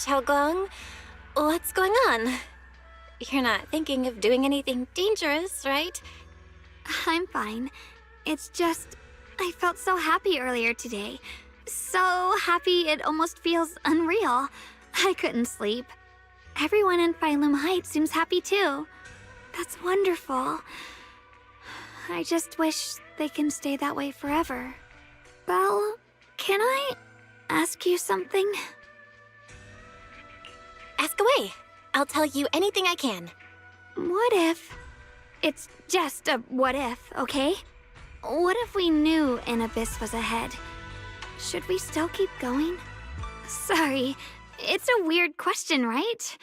Xiaoguang, what's going on? You're not thinking of doing anything dangerous, right? I'm fine. It's just, I felt so happy earlier today. So happy it almost feels unreal. I couldn't sleep. Everyone in Phylum Heights seems happy too. That's wonderful. I just wish they can stay that way forever. Well, can I ask you something? Ask away. I'll tell you anything I can. What if... It's just a what if, okay? What if we knew an abyss was ahead? Should we still keep going? Sorry, it's a weird question, right?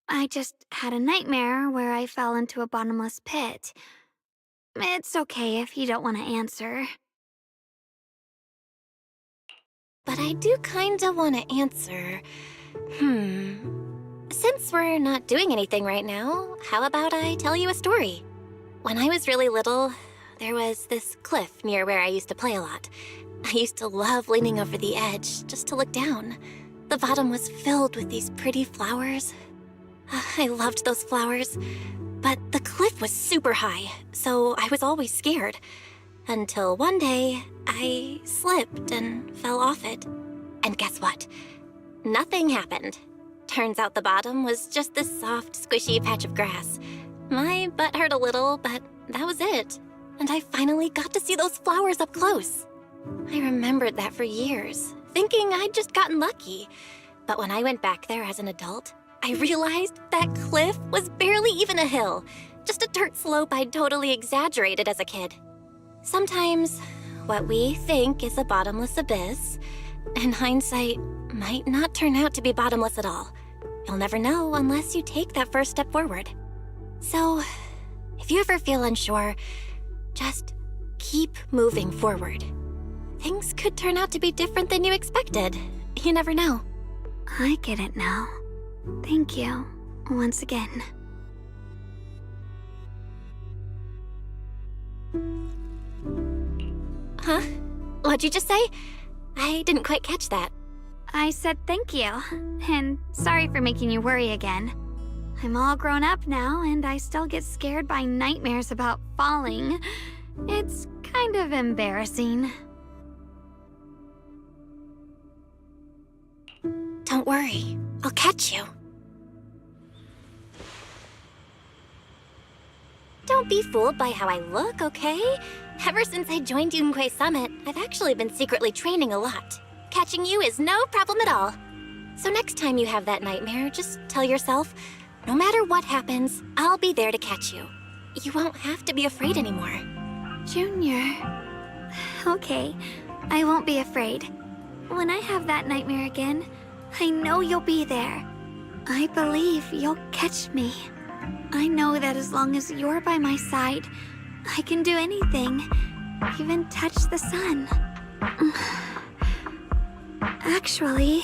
I just had a nightmare where I fell into a bottomless pit. It's okay if you don't want to answer. But I do kinda want to answer. Since we're not doing anything right now, how about I tell you a story? When I was really little, there was this cliff near where I used to play a lot. I used to love leaning over the edge just to look down. The bottom was filled with these pretty flowers. I loved those flowers, but the cliff was super high, so I was always scared. Until one day, I slipped and fell off it. And guess what? Nothing happened. Turns out the bottom was just this soft, squishy patch of grass. My butt hurt a little, but that was it. And I finally got to see those flowers up close. I remembered that for years, thinking I'd just gotten lucky. But when I went back there as an adult, I realized that cliff was barely even a hill, just a dirt slope I'd totally exaggerated as a kid. Sometimes, what we think is a bottomless abyss, in hindsight, might not turn out to be bottomless at all. You'll never know unless you take that first step forward. So, if you ever feel unsure, just keep moving forward. Things could turn out to be different than you expected. You never know. I get it now. Thank you, once again. Huh? What'd you just say? I didn't quite catch that. I said thank you, and sorry for making you worry again. I'm all grown up now, and I still get scared by nightmares about falling. It's kind of embarrassing. Don't worry, I'll catch you. Don't be fooled by how I look, okay? Ever since I joined Yunquei Summit, I've actually been secretly training a lot. Catching you is no problem at all. So next time you have that nightmare, just tell yourself, no matter what happens, I'll be there to catch you. You won't have to be afraid anymore. Junior... Okay, I won't be afraid. When I have that nightmare again, I know you'll be there. I believe you'll catch me. I know that as long as you're by my side, I can do anything, even touch the sun. Actually,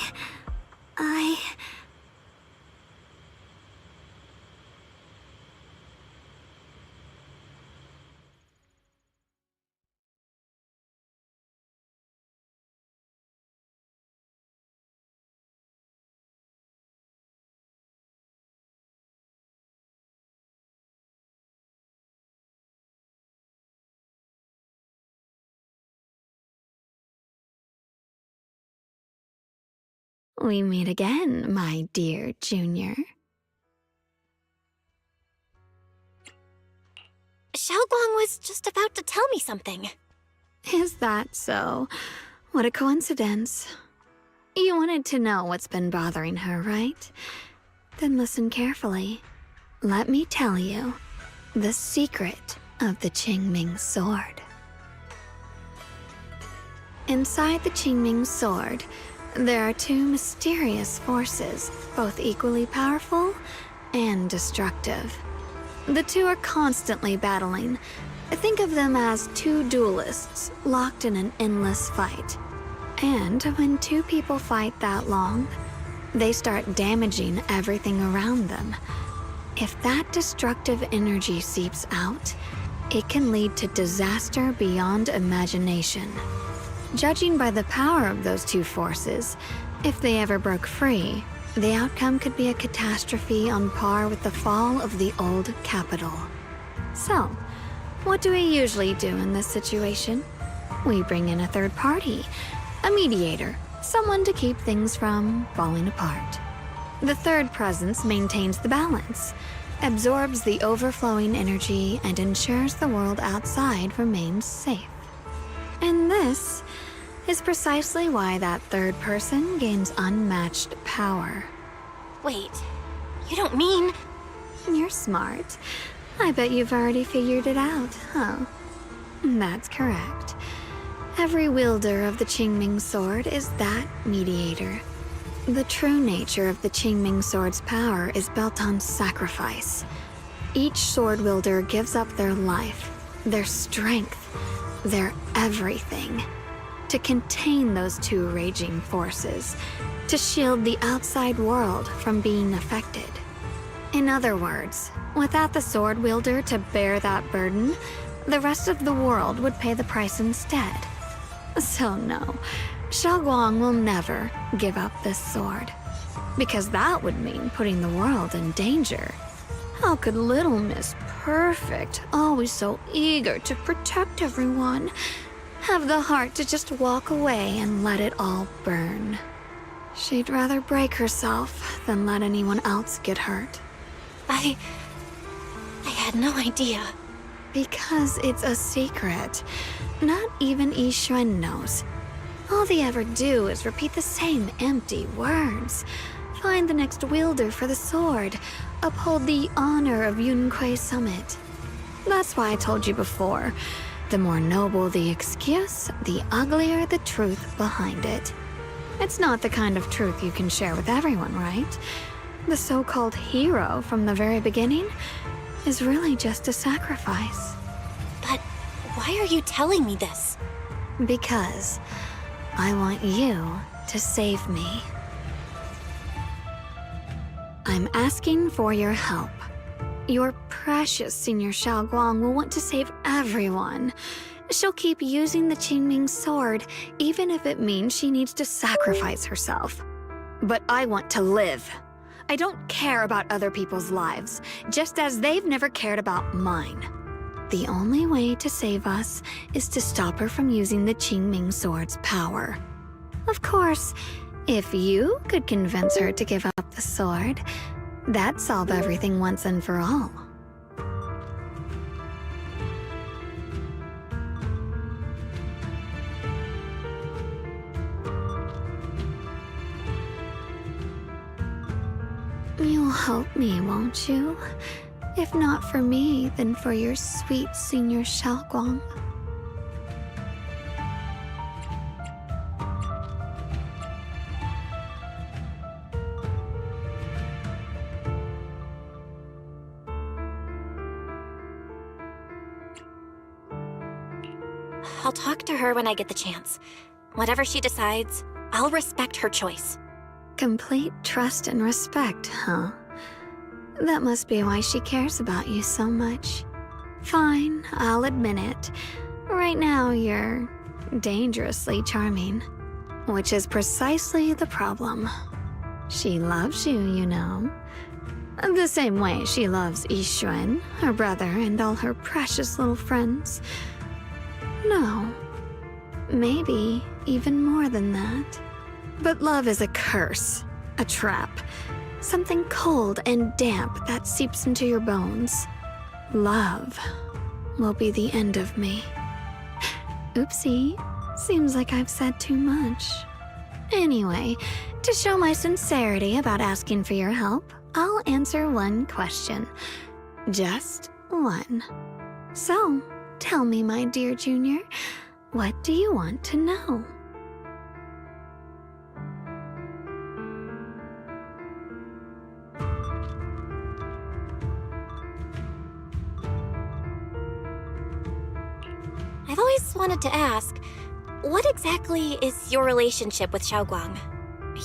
We meet again, my dear Junior. Xiaoguang was just about to tell me something. Is that so? What a coincidence. You wanted to know what's been bothering her, right? Then listen carefully. Let me tell you the secret of the Qingming sword. Inside the Qingming sword, there are two mysterious forces, both equally powerful and destructive. The two are constantly battling. Think of them as two duelists locked in an endless fight. And when two people fight that long, they start damaging everything around them. If that destructive energy seeps out, it can lead to disaster beyond imagination. Judging by the power of those two forces, if they ever broke free, the outcome could be a catastrophe on par with the fall of the old capital. So, what do we usually do in this situation? We bring in a third party, a mediator, someone to keep things from falling apart. The third presence maintains the balance, absorbs the overflowing energy, and ensures the world outside remains safe. And this is precisely why that third person gains unmatched power. Wait, you don't mean... You're smart. I bet you've already figured it out, huh? That's correct. Every wielder of the Qingming sword is that mediator. The true nature of the Qingming sword's power is built on sacrifice. Each sword wielder gives up their life, their strength, their everything, to contain those two raging forces, to shield the outside world from being affected. In other words, without the sword wielder to bear that burden, the rest of the world would pay the price instead. So no, Xiaoguang will never give up this sword, because that would mean putting the world in danger. How could little Miss Perfect, always so eager to protect everyone, have the heart to just walk away and let it all burn? She'd rather break herself than let anyone else get hurt. I had no idea. Because it's a secret. Not even Yixuan knows. All they ever do is repeat the same empty words. Find the next wielder for the sword. Uphold the honor of Yunquei Summit. That's why I told you before. The more noble the excuse, the uglier the truth behind it. It's not the kind of truth you can share with everyone, right? The so-called hero from the very beginning is really just a sacrifice. But why are you telling me this? Because I want you to save me. I'm asking for your help. Your precious Senior Xiaoguang will want to save everyone. She'll keep using the Qingming sword, even if it means she needs to sacrifice herself. But I want to live. I don't care about other people's lives, just as they've never cared about mine. The only way to save us is to stop her from using the Qingming sword's power. Of course, if you could convince her to give up the sword, that'd solve everything once and for all. You'll help me, won't you? If not for me, then for your sweet Senior Xiaoguang. I'll talk to her when I get the chance. Whatever she decides, I'll respect her choice. Complete trust and respect, huh? That must be why she cares about you so much. Fine, I'll admit it. Right now, you're dangerously charming. Which is precisely the problem. She loves you, you know. The same way she loves Yixuan, her brother, and all her precious little friends. No. Maybe even more than that. But love is a curse, a trap. Something cold and damp that seeps into your bones. Love will be the end of me. Oopsie, seems like I've said too much. Anyway, to show my sincerity about asking for your help, I'll answer one question. Just one. So, tell me, my dear Junior, what do you want to know? I've always wanted to ask, what exactly is your relationship with Xiaoguang?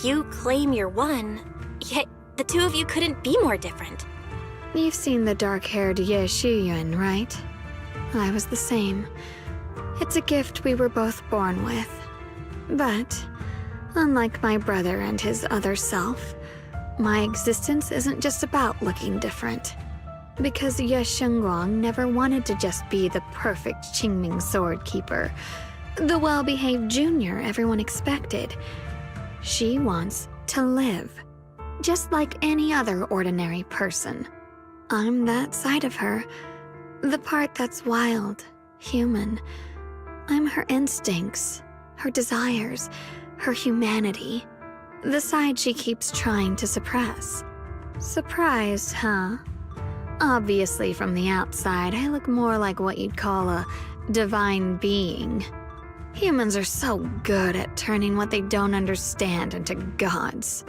You claim you're one, yet the two of you couldn't be more different. You've seen the dark-haired Ye Shiyuan, right? I was the same. It's a gift we were both born with. But, unlike my brother and his other self, My existence isn't just about looking different. Because Ye Shengguang never wanted to just be the perfect Qingming sword keeper, the well-behaved junior everyone expected. She wants to live, just like any other ordinary person. I'm that side of her, the part that's wild, human. I'm her instincts, her desires, her humanity. The side she keeps trying to suppress. Surprised, huh? Obviously, from the outside, I look more like what you'd call a divine being. Humans are so good at turning what they don't understand into gods.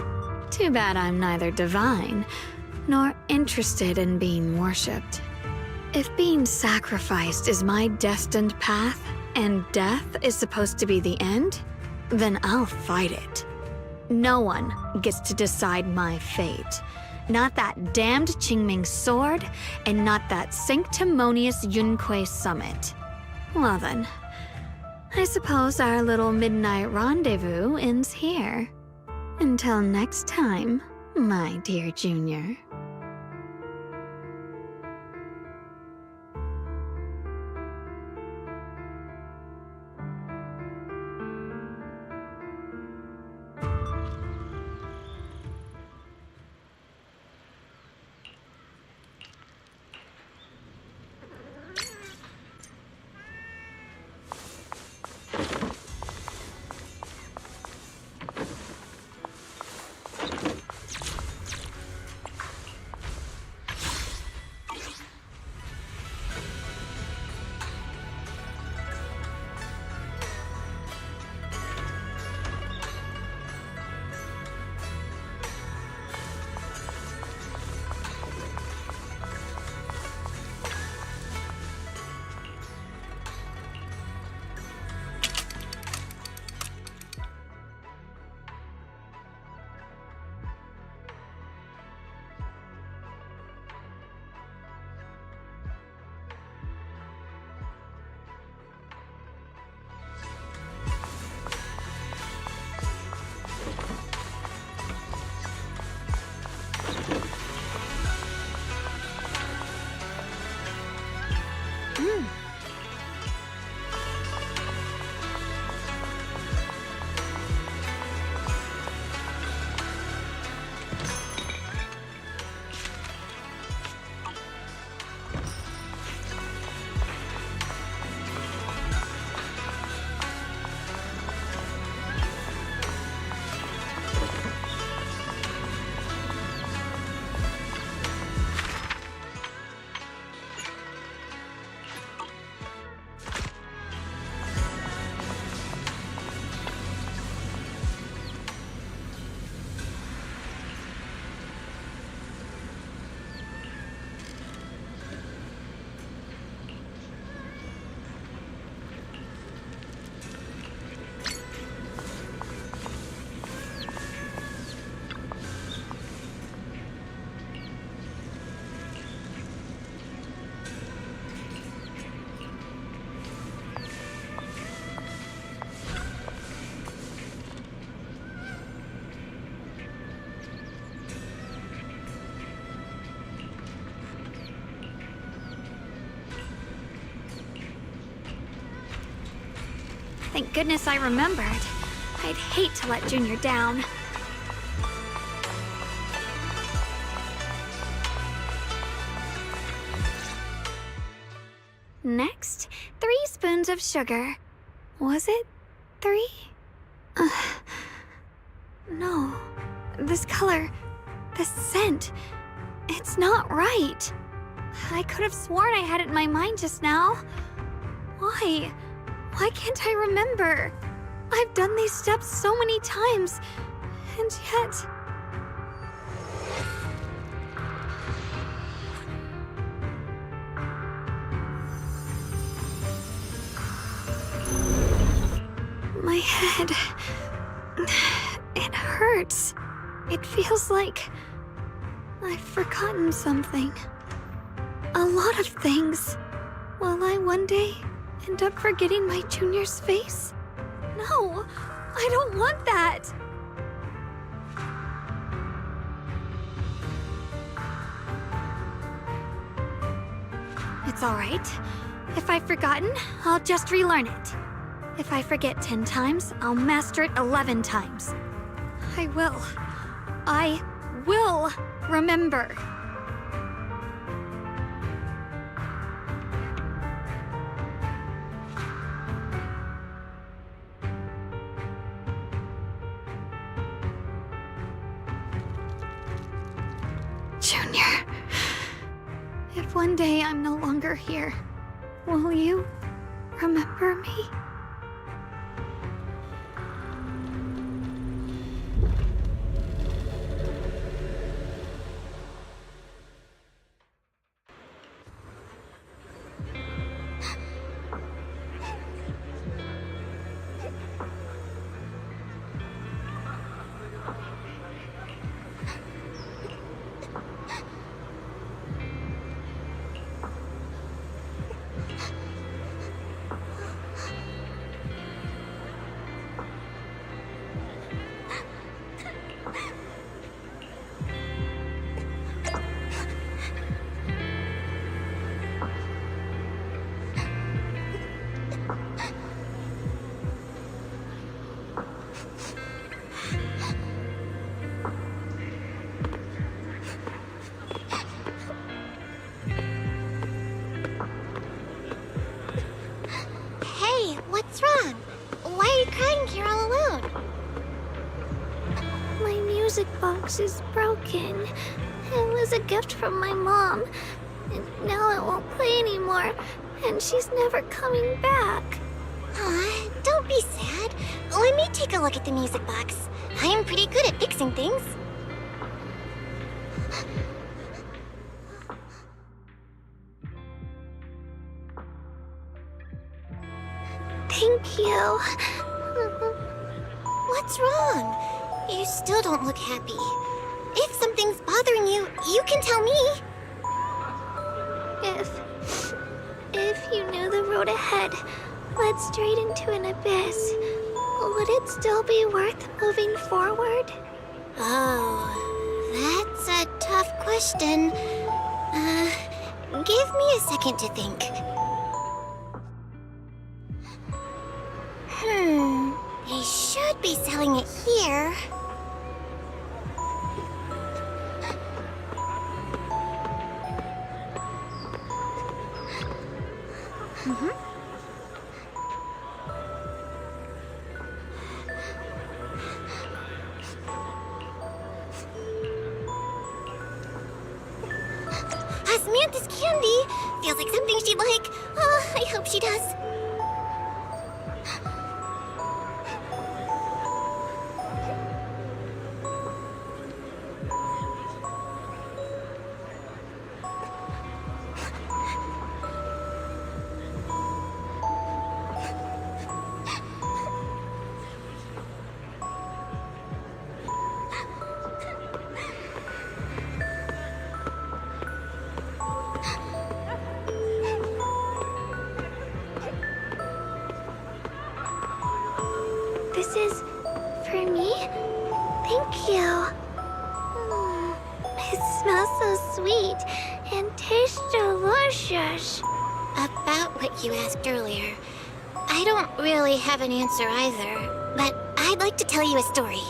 Too bad I'm neither divine, nor interested in being worshipped. If being sacrificed is my destined path, and death is supposed to be the end, then I'll fight it. No one gets to decide my fate. Not that damned Qingming sword, and not that sanctimonious Yunque summit. Well then, I suppose our little midnight rendezvous ends here. Until next time, my dear Junior. Thank goodness I remembered. I'd hate to let Junior down. Next, 3 spoons of sugar. Was it 3? No. This color, this scent, it's not right. I could have sworn I had it in my mind just now. Why? Why can't I remember? I've done these steps so many times, and yet... My head... it hurts. It feels like... I've forgotten something. A lot of things. Will I one day end up forgetting my Junior's face? No, I don't want that. It's all right. If I've forgotten, I'll just relearn it. If I forget 10 times, I'll master it 11 times. I will remember. Junior, if one day I'm no longer here, will you remember me? What's wrong? Why are you crying here all alone? My music box is broken. It was a gift from my mom. And now it won't play anymore. And she's never coming back. Aw, don't be sad. Let me take a look at the music box. I'm pretty good at fixing things. Thank you. What's wrong? You still don't look happy. If something's bothering you, you can tell me. If you knew the road ahead led straight into an abyss, would it still be worth moving forward? Oh, that's a tough question. Give me a second to think. They should be selling it here. Samantha's candy. Feels like something she'd like. Oh, I hope she does. This is for me? Thank you. It smells so sweet and tastes delicious. About what you asked earlier, I don't really have an answer either, but I'd like to tell you a story.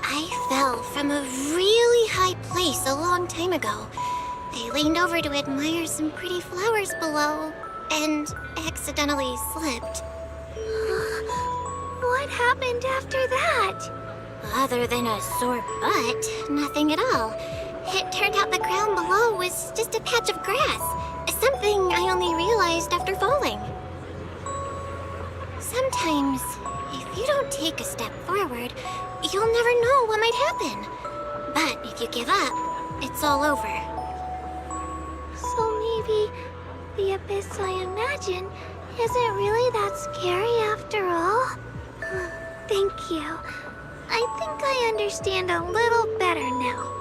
I fell from a really high place a long time ago. I leaned over to admire some pretty flowers below, and accidentally slipped. What happened after that? Other than a sore butt, nothing at all. It turned out the ground below was just a patch of grass, something I only realized after falling. Sometimes, if you don't take a step forward, you'll never know what might happen. But if you give up, it's all over. So maybe the abyss I imagine isn't really that scary after all? Thank you. I think I understand a little better now.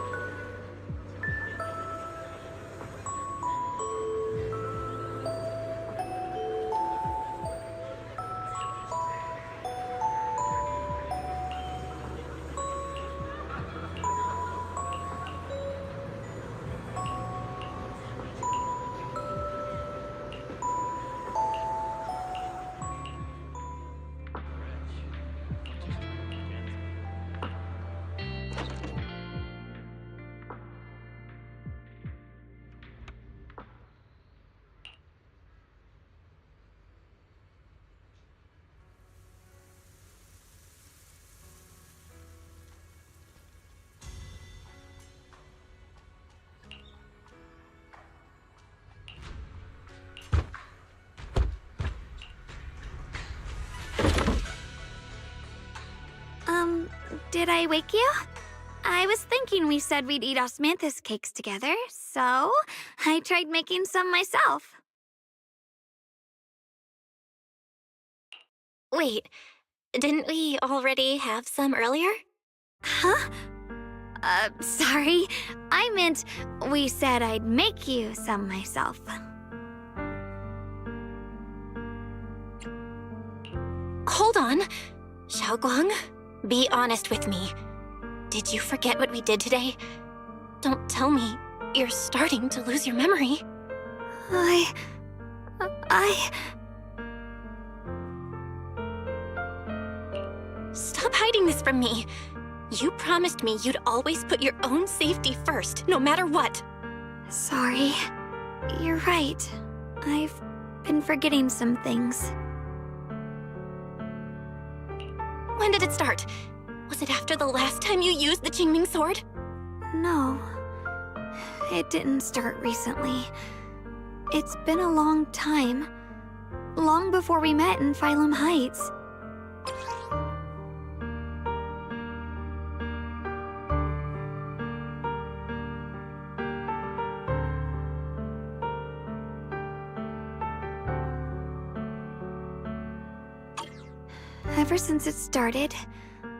Did I wake you? I was thinking we said we'd eat osmanthus cakes together, so I tried making some myself. Wait, didn't we already have some earlier? Huh? Sorry. I meant we said I'd make you some myself. Hold on. Xiaoguang, be honest with me. Did you forget what we did today? Don't tell me you're starting to lose your memory. I... Stop hiding this from me. You promised me you'd always put your own safety first, no matter what. Sorry. You're right. I've been forgetting some things. When did it start? Was it after the last time you used the Qingming sword? No. It didn't start recently. It's been a long time. Long before we met in Phylum Heights. Ever since it started,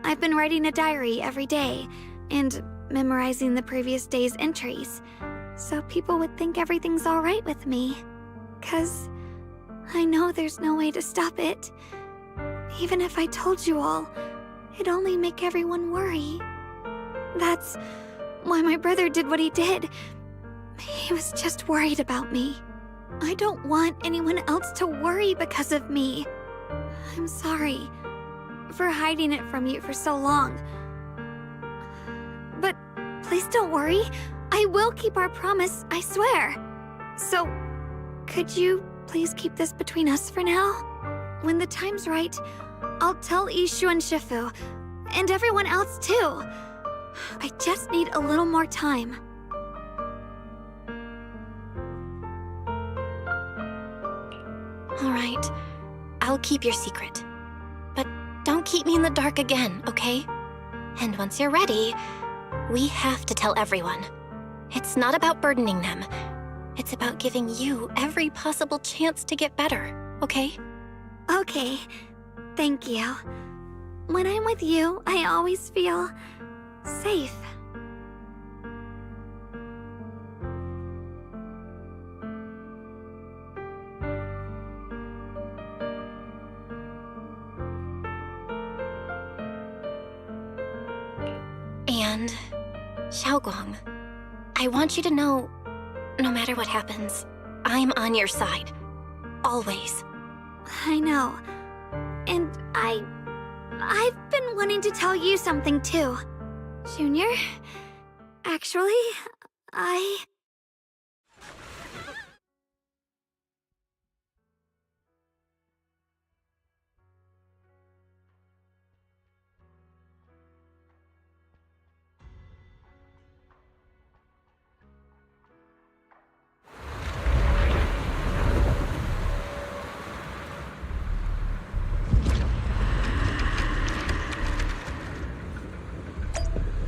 I've been writing a diary every day and memorizing the previous day's entries, so people would think everything's all right with me. 'Cause I know there's no way to stop it. Even if I told you all, it'd only make everyone worry. That's why my brother did what he did. He was just worried about me. I don't want anyone else to worry because of me. I'm sorry for hiding it from you for so long. But please don't worry. I will keep our promise, I swear. So, could you please keep this between us for now? When the time's right, I'll tell Ishu and Shifu, and everyone else too. I just need a little more time. All right, I'll keep your secret. But don't keep me in the dark again, okay? And once you're ready, we have to tell everyone. It's not about burdening them. It's about giving you every possible chance to get better, okay? Okay, thank you. When I'm with you, I always feel safe. And, Xiaoguang, I want you to know, no matter what happens, I'm on your side. Always. I know. And I've been wanting to tell you something too. Junior, actually,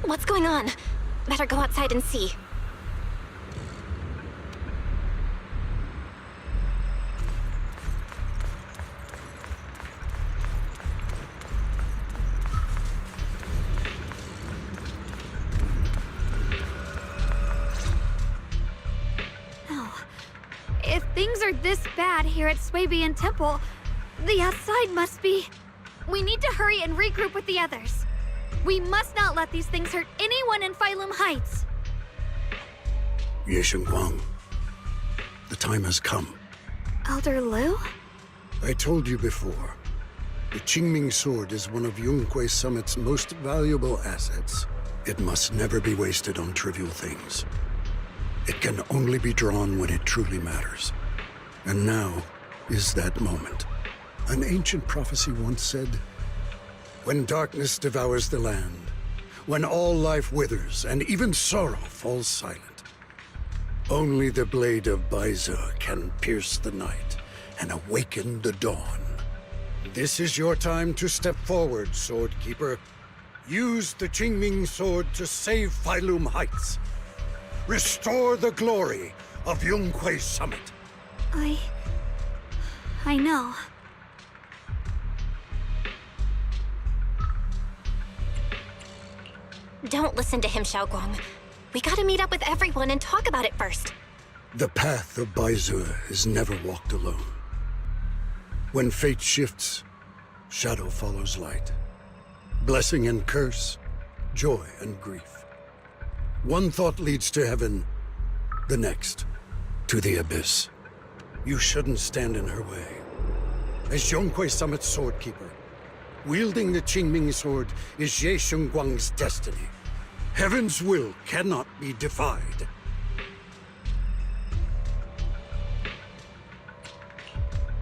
What's going on? Better go outside and see. Oh, if things are this bad here at Swabian Temple, the outside must be... We need to hurry and regroup with the others. We must not let these things hurt anyone in Phylum Heights. Ye Shengguang, the time has come. Elder Liu? I told you before, the Qingming sword is one of Yonghui Summit's most valuable assets. It must never be wasted on trivial things. It can only be drawn when it truly matters. And now is that moment. An ancient prophecy once said, when darkness devours the land, when all life withers and even sorrow falls silent, only the blade of Baiza can pierce the night and awaken the dawn. This is your time to step forward, Sword Keeper. Use the Qingming sword to save Phylum Heights. Restore the glory of Yunhui Summit. I know. Don't listen to him, Xiaoguang. We gotta meet up with everyone and talk about it first. The path of Baizu is never walked alone. When fate shifts, shadow follows light. Blessing and curse, joy and grief. One thought leads to heaven, the next to the abyss. You shouldn't stand in her way. As Yonghui Summit's swordkeeper, wielding the Qingming sword is Ye Shengguang's destiny. Heaven's will cannot be defied.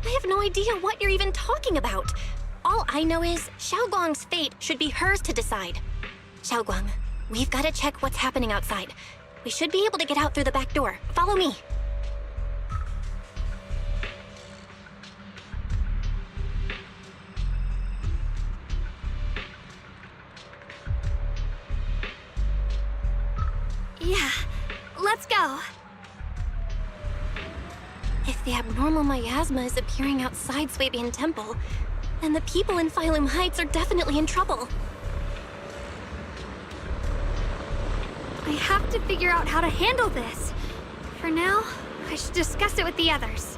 I have no idea what you're even talking about. All I know is Xiaoguang's fate should be hers to decide. Xiaoguang, we've got to check what's happening outside. We should be able to get out through the back door. Follow me. Yeah, let's go. If the abnormal miasma is appearing outside Swabian Temple, then the people in Phylum Heights are definitely in trouble. I have to figure out how to handle this. For now, I should discuss it with the others.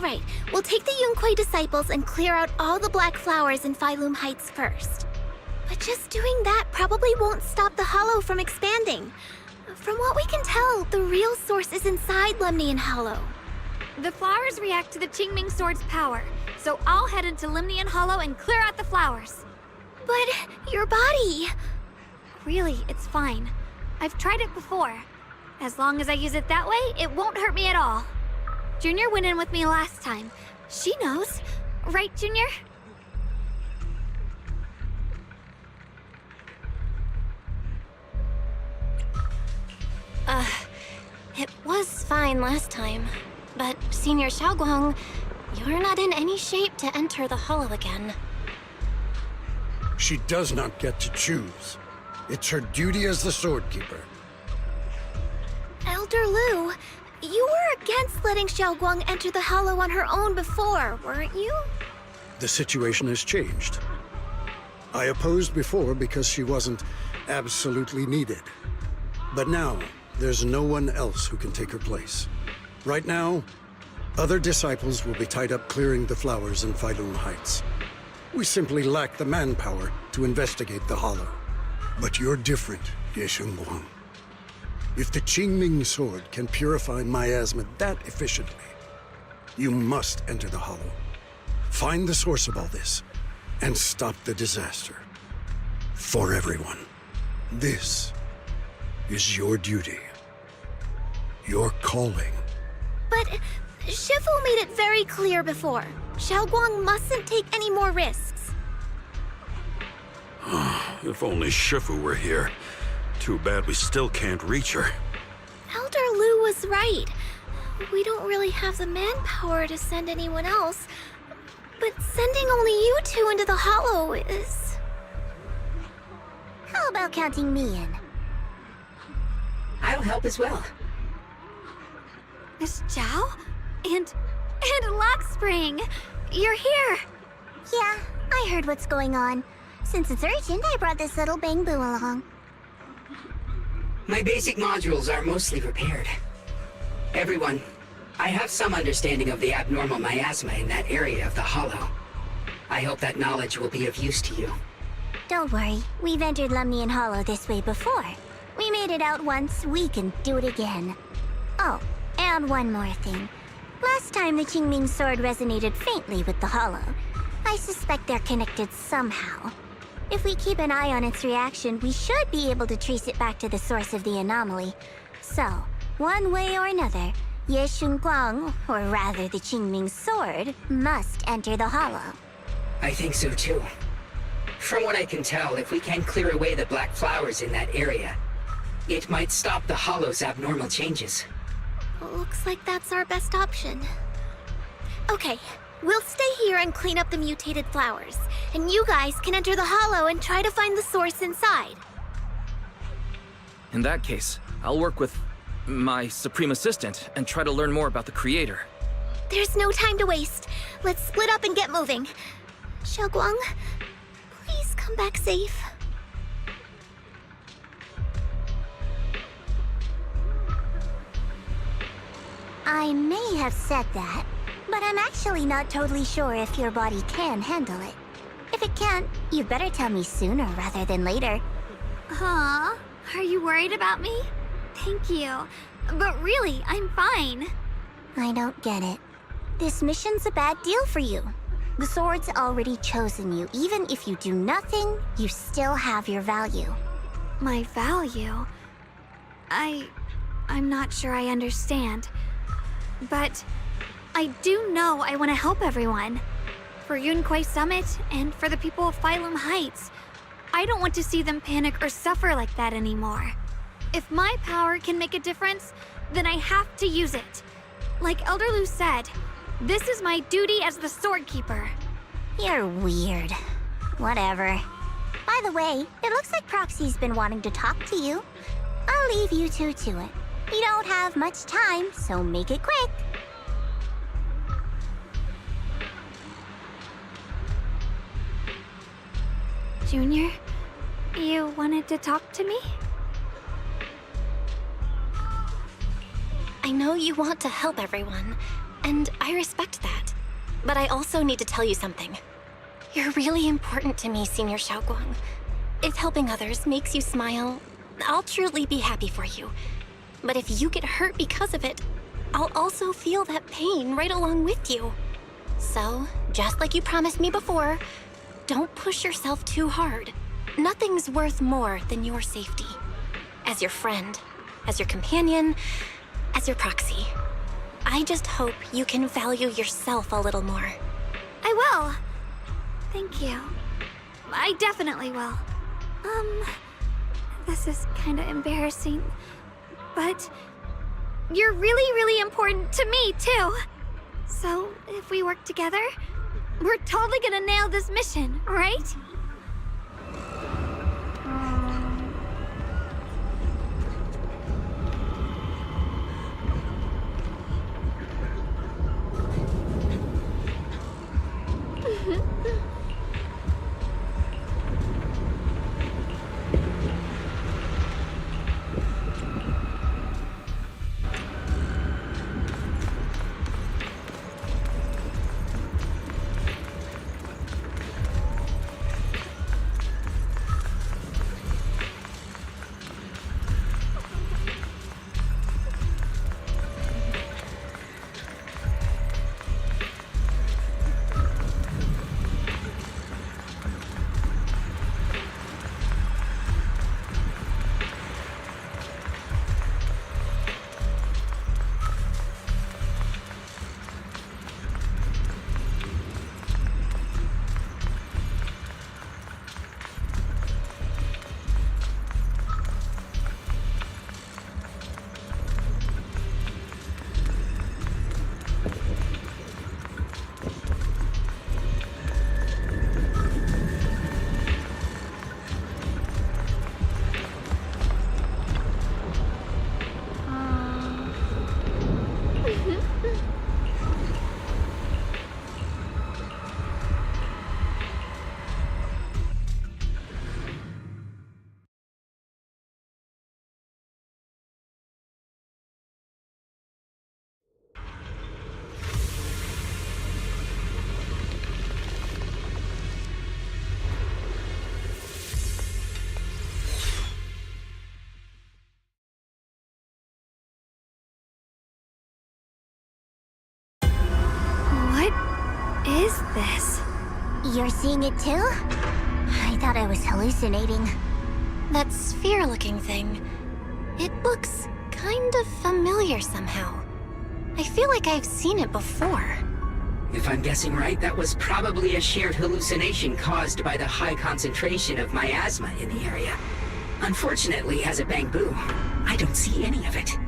All right, we'll take the Yunquei disciples and clear out all the black flowers in Phylum Heights first. But just doing that probably won't stop the Hollow from expanding. From what we can tell, the real source is inside Lemnian Hollow. The flowers react to the Qingming Sword's power, so I'll head into Lemnian Hollow and clear out the flowers. But your body... Really, it's fine. I've tried it before. As long as I use it that way, it won't hurt me at all. Junior went in with me last time. She knows. Right, Junior? It was fine last time. But, Senior Xiaoguang, you're not in any shape to enter the Hollow again. She does not get to choose. It's her duty as the Sword Keeper. Elder Lu, you were against letting Xiaoguang enter the Hollow on her own before, weren't you? The situation has changed. I opposed before because she wasn't absolutely needed. But now, there's no one else who can take her place. Right now, other disciples will be tied up clearing the flowers in Phylum Heights. We simply lack the manpower to investigate the Hollow. But you're different, Ye Shunguang. If the Qingming Sword can purify miasma that efficiently, you must enter the Hollow. Find the source of all this, and stop the disaster. For everyone. This is your duty. Your calling. But Shifu made it very clear before. Xiaoguang mustn't take any more risks. If only Shifu were here. Too bad we still can't reach her. Elder Lu was right. We don't really have the manpower to send anyone else. But sending only you two into the Hollow is... How about counting me in? I'll help as well. Miss Zhao? And Lockspring! You're here! Yeah, I heard what's going on. Since it's urgent, I brought this little bang-boo along. My basic modules are mostly repaired. Everyone, I have some understanding of the abnormal miasma in that area of the Hollow. I hope that knowledge will be of use to you. Don't worry, we've entered Lemnian Hollow this way before. We made it out once, we can do it again. Oh, and one more thing. Last time the Qingming Sword resonated faintly with the Hollow. I suspect they're connected somehow. If we keep an eye on its reaction, we should be able to trace it back to the source of the anomaly. So, one way or another, Ye Shunguang, or rather the Qingming Sword, must enter the Hollow. I think so too. From what I can tell, if we can clear away the black flowers in that area, it might stop the Hollow's abnormal changes. Looks like that's our best option. Okay, we'll stay here and clean up the mutated flowers. And you guys can enter the Hollow and try to find the source inside. In that case, I'll work with my Supreme Assistant and try to learn more about the Creator. There's no time to waste. Let's split up and get moving. Xiaoguang, please come back safe. I may have said that, but I'm actually not totally sure if your body can handle it. If it can't, you better tell me sooner rather than later. Huh? Are you worried about me? Thank you. But really, I'm fine. I don't get it. This mission's a bad deal for you. The Sword's already chosen you. Even if you do nothing, you still have your value. My value? I'm not sure I understand. But I do know I want to help everyone. For Yunquei Summit and for the people of Phylum Heights. I don't want to see them panic or suffer like that anymore. If my power can make a difference, then I have to use it. Like Elder Lu said, this is my duty as the Sword Keeper. You're weird. Whatever. By the way, it looks like Proxy's been wanting to talk to you. I'll leave you two to it. You don't have much time, so make it quick. Junior, you wanted to talk to me? I know you want to help everyone, And I respect that. But I also need to tell you something. You're really important to me, Senior Xiaoguang. If helping others makes you smile, I'll truly be happy for you. But if you get hurt because of it, I'll also feel that pain right along with you. So, just like you promised me before, don't push yourself too hard. Nothing's worth more than your safety. As your friend, as your companion, as your proxy. I just hope you can value yourself a little more. I will. Thank you. I definitely will. This is kinda embarrassing, but you're really, really important to me, too. So, if we work together, we're totally gonna nail this mission, right? What is this? You're seeing it too? I thought I was hallucinating. That sphere-looking thing. It looks kind of familiar somehow. I feel like I've seen it before. If I'm guessing right, that was probably a shared hallucination caused by the high concentration of miasma in the area. Unfortunately, as a Bangbu, I don't see any of it.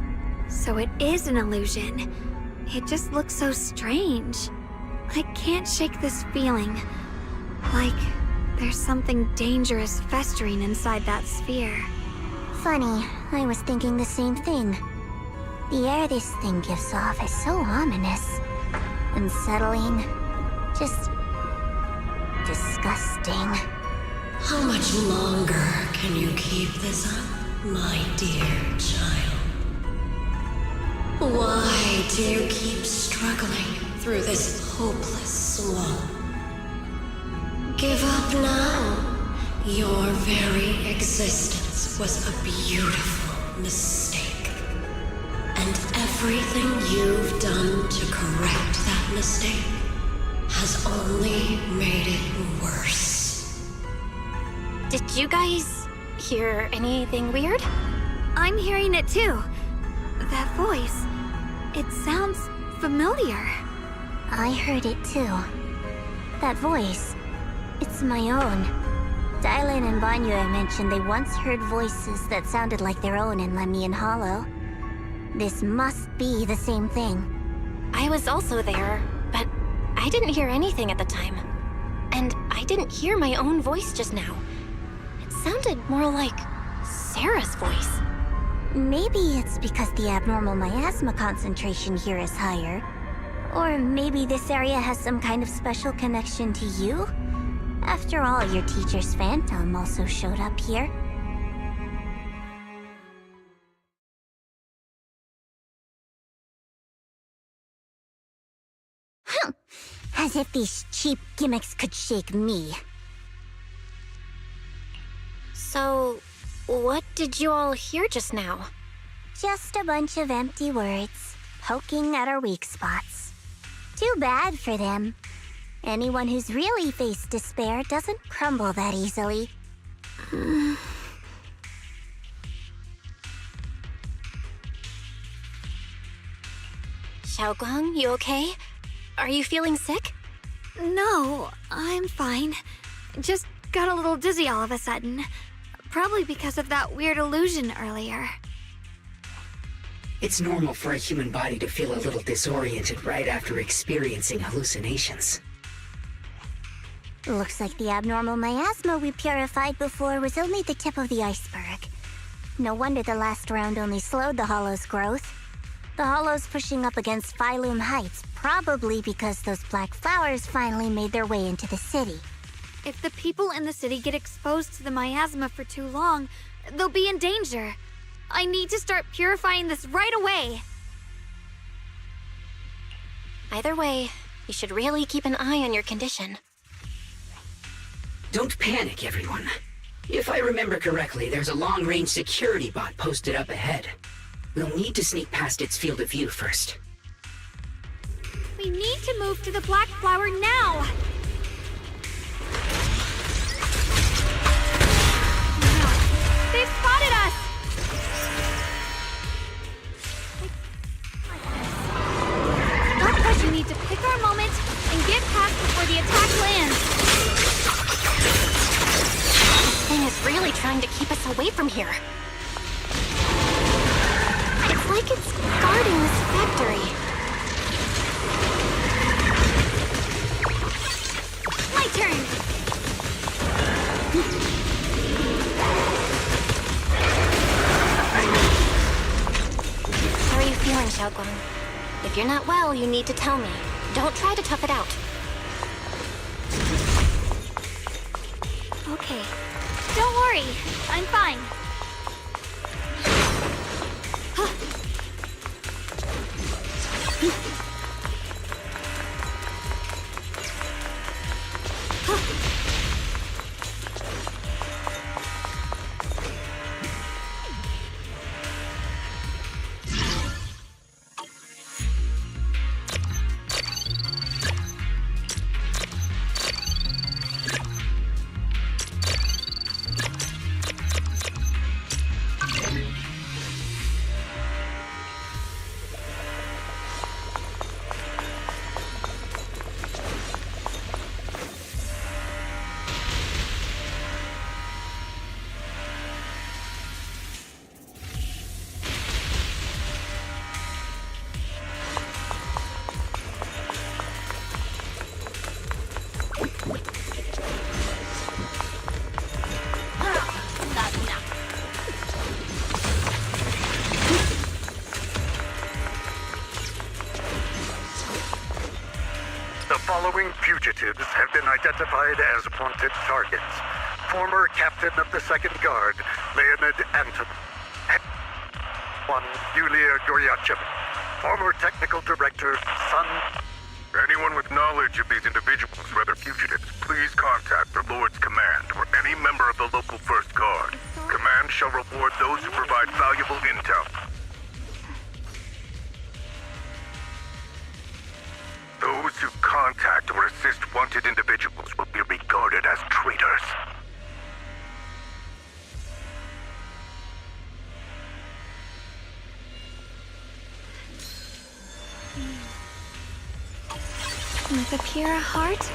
So it is an illusion. It just looks so strange. I can't shake this feeling. Like there's something dangerous festering inside that sphere. Funny, I was thinking the same thing. The air this thing gives off is so ominous. Unsettling. Just disgusting. How much longer can you keep this up, my dear child? Why do you keep struggling through this hopeless swamp? Give up now. Your very existence was a beautiful mistake. And everything you've done to correct that mistake has only made it worse. Did you guys hear anything weird? I'm hearing it too. That voice. It sounds familiar. I heard it too. That voice. It's my own. Dylan and Banya mentioned they once heard voices that sounded like their own in Lemian Hollow. This must be the same thing. I was also there, but I didn't hear anything at the time. And I didn't hear my own voice just now. It sounded more like Sarah's voice. Maybe it's because the abnormal miasma concentration here is higher. Or maybe this area has some kind of special connection to you? After all, your teacher's phantom also showed up here. As if these cheap gimmicks could shake me. So, what did you all hear just now? Just a bunch of empty words, poking at our weak spots. Too bad for them. Anyone who's really faced despair doesn't crumble that easily. Xiaoguang, you okay? Are you feeling sick? No, I'm fine. Just got a little dizzy all of a sudden. Probably because of that weird illusion earlier. It's normal for a human body to feel a little disoriented right after experiencing hallucinations. Looks like the abnormal miasma we purified before was only the tip of the iceberg. No wonder the last round only slowed the Hollow's growth. The Hollow's pushing up against Phylum Heights, probably because those black flowers finally made their way into the city. If the people in the city get exposed to the miasma for too long, they'll be in danger. I need to start purifying this right away. Either way, you should really keep an eye on your condition. Don't panic, everyone. If I remember correctly, there's a long-range security bot posted up ahead. We'll need to sneak past its field of view first. We need to move to the black flower now! No, they've spotted us! Not pressure. We need to pick our moment and get past before the attack lands. This thing is really trying to keep us away from here. It's like it's guarding this factory. My turn! How are you feeling, Xiaoguang? If you're not well, you need to tell me. Don't try to tough it out. Okay. Don't worry. I'm fine. The following fugitives have been identified as wanted targets. Former Captain of the Second Guard, Leonid Anton. One, Yulia Goryachev. Former Technical Director, Sun. Anyone with knowledge of these individuals, whether fugitives, please contact the Lord's Command or any member of the local First Guard. Command shall reward those who provide valuable intel. Those who contact or assist wanted individuals will be regarded as traitors. With a pure heart?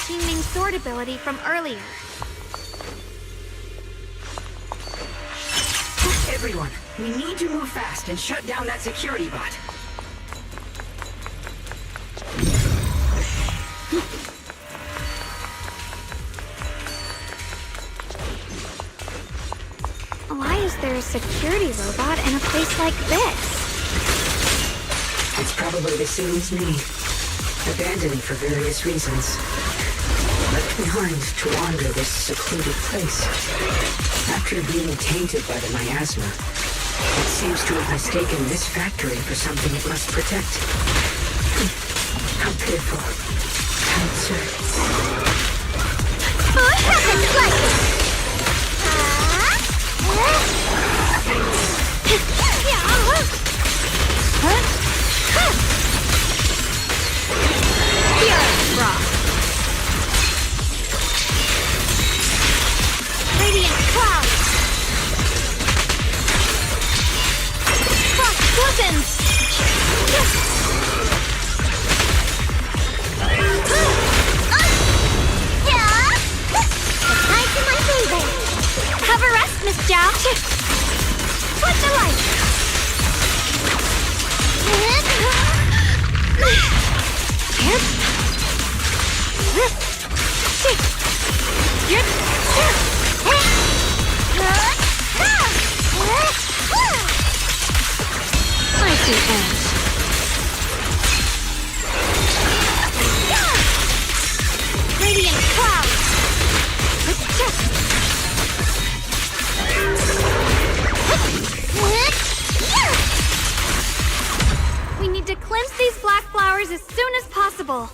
Qingming sword ability from earlier. Everyone, we need to move fast and shut down that security bot. Why is there a security robot in a place like this? It's probably the same as me. Abandoned for various reasons. Left behind to wander this secluded place. After being tainted by the miasma, it seems to have mistaken this factory for something it must protect. How pitiful. How absurd. Radiant clouds! Frost weapons! Nice in my favor. Have a rest, Miss Zhao. What the light? I see edge. Radiant clouds! We need to cleanse these black flowers as soon as possible.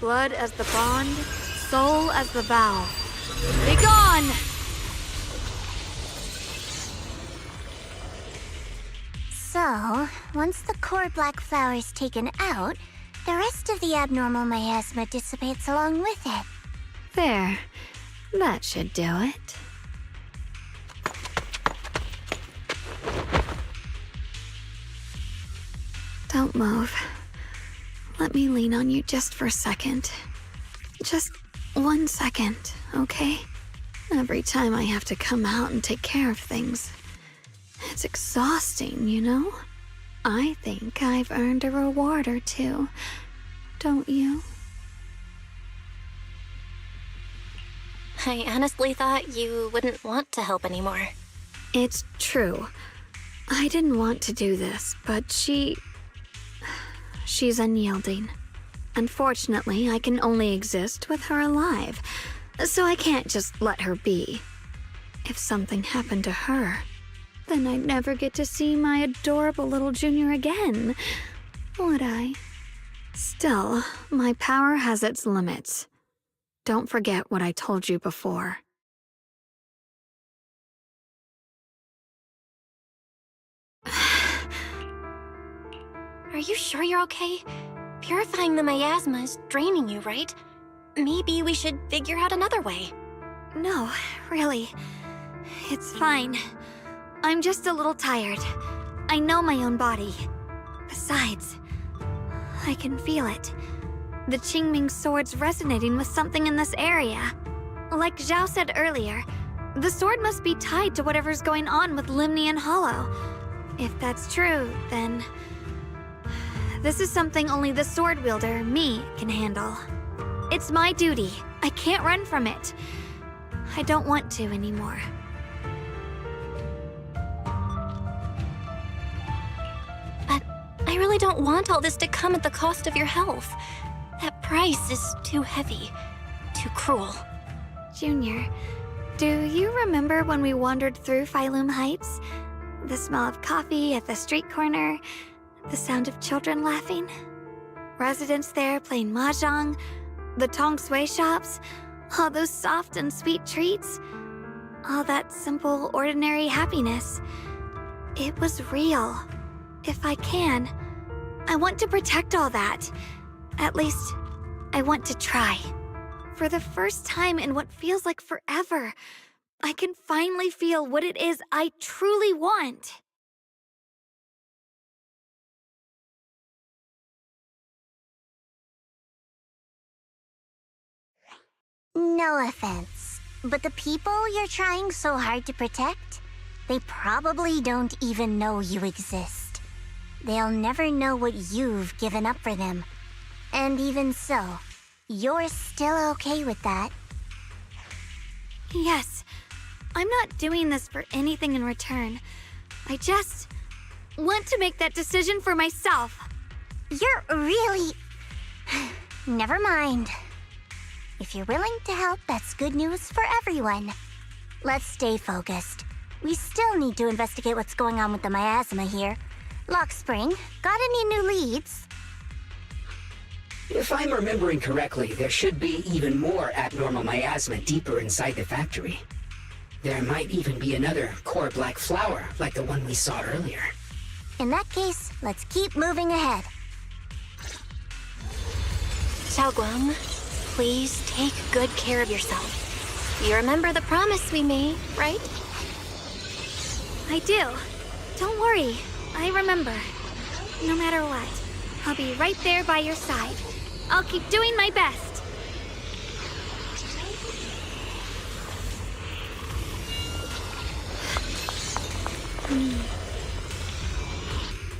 Blood as the bond, soul as the vow. Be gone! So, once the core black flower is taken out, the rest of the abnormal miasma dissipates along with it. There. That should do it. Don't move. Let me lean on you just for a second. Just 1 second, okay? Every time I have to come out and take care of things. It's exhausting, you know? I think I've earned a reward or two. Don't you? I honestly thought you wouldn't want to help anymore. It's true. I didn't want to do this, but she's unyielding. Unfortunately, I can only exist with her alive, so I can't just let her be. If something happened to her, then I'd never get to see my adorable little junior again, would I? Still, my power has its limits. Don't forget what I told you before. Are you sure you're okay? Purifying the miasma is draining you, right? Maybe we should figure out another way. No, really. It's fine. I'm just a little tired. I know my own body. Besides, I can feel it. The Qingming sword's resonating with something in this area. Like Zhao said earlier, the sword must be tied to whatever's going on with Limnian Hollow. If that's true, then this is something only the sword wielder, me, can handle. It's my duty. I can't run from it. I don't want to anymore. But I really don't want all this to come at the cost of your health. That price is too heavy, too cruel. Junior, do you remember when we wandered through Phylum Heights? The smell of coffee at the street corner, the sound of children laughing, residents there playing mahjong, the Tong Sui shops, all those soft and sweet treats. all that simple, ordinary happiness. It was real. If I can, I want to protect all that. At least, I want to try. For the first time in what feels like forever, I can finally feel what it is I truly want. No offense, but the people you're trying so hard to protect, they probably don't even know you exist. They'll never know what you've given up for them. And even so, you're still okay with that. Yes, I'm not doing this for anything in return. I just want to make that decision for myself. You're really... Never mind. If you're willing to help, that's good news for everyone. Let's stay focused. We still need to investigate what's going on with the miasma here. Lock Spring, got any new leads? If I'm remembering correctly, there should be even more abnormal miasma deeper inside the factory. There might even be another core black flower, like the one we saw earlier. In that case, let's keep moving ahead. Xiaoguang, please take good care of yourself. You remember the promise we made, right? I do. Don't worry, I remember. No matter what, I'll be right there by your side. I'll keep doing my best.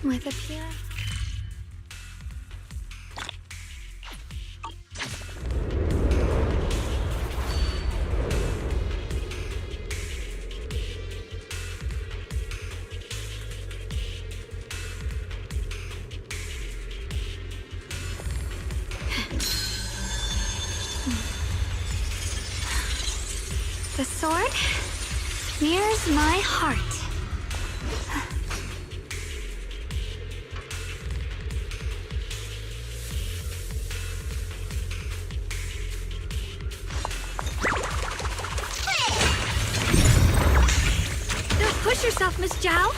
With a pure... The sword mirrors my heart. Don't push yourself, Miss Zhao.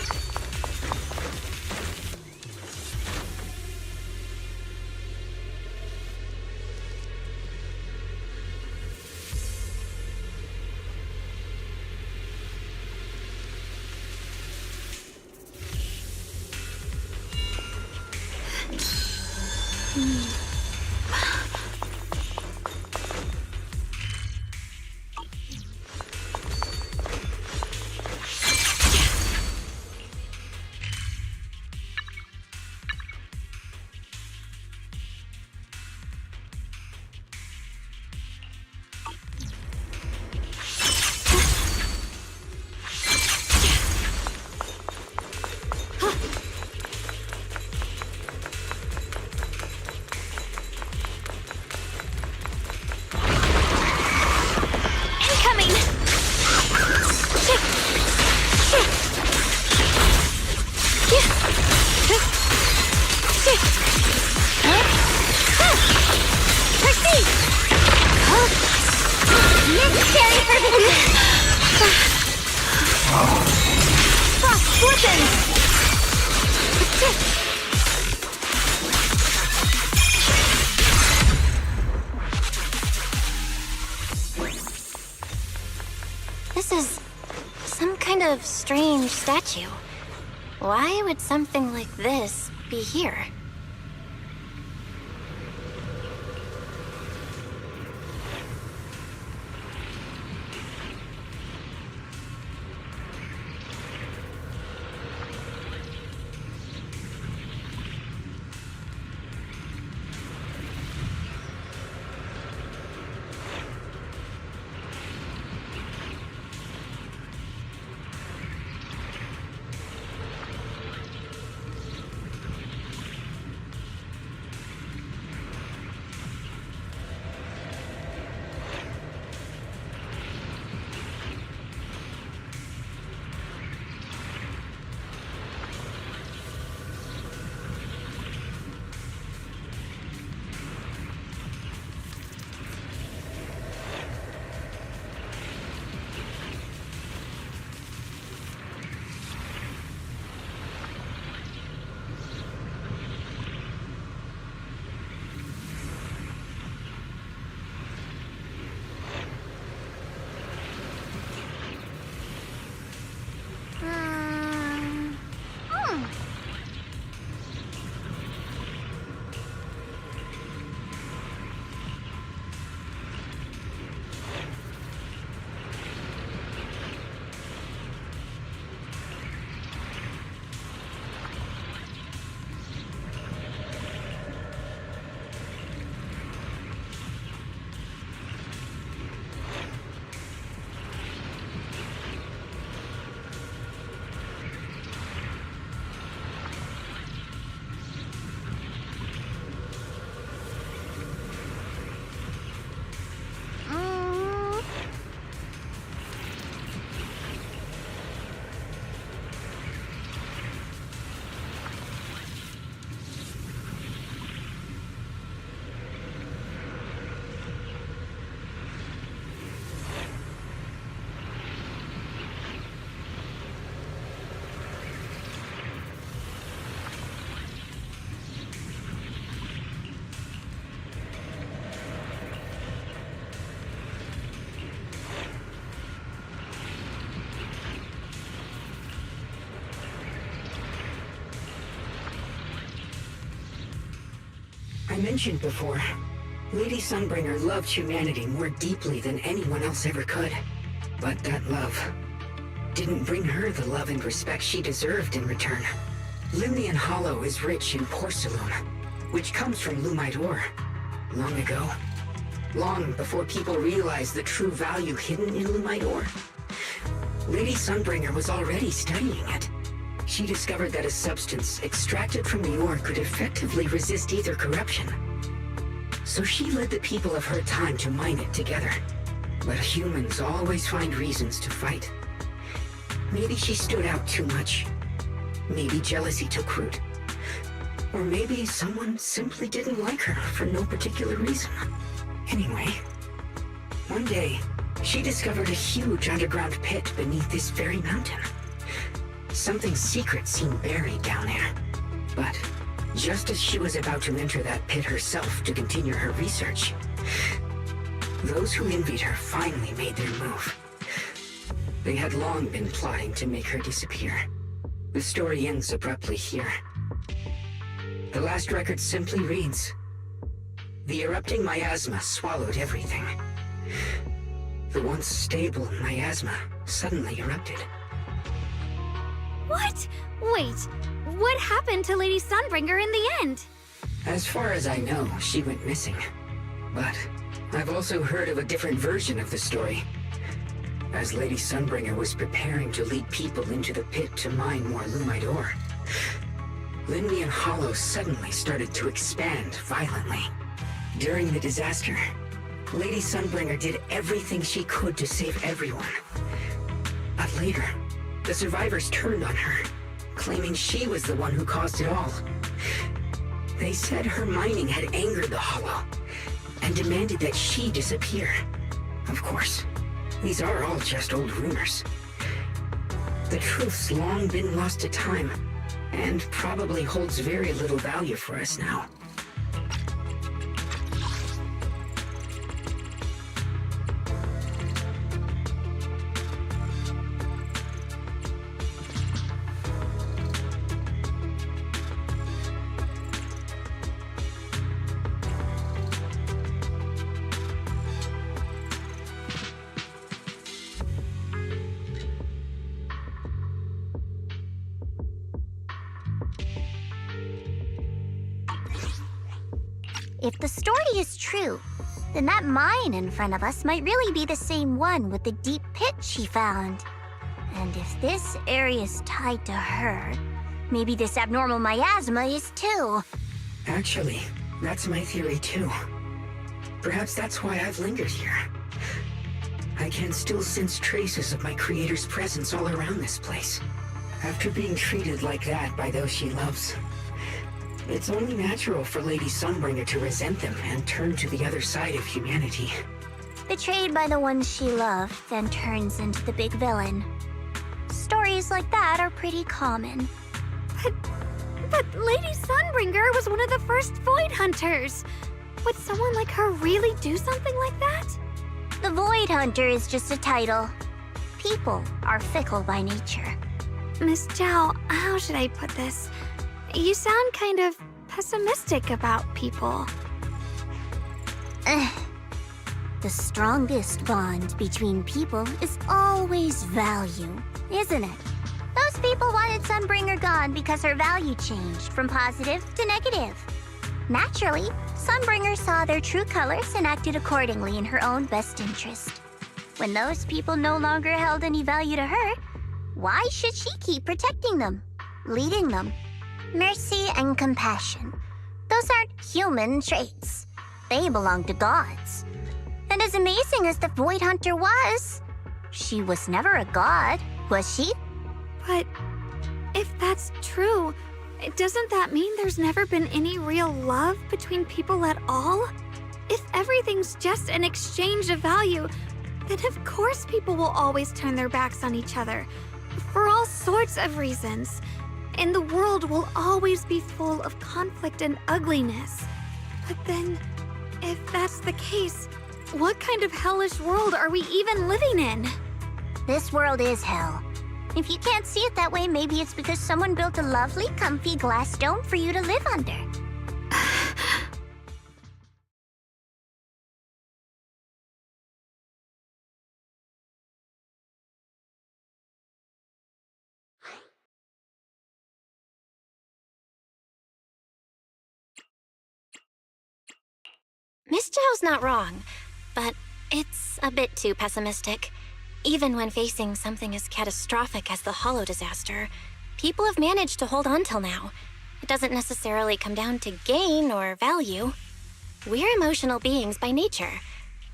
This is some kind of strange statue. Why would something like this be here? mentioned before, Lady Sunbringer loved humanity more deeply than anyone else ever could. But that love didn't bring her the love and respect she deserved in return. Limnian Hollow is rich in porcelain, which comes from Lumite ore. Long ago, long before people realized the true value hidden in Lumite ore, Lady Sunbringer was already studying it. She discovered that a substance extracted from the ore could effectively resist ether corruption. So she led the people of her time to mine it together. But humans always find reasons to fight. Maybe she stood out too much. Maybe jealousy took root. Or maybe someone simply didn't like her for no particular reason. Anyway, one day, she discovered a huge underground pit beneath this very mountain. Something secret seemed buried down there. But just as she was about to enter that pit herself to continue her research, those who envied her finally made their move. They had long been plotting to make her disappear. The story ends abruptly here. The last record simply reads, "The erupting miasma swallowed everything." The once stable miasma suddenly erupted. What? Wait, what happened to Lady Sunbringer in the end? As far as I know, she went missing. But I've also heard of a different version of the story. As Lady Sunbringer was preparing to lead people into the pit to mine more Lumite ore, Limnian Hollow suddenly started to expand violently. During the disaster, Lady Sunbringer did everything she could to save everyone. But later, the survivors turned on her, claiming she was the one who caused it all. They said her mining had angered the Hollow, and demanded that she disappear. Of course, these are all just old rumors. The truth's long been lost to time, and probably holds very little value for us now. If the story is true, then that mine in front of us might really be the same one with the deep pit she found. And if this area is tied to her, maybe this abnormal miasma is too. Actually, that's my theory too. Perhaps that's why I've lingered here. I can still sense traces of my creator's presence all around this place. After being treated like that by those she loves, it's only natural for Lady Sunbringer to resent them and turn to the other side of humanity. Betrayed by the ones she loved, then turns into the big villain. Stories like that are pretty common. But Lady Sunbringer was one of the first Void Hunters. Would someone like her really do something like that? The Void Hunter is just a title. People are fickle by nature. Miss Zhao, how should I put this? You sound kind of pessimistic about people. The strongest bond between people is always value, isn't it? Those people wanted Sunbringer gone because her value changed from positive to negative. Naturally, Sunbringer saw their true colors and acted accordingly in her own best interest. When those people no longer held any value to her, why should she keep protecting them, leading them? Mercy and compassion. Those aren't human traits. They belong to gods. And as amazing as the Void Hunter was, she was never a god, was she? But if that's true, doesn't that mean there's never been any real love between people at all? If everything's just an exchange of value, then of course people will always turn their backs on each other, for all sorts of reasons. And the world will always be full of conflict and ugliness. But then, if that's the case, what kind of hellish world are we even living in? This world is hell. If you can't see it that way, maybe it's because someone built a lovely, comfy glass dome for you to live under. Miss Zhao's not wrong, but it's a bit too pessimistic. Even when facing something as catastrophic as the Hollow disaster, people have managed to hold on till now. It doesn't necessarily come down to gain or value. We're emotional beings by nature.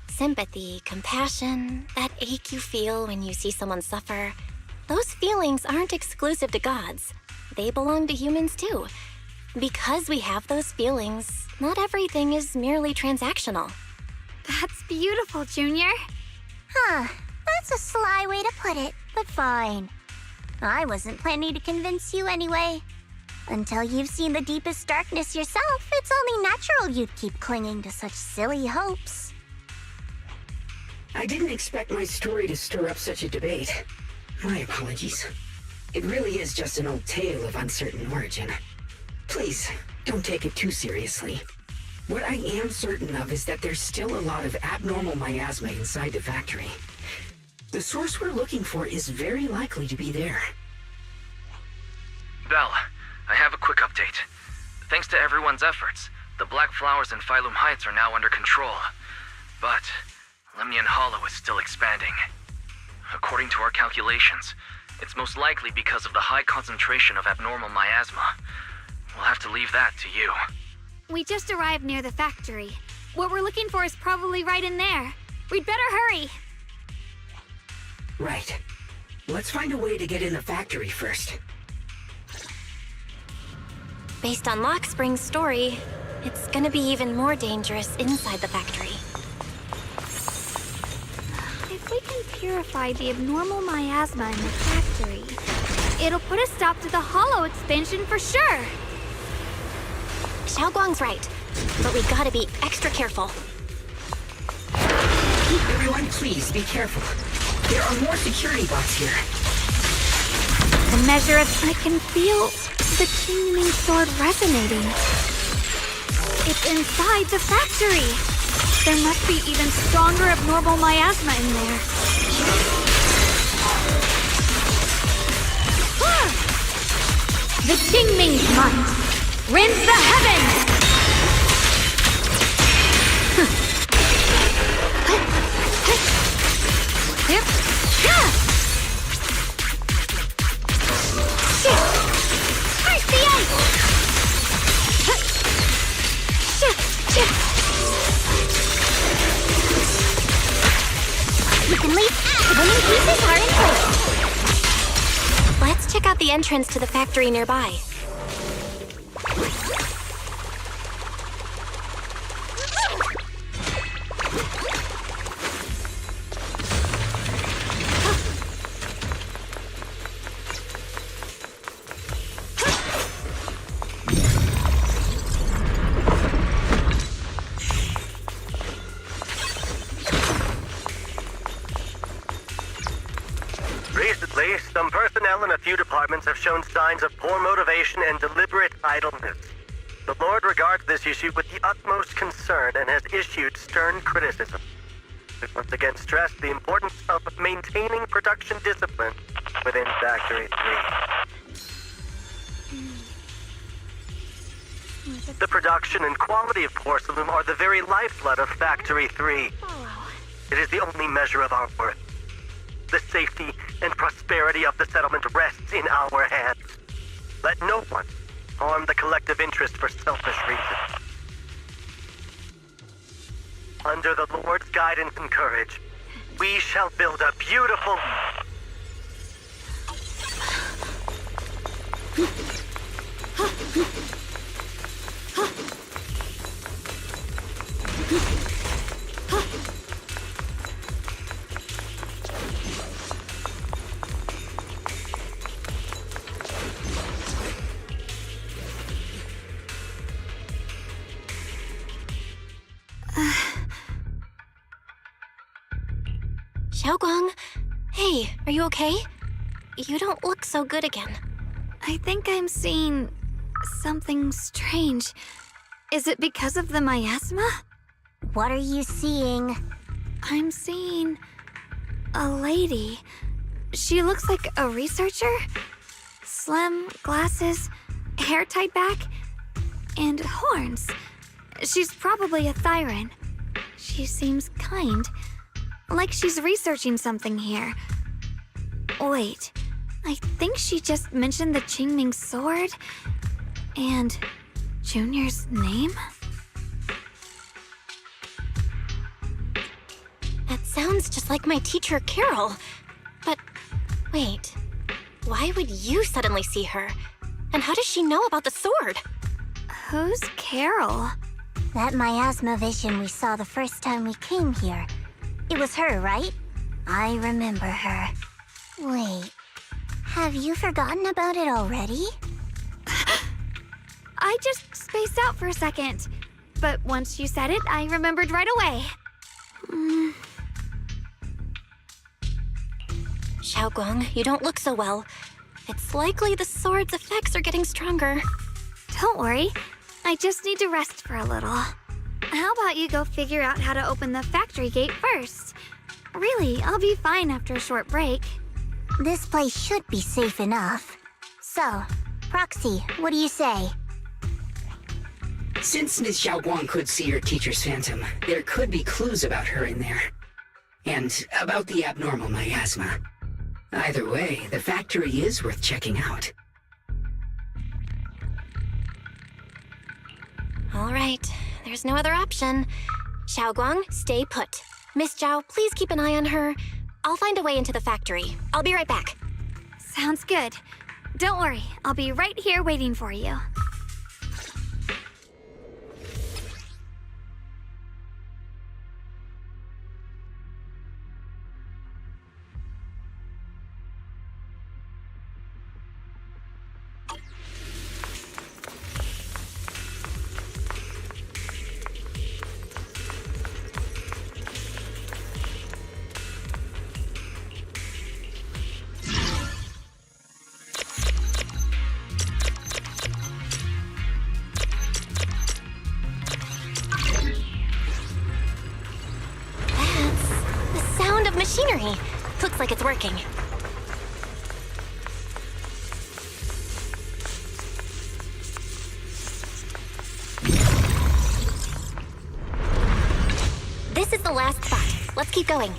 Sympathy, compassion, that ache you feel when you see someone suffer, those feelings aren't exclusive to gods. They belong to humans too. Because we have those feelings, not everything is merely transactional. That's beautiful, Junior. Huh. That's a sly way to put it, but fine. I wasn't planning to convince you anyway. Until you've seen the deepest darkness yourself, it's only natural you'd keep clinging to such silly hopes. I didn't expect my story to stir up such a debate. My apologies. It really is just an old tale of uncertain origin. Please, don't take it too seriously. What I am certain of is that there's still a lot of abnormal miasma inside the factory. The source we're looking for is very likely to be there. Belle, I have a quick update. Thanks to everyone's efforts, the Black Flowers in Phylum Heights are now under control. But Lemnian Hollow is still expanding. According to our calculations, it's most likely because of the high concentration of abnormal miasma. We'll have to leave that to you. We just arrived near the factory. What we're looking for is probably right in there. We'd better hurry. Right. Let's find a way to get in the factory first. Based on Lockspring's story, it's gonna be even more dangerous inside the factory. If we can purify the abnormal miasma in the factory, it'll put a stop to the Hollow expansion for sure. Xiaoguang's right, but we gotta be extra careful. Everyone, please be careful. There are more security bots here. The measure of... I can feel the Qingming sword resonating. It's inside the factory. There must be even stronger abnormal miasma in there. The Qingming's might rends the heavens! Curse the ice! You can leave. The winning pieces are in place. Let's check out the entrance to the factory nearby. Recently, some personnel in a few departments have shown signs of poor motivation and deliberate idleness. The Lord regards this issue with the utmost concern and has issued stern criticism. We once again stress the importance of maintaining production discipline within Factory 3. The production and quality of porcelain are the very lifeblood of Factory 3. It is the only measure of our worth. The safety and prosperity of the settlement rests in our hands. Let no one harm the collective interest for selfish reasons. Under the Lord's guidance and courage, we shall build a beautiful... Xiaoguang, hey, are you okay? You don't look so good again. I think I'm seeing something strange. Is it because of the miasma? What are you seeing? I'm seeing a lady. She looks like a researcher. Slim, glasses, hair tied back, and horns. She's probably a Thyran. She seems kind. Like she's researching something here. Wait, I think she just mentioned the Qingming sword and Junior's name? That sounds just like my teacher, Carol. But wait, why would you suddenly see her? And how does she know about the sword? Who's Carol? That miasma vision we saw the first time we came here. It was her, right? I remember her. Wait, have you forgotten about it already? I just spaced out for a second. But once you said it, I remembered right away. Xiaoguang, you don't look so well. It's likely the sword's effects are getting stronger. Don't worry. I just need to rest for a little. How about you go figure out how to open the factory gate first? Really, I'll be fine after a short break. This place should be safe enough. So, Proxy, what do you say? Since Ms. Xiaoguang could see her teacher's phantom, there could be clues about her in there. And about the abnormal miasma. Either way, the factory is worth checking out. All right, there's no other option. Xiaoguang, stay put. Miss Zhao, please keep an eye on her. I'll find a way into the factory. I'll be right back. Sounds good. Don't worry, I'll be right here waiting for you. Machinery. Looks like it's working. This is the last spot. Let's keep going.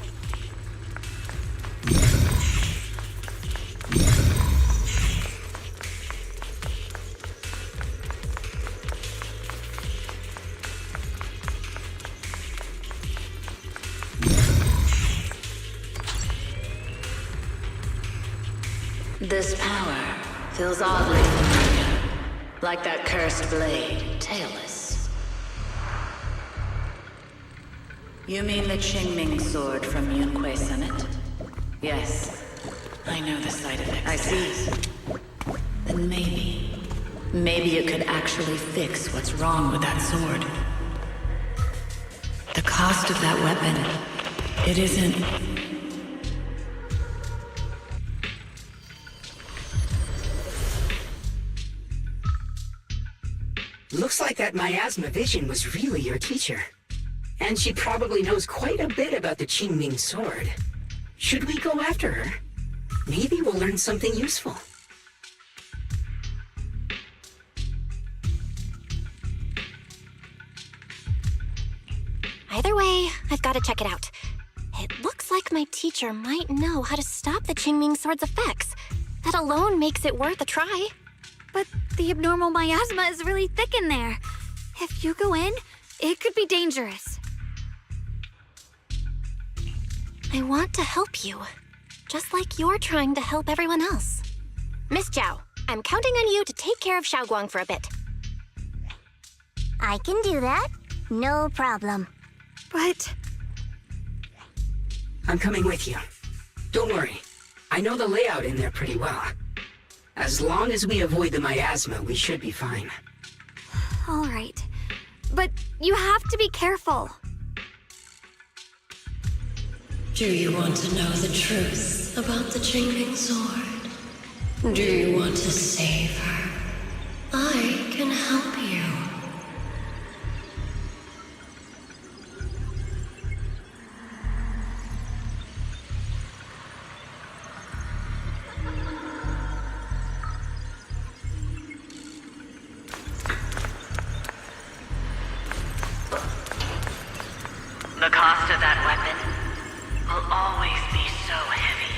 This power feels oddly familiar, like that cursed blade, tailless. You mean the Qingming sword from Yunque Summit? Yes, I know the side effects. I see. Then maybe it could actually fix what's wrong with that sword. The cost of that weapon, it isn't... Looks like that miasma vision was really your teacher. And she probably knows quite a bit about the Qingming sword. Should we go after her? Maybe we'll learn something useful. Either way, I've got to check it out. It looks like my teacher might know how to stop the Qingming sword's effects. That alone makes it worth a try. But the abnormal miasma is really thick in there. If you go in, it could be dangerous. I want to help you, just like you're trying to help everyone else. Miss Zhao, I'm counting on you to take care of Xiaoguang for a bit. I can do that. No problem. But... I'm coming with you. Don't worry. I know the layout in there pretty well. As long as we avoid the miasma, we should be fine. All right. But you have to be careful. Do you want to know the truth about the Qingming sword? Do you want to save her? I can help you. weapon will always be so heavy.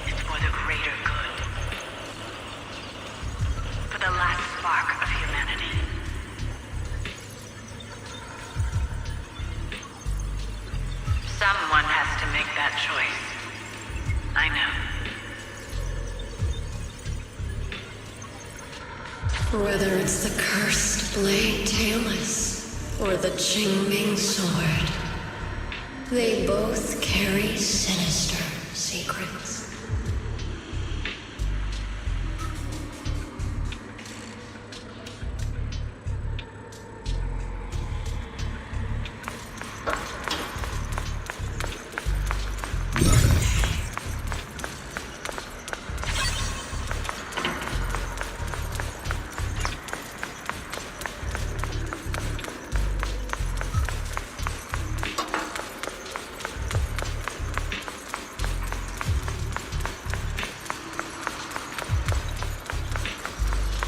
This is for the greater good. For the last spark of humanity. Someone has to make that choice. I know. Whether it's the cursed blade Tailless or the Qingming sword, they both carry sinister secrets.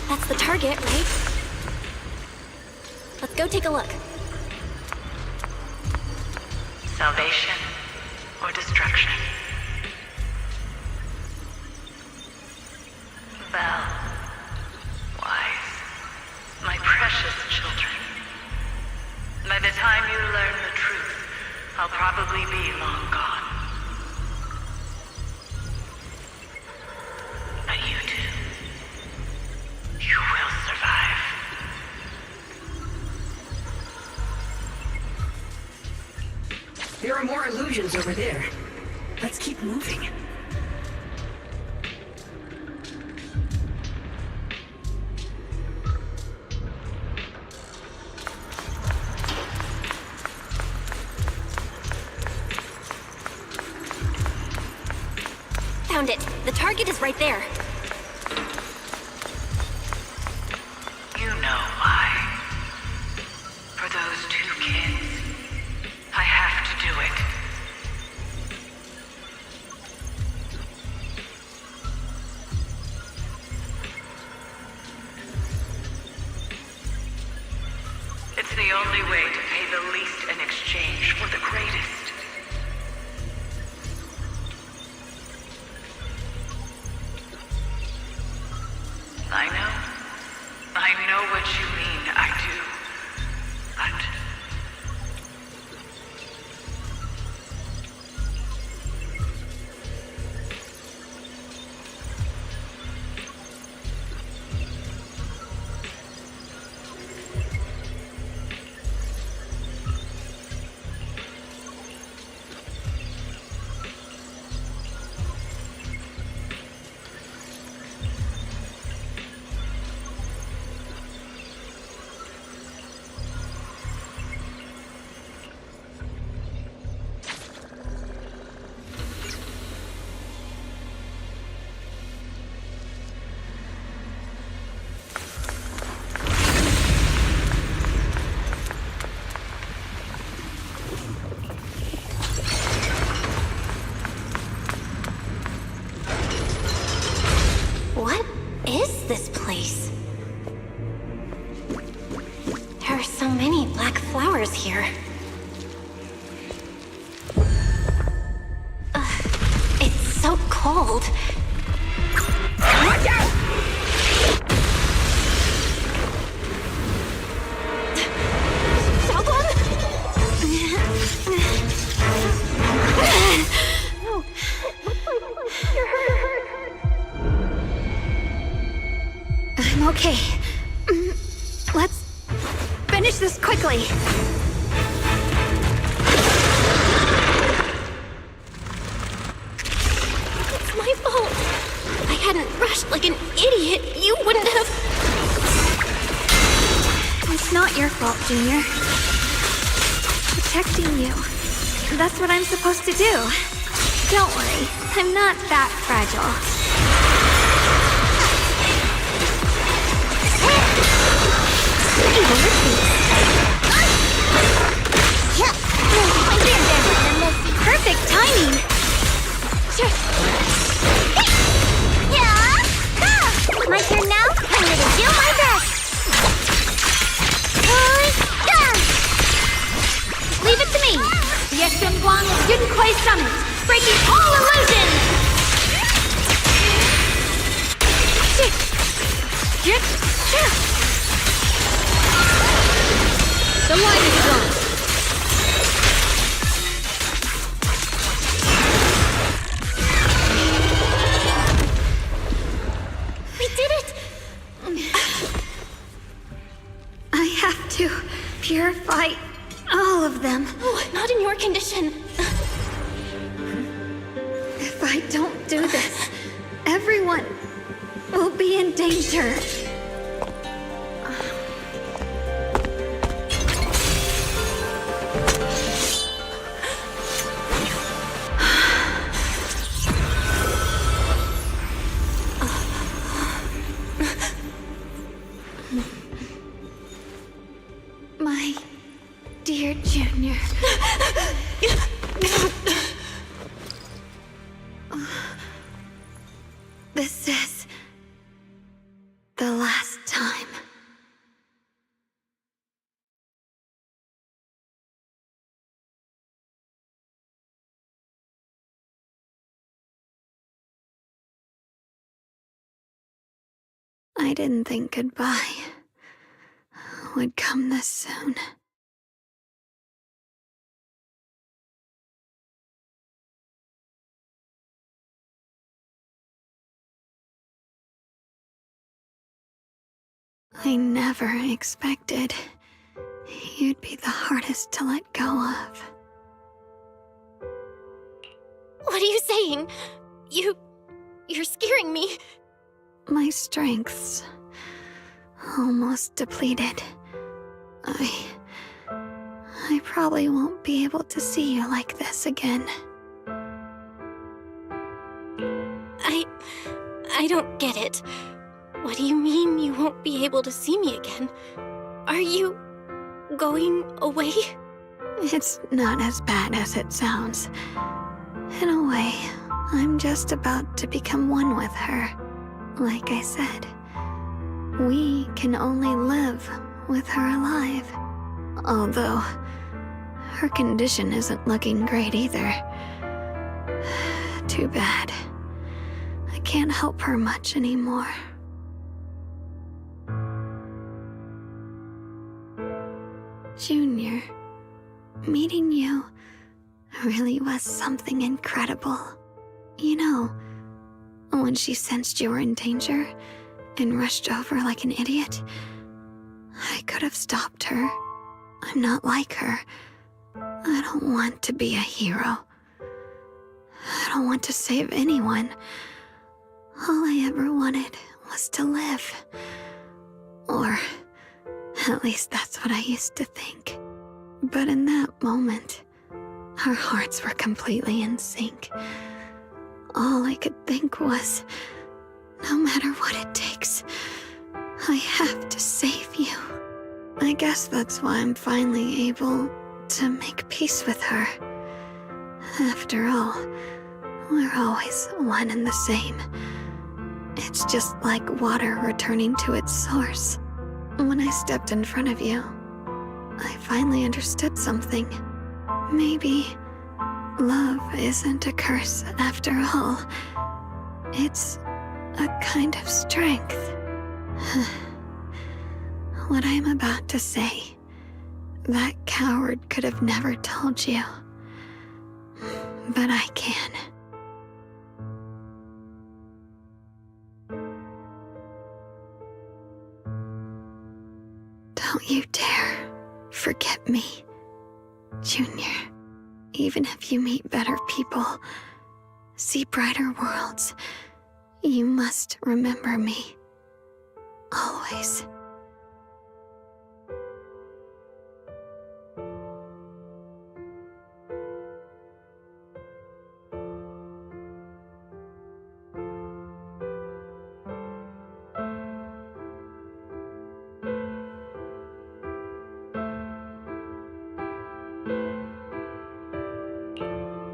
That's the target, right? Let's go take a look. Salvation or destruction? Well, wise, my precious children. By the time you learn the truth, I'll probably be long gone. But you two, you will survive. There are more illusions over there. Let's keep moving. Found it. The target is right there. You know why. For those two kids, I have to do it. It's the only way to pay the least in exchange for the greatest. I know what you mean, I do. But What is this place? There are so many black flowers here. It's so cold. Watch out! I'm okay. Let's finish this quickly. It's my fault. If I hadn't rushed like an idiot, you wouldn't have... It's not your fault, Junior. Protecting you. That's what I'm supposed to do. Don't worry, I'm not that fragile. Perfect timing! My turn now. I'm gonna do my best. Leave it to me! The Guang of Yunquay Summit, breaking all illusions! The line is drawn. We did it! I have to purify all of them. Oh, not in your condition. If I don't do this, everyone will be in danger. My dear Junior. This is the last time. I didn't think goodbye would come this soon. I never expected you'd be the hardest to let go of. What are you saying? You're scaring me. My strength's almost depleted. I probably won't be able to see you like this again. I don't get it. What do you mean you won't be able to see me again? Are you going away? It's not as bad as it sounds. In a way, I'm just about to become one with her. Like I said, we can only live with her alive. Although, her condition isn't looking great either. Too bad. I can't help her much anymore. Junior, meeting you really was something incredible. You know, when she sensed you were in danger and rushed over like an idiot, I could have stopped her. I'm not like her. I don't want to be a hero. I don't want to save anyone. All I ever wanted was to live. Or at least that's what I used to think. But in that moment, our hearts were completely in sync. All I could think was, no matter what it takes, I have to save you. I guess that's why I'm finally able to make peace with her. After all, we're always one and the same. It's just like water returning to its source. When I stepped in front of you, I finally understood something. Maybe love isn't a curse after all. It's a kind of strength. What I'm about to say, that coward could have never told you. But I can. Don't you dare forget me, Junior. Even if you meet better people, see brighter worlds, you must remember me. Always.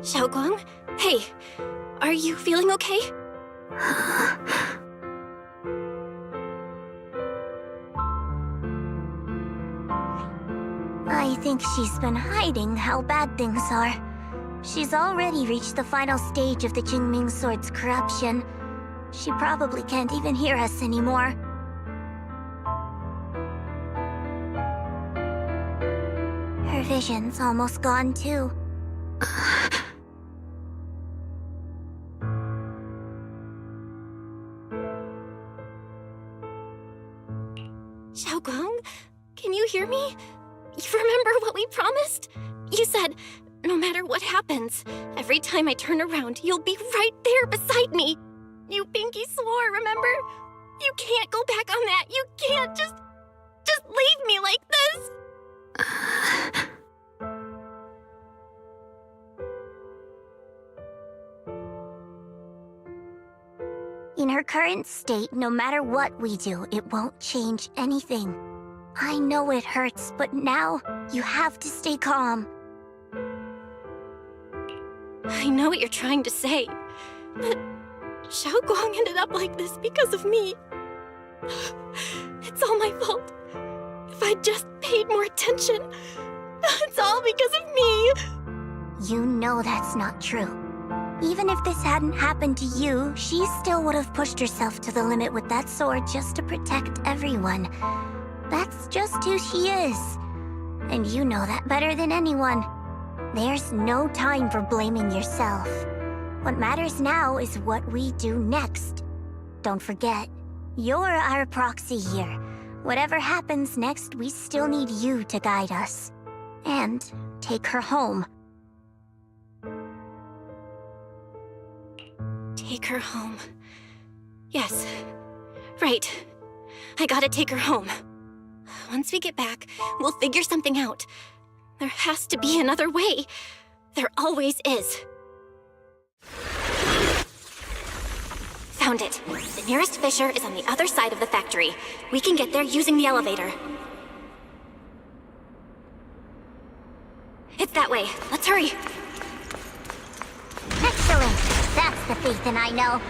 Xiaoguang? Hey, are you feeling okay? I think she's been hiding how bad things are. She's already reached the final stage of the Qingming Sword's corruption. She probably can't even hear us anymore. Her vision's almost gone too. Xiaoguang, can you hear me? You remember what we promised? You said, no matter what happens, every time I turn around, you'll be right there beside me. You pinky swore, remember? You can't go back on that. You can't just leave me like this. In her current state, no matter what we do, it won't change anything. I know it hurts, but now you have to stay calm. I know what you're trying to say, but Xiaoguang ended up like this because of me. It's all my fault. If I'd just paid more attention, it's all because of me. You know that's not true. Even if this hadn't happened to you, she still would have pushed herself to the limit with that sword just to protect everyone. That's just who she is. And you know that better than anyone. There's no time for blaming yourself. What matters now is what we do next. Don't forget, you're our proxy here. Whatever happens next, we still need you to guide us. And take her home. Take her home. Yes. Right. I gotta take her home. Once we get back, we'll figure something out. There has to be another way. There always is. Found it. The nearest fissure is on the other side of the factory. We can get there using the elevator. It's that way. Let's hurry. Excellent. That's the Phaethon I know.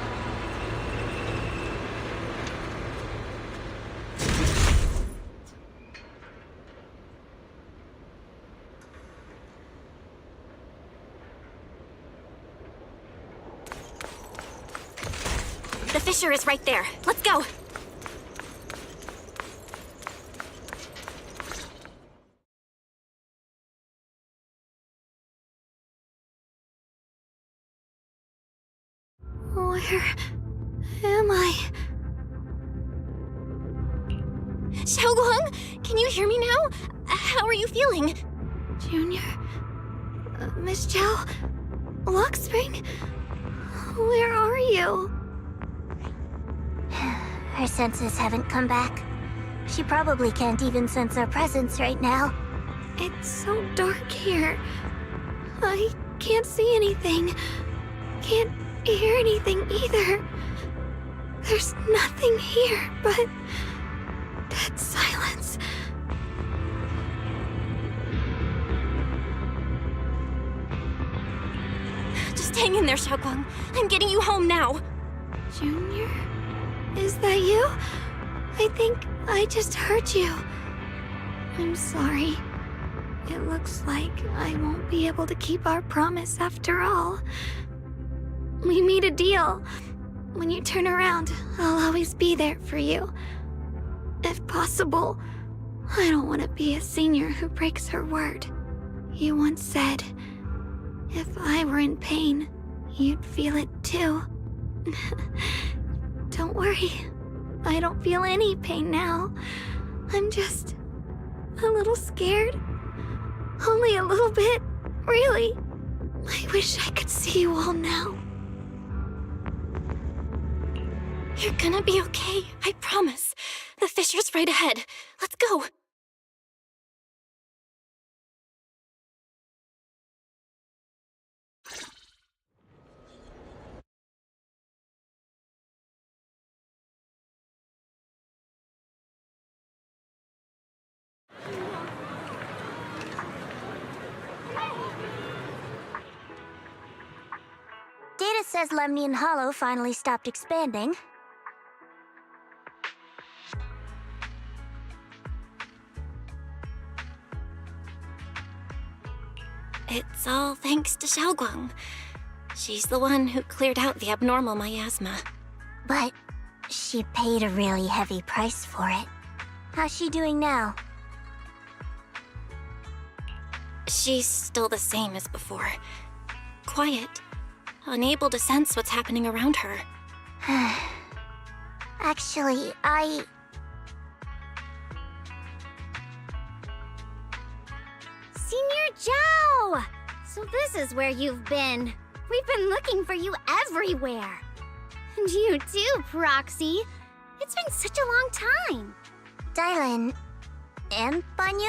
The fissure is right there. Let's go. Where am I? Xiaoguang, can you hear me now? How are you feeling? Junior? Miss Chow? Lock Spring? Where are you? Her senses haven't come back. She probably can't even sense our presence right now. It's so dark here. I can't see anything. Can't hear anything either. There's nothing here but dead silence. Just hang in there, Xiaoguang. I'm getting you home now. Junior? Is that you? I think I just heard you. I'm sorry. It looks like I won't be able to keep our promise after all. We made a deal. When you turn around, I'll always be there for you. If possible, I don't want to be a senior who breaks her word. You once said, if I were in pain, you'd feel it too. Don't worry. I don't feel any pain now. I'm just a little scared. Only a little bit, really. I wish I could see you all now. You're gonna be okay, I promise. The fissure's right ahead. Let's go. Data says Lemnian Hollow finally stopped expanding. It's all thanks to Xiaoguang. She's the one who cleared out the abnormal miasma. But she paid a really heavy price for it. How's she doing now? She's still the same as before. Quiet, unable to sense what's happening around her. Actually, Senior Zhao! So this is where you've been. We've been looking for you everywhere. And you too, Proxy. It's been such a long time. Dylan and Banya?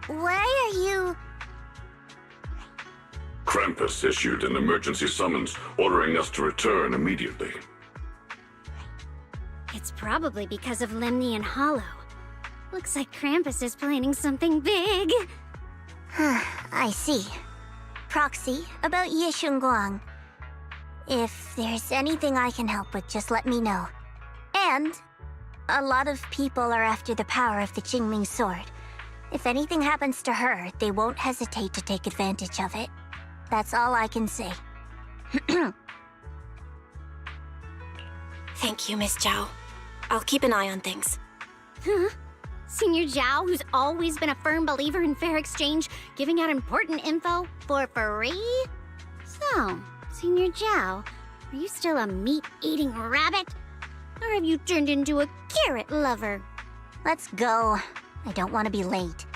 Why are you... Krampus issued an emergency summons ordering us to return immediately. It's probably because of Lemnian Hollow. Looks like Krampus is planning something big. I see. Proxy, about Ye Shunguang. If there's anything I can help with, just let me know. And a lot of people are after the power of the Qingming Sword. If anything happens to her, they won't hesitate to take advantage of it. That's all I can say. Thank you, Miss Zhao. I'll keep an eye on things. Huh? Senior Zhao, who's always been a firm believer in fair exchange, giving out important info for free? So, Senior Zhao, are you still a meat-eating rabbit? Or have you turned into a carrot lover? Let's go. I don't want to be late.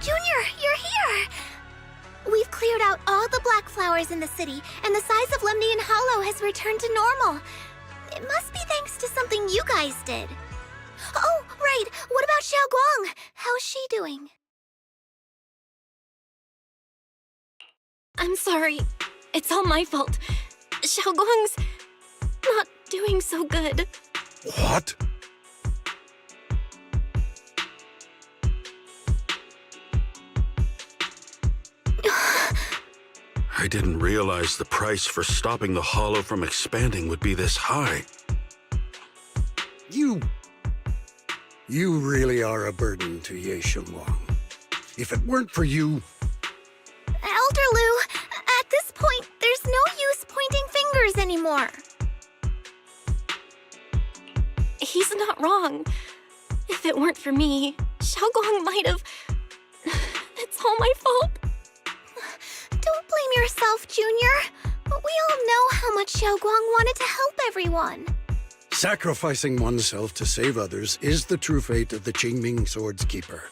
Junior, you're here! We've cleared out all the black flowers in the city, and the size of Lemnian Hollow has returned to normal. thanks to something you guys did. Oh, right. What about Xiao Guang? How's she doing? I'm sorry. It's all my fault. Xiao Guang's not doing so good. What? I didn't realize the price for stopping the hollow from expanding would be this high. You really are a burden to Ye Shengwang. If it weren't for you... Elder Lu, at this point, there's no use pointing fingers anymore. He's not wrong. If it weren't for me, Xiao Guang might have... It's all my fault. Don't blame yourself, Junior. We all know how much Xiao Guang wanted to help everyone. Sacrificing oneself to save others is the true fate of the Qingming Sword's keeper.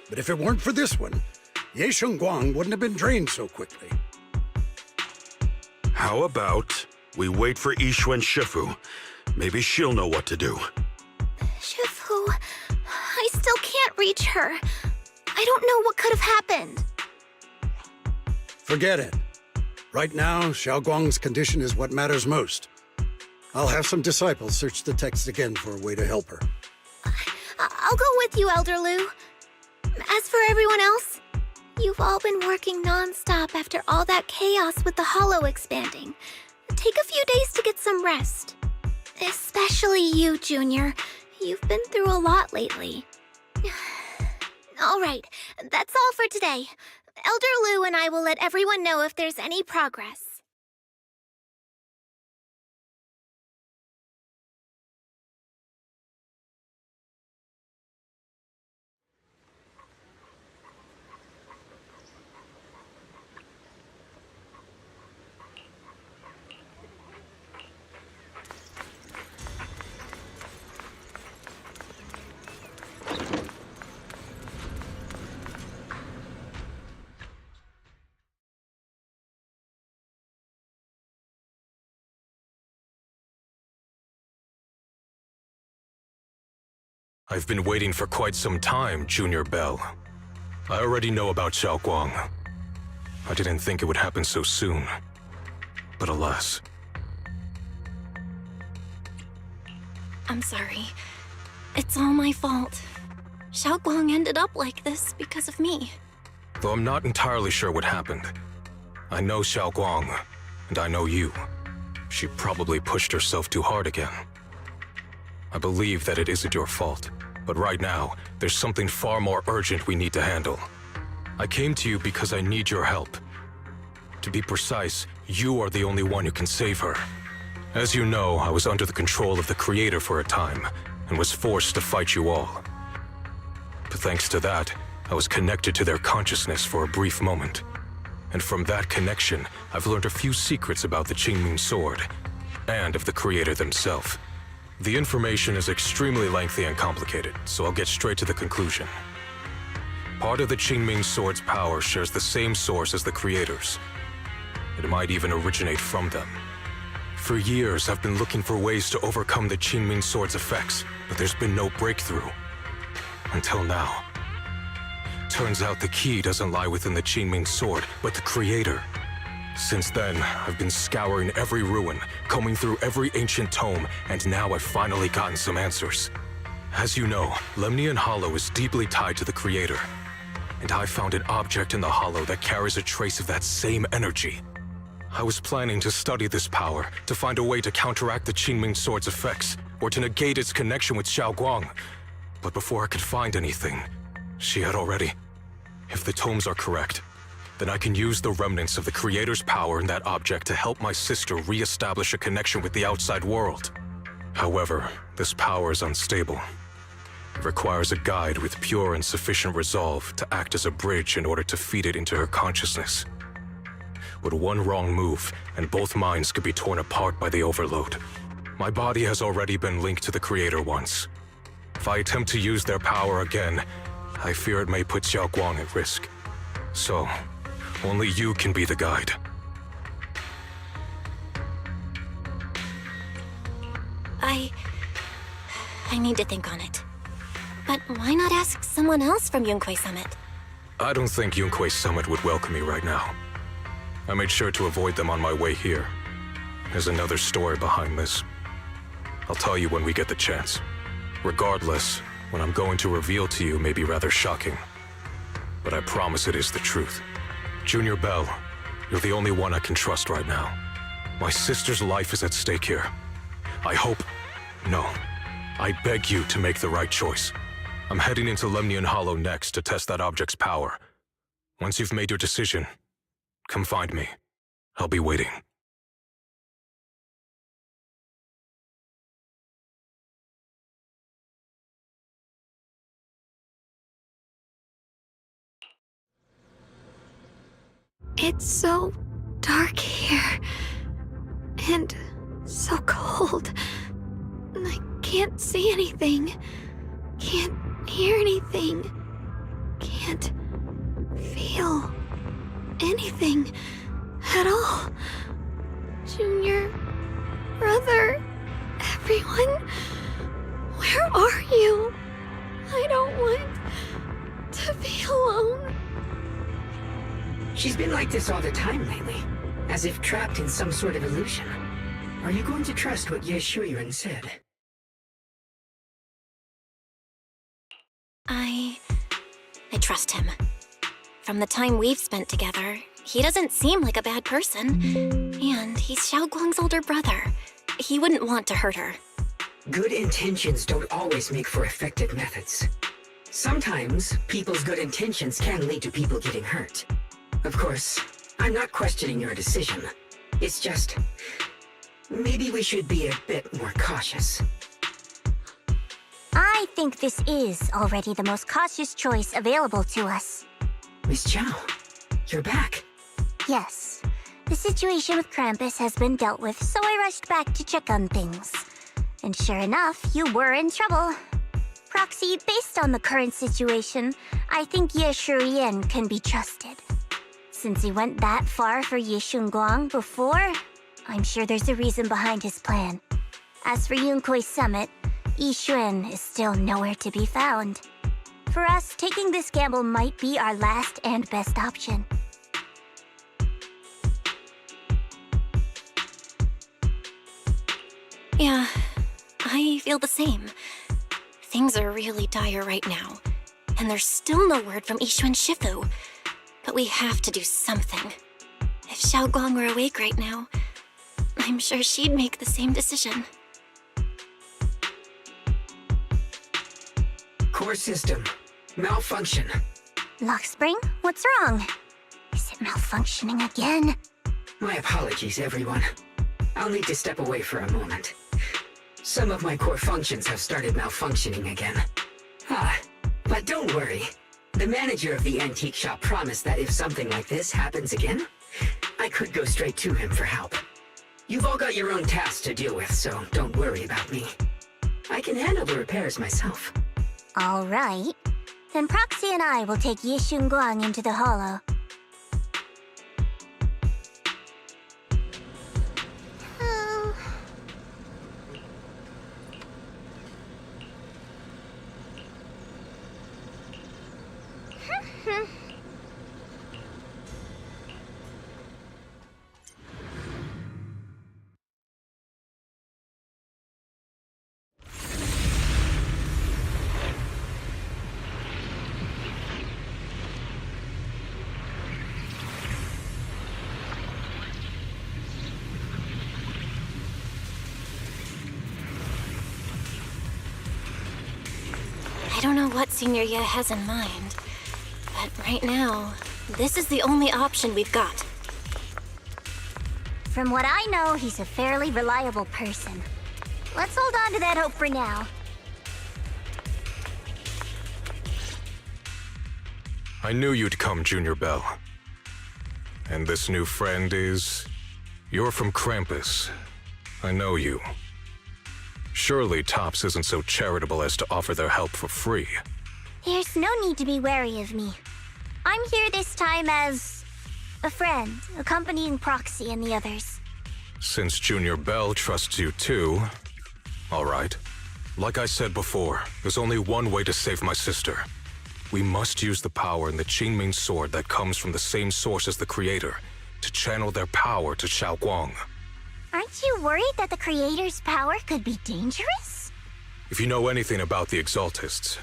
But if it weren't for this one, Ye Shengguang wouldn't have been drained so quickly. How about we wait for Yixuan Shifu? Maybe she'll know what to do. Shifu, I still can't reach her. I don't know what could have happened. Forget it. Right now, Xiao Guang's condition is what matters most. I'll have some disciples search the text again for a way to help her. I'll go with you, Elder Lu. As for everyone else, you've all been working non-stop after all that chaos with the hollow expanding. Take a few days to get some rest. Especially you, Junior. You've been through a lot lately. All right, that's all for today. Elder Lu and I will let everyone know if there's any progress. I've been waiting for quite some time, Junior Bell. I already know about Xiao Guang. I didn't think it would happen so soon. But alas. I'm sorry. It's all my fault. Xiao Guang ended up like this because of me. Though I'm not entirely sure what happened. I know Xiao Guang, and I know you. She probably pushed herself too hard again. I believe that it isn't your fault, but right now, there's something far more urgent we need to handle. I came to you because I need your help. To be precise, you are the only one who can save her. As you know, I was under the control of the Creator for a time, and was forced to fight you all. But thanks to that, I was connected to their consciousness for a brief moment. And from that connection, I've learned a few secrets about the Qingming Sword, and of the Creator themselves. The information is extremely lengthy and complicated, so I'll get straight to the conclusion. Part of the Qingming Sword's power shares the same source as the Creator's. It might even originate from them. For years, I've been looking for ways to overcome the Qingming Sword's effects, but there's been no breakthrough. Until now. Turns out the key doesn't lie within the Qingming Sword, but the Creator. Since then, I've been scouring every ruin, combing through every ancient tome, and now I've finally gotten some answers. As you know, Lemnian Hollow is deeply tied to the Creator. And I found an object in the Hollow that carries a trace of that same energy. I was planning to study this power, to find a way to counteract the Qingming Sword's effects, or to negate its connection with Xiao Guang. But before I could find anything, she had already... If the tomes are correct, then I can use the remnants of the Creator's power in that object to help my sister re-establish a connection with the outside world. However, this power is unstable. It requires a guide with pure and sufficient resolve to act as a bridge in order to feed it into her consciousness. With one wrong move, and both minds could be torn apart by the overload. My body has already been linked to the Creator once. If I attempt to use their power again, I fear it may put Xiao Guang at risk. So, only you can be the guide. I I need to think on it. But why not ask someone else from Yunquei Summit? I don't think Yunquei Summit would welcome me right now. I made sure to avoid them on my way here. There's another story behind this. I'll tell you when we get the chance. Regardless, what I'm going to reveal to you may be rather shocking. But I promise it is the truth. Junior Bell, you're the only one I can trust right now. My sister's life is at stake here. I hope... No. I beg you to make the right choice. I'm heading into Lemnian Hollow next to test that object's power. Once you've made your decision, come find me. I'll be waiting. It's so dark here. And so cold. I can't see anything. Can't hear anything. Can't feel anything at all. Junior, brother, everyone, where are you? I don't want to be alone. She's been like this all the time lately, as if trapped in some sort of illusion. Are you going to trust what Ye Shuiren said? I trust him. From the time we've spent together, he doesn't seem like a bad person. And he's Xiaoguang's older brother. He wouldn't want to hurt her. Good intentions don't always make for effective methods. Sometimes, people's good intentions can lead to people getting hurt. Of course, I'm not questioning your decision. It's just... maybe we should be a bit more cautious. I think this is already the most cautious choice available to us. Miss Chow, you're back. Yes. The situation with Krampus has been dealt with, so I rushed back to check on things. And sure enough, you were in trouble. Proxy, based on the current situation, I think Ye Shuiren can be trusted. Since he went that far for Ye Shunguang before, I'm sure there's a reason behind his plan. As for Yunquei Summit, Yi Xuan is still nowhere to be found. For us, taking this gamble might be our last and best option. Yeah, I feel the same. Things are really dire right now, and there's still no word from Yixuan Shifu. But we have to do something. If Xiaoguang were awake right now, I'm sure she'd make the same decision. Core system. Malfunction. Lock spring? What's wrong? Is it malfunctioning again? My apologies, everyone. I'll need to step away for a moment. Some of my core functions have started malfunctioning again. But don't worry. The manager of the antique shop promised that if something like this happens again, I could go straight to him for help. You've all got your own tasks to deal with, so don't worry about me. I can handle the repairs myself. All right. Then Proxy and I will take Ye Shunguang into the Hollow. I don't know what Senior Ye has in mind, but right now, this is the only option we've got. From what I know, he's a fairly reliable person. Let's hold on to that hope for now. I knew you'd come, Junior Bell. And this new friend is... You're from Krampus. I know you. Surely Tops isn't so charitable as to offer their help for free. There's no need to be wary of me. I'm here this time as... a friend, accompanying Proxy and the others. Since Junior Bell trusts you too... All right. Like I said before, there's only one way to save my sister. We must use the power in the Qingming sword that comes from the same source as the creator to channel their power to Xiaoguang. Aren't you worried that the creator's power could be dangerous? If you know anything about the Exaltists,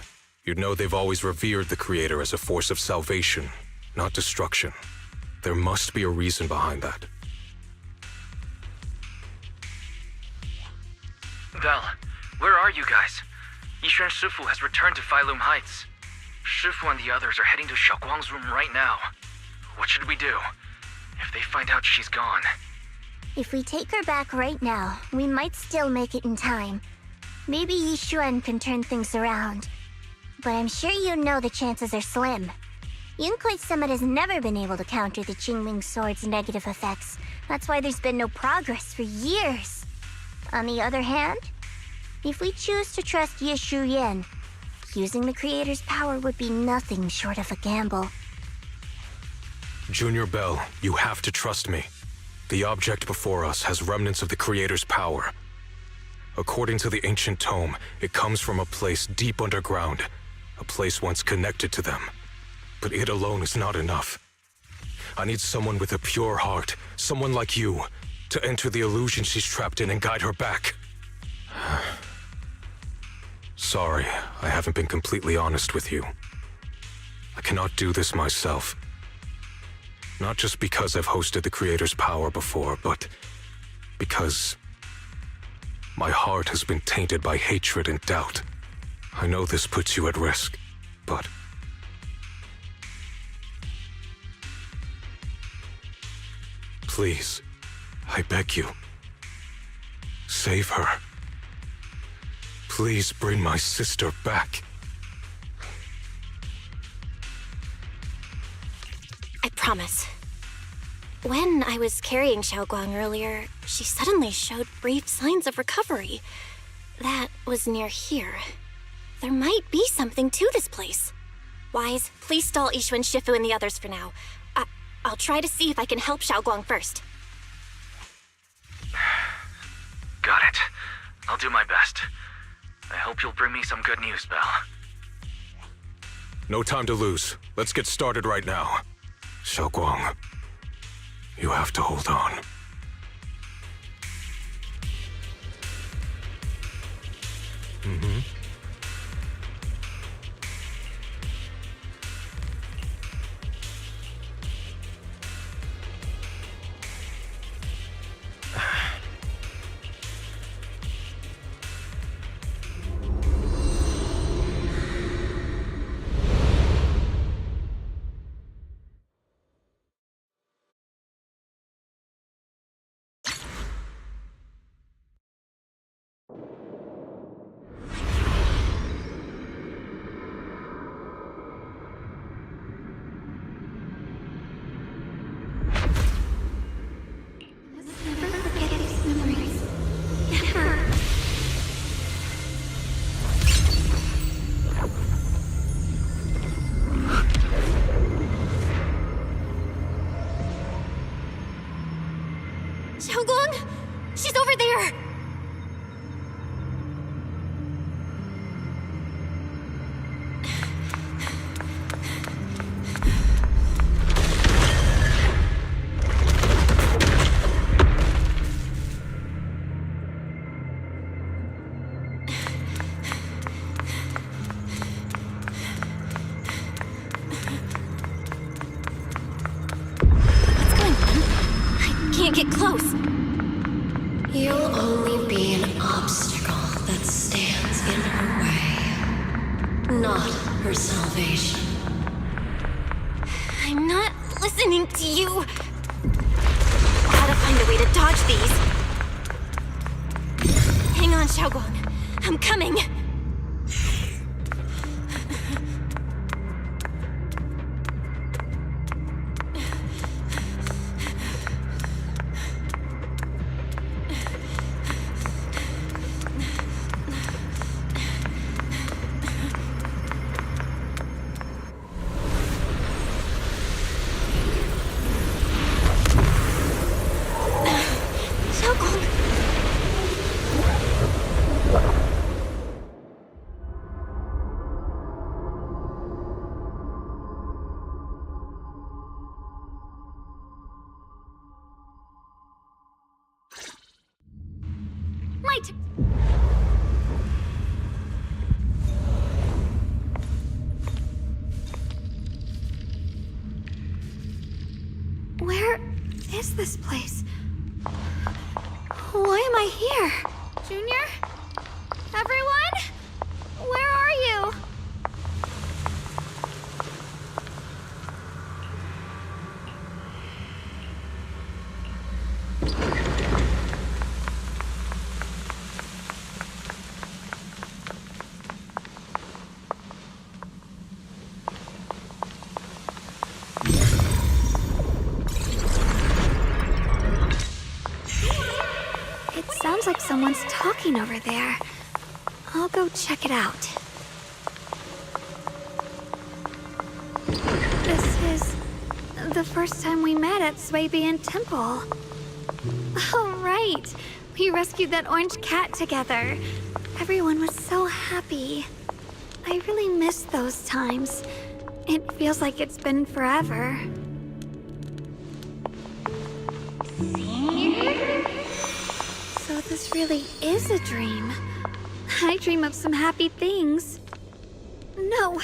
you'd know they've always revered the creator as a force of salvation, not destruction. There must be a reason behind that. Val, where are you guys? Yixuan Shifu has returned to Failum Heights. Shifu and the others are heading to Xiaoguang's room right now. What should we do? If they find out she's gone... If we take her back right now, we might still make it in time. Maybe Yixuan can turn things around. But I'm sure you know the chances are slim. Yunkuei Summit has never been able to counter the Qingming Sword's negative effects. That's why there's been no progress for years. On the other hand, if we choose to trust Ye Shuyan, using the creator's power would be nothing short of a gamble. Junior Bell, you have to trust me. The object before us has remnants of the creator's power. According to the ancient tome, it comes from a place deep underground, a place once connected to them. But it alone is not enough. I need someone with a pure heart, someone like you, to enter the illusion she's trapped in and guide her back. Sorry, I haven't been completely honest with you. I cannot do this myself. Not just because I've hosted the creator's power before, but because my heart has been tainted by hatred and doubt. I know this puts you at risk, but... Please, I beg you, save her. Please bring my sister back. I promise. When I was carrying Xiaoguang earlier, she suddenly showed brief signs of recovery. That was near here. There might be something to this place. Wise, please stall Yixuan Shifu and the others for now. I'll try to see if I can help Xiaoguang first. Got it. I'll do my best. I hope you'll bring me some good news, Belle. No time to lose. Let's get started right now. Xiaoguang, you have to hold on. Never forget these memories. Never. Xiaoguang! She's over there! What's going on? I can't get close. You'll only be an obstacle that stands in her way, not her salvation. I'm not listening to you. Gotta find a way to dodge these. Hang on, Xiaoguang. I'm coming. Xiaoguang! right! Where is this place? Why am I here? Junior? Everyone? Where are you? It sounds like someone's talking over there. I'll go check it out. This is the first time we met at Swabian Temple. Oh, right. We rescued that orange cat together. Everyone was so happy. I really miss those times. It feels like it's been forever. So this really is a dream. I dream of some happy things. No,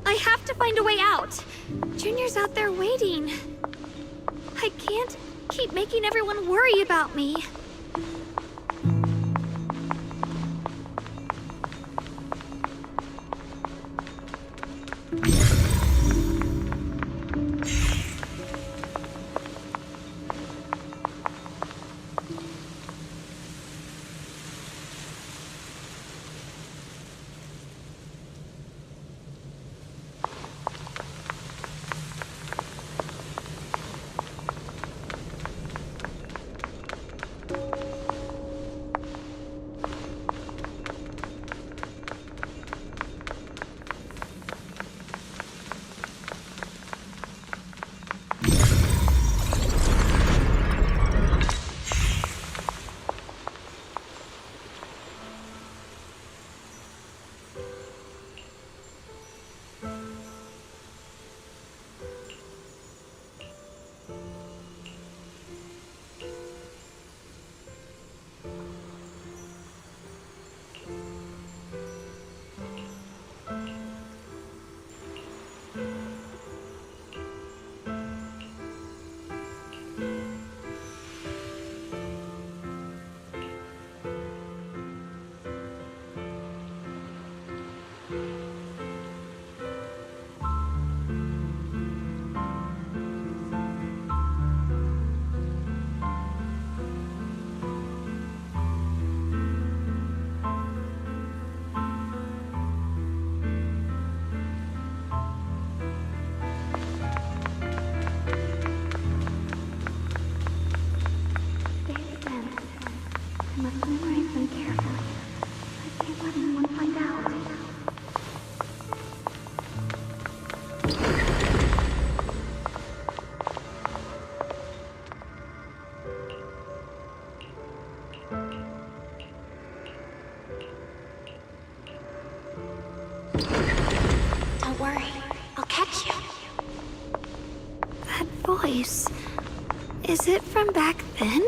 I have to find a way out. Junior's out there waiting. I can't keep making everyone worry about me. Don't worry, I'll catch you. That voice... is it from back then?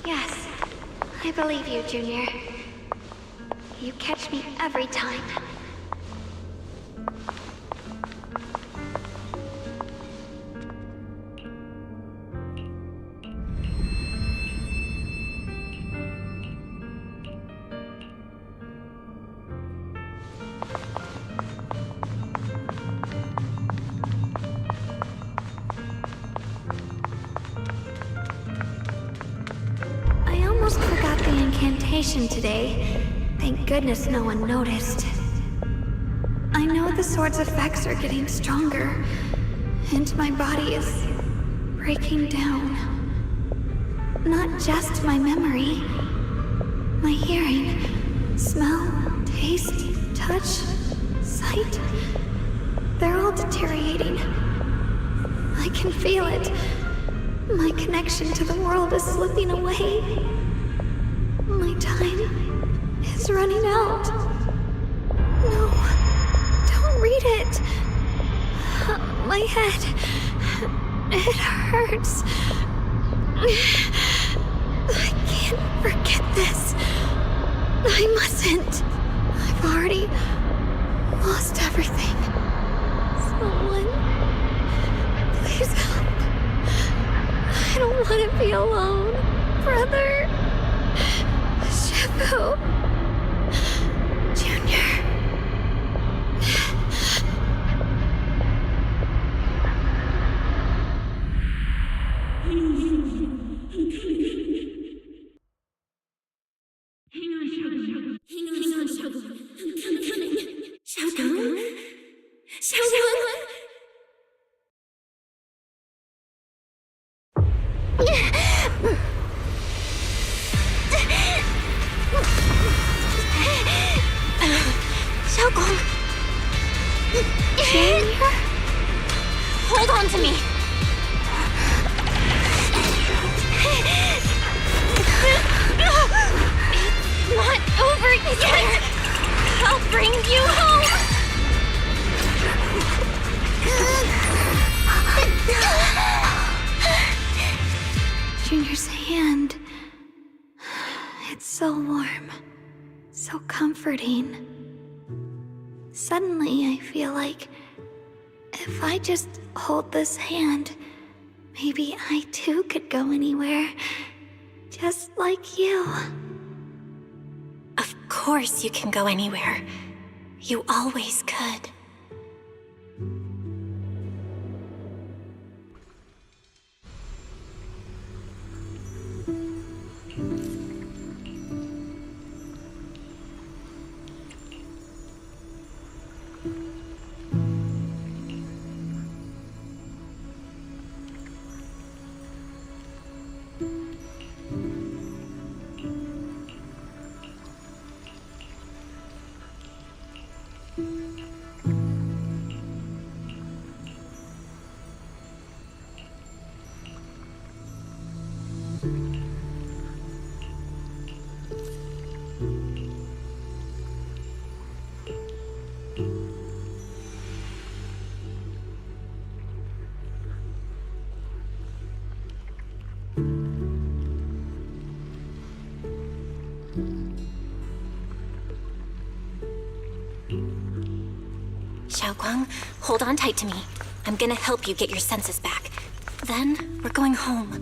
Yes, I believe you, Junior. You catch me every time. Today. Thank goodness no one noticed. I know the sword's effects are getting stronger, and my body is breaking down. Not just my memory, my hearing, smell, taste, touch, sight. They're all deteriorating. I can feel it. My connection to the world is slipping away. My time is running out. No, don't read it. My head, it hurts. I can't forget this. I mustn't. I've already lost everything. Someone, please help. I don't want to be alone. Brother. Shifu. Junior. Xiaogong! Junior? Hold on to me! It's not over yet! I'll bring you home! Junior's hand. It's so warm. So comforting. Suddenly, I feel like if I just hold this hand, maybe I too could go anywhere. Just like you. Of course you can go anywhere. You always could. Xiaoguang, hold on tight to me. I'm gonna help you get your senses back. Then, we're going home.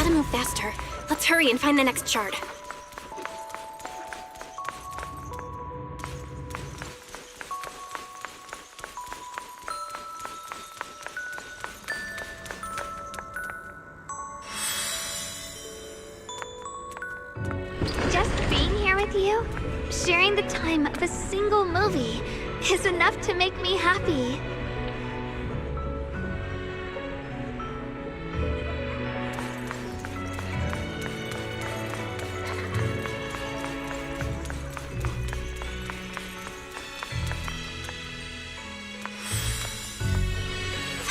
Move faster. Let's hurry and find the next shard. Just being here with you, sharing the time of a single movie, is enough to make me happy.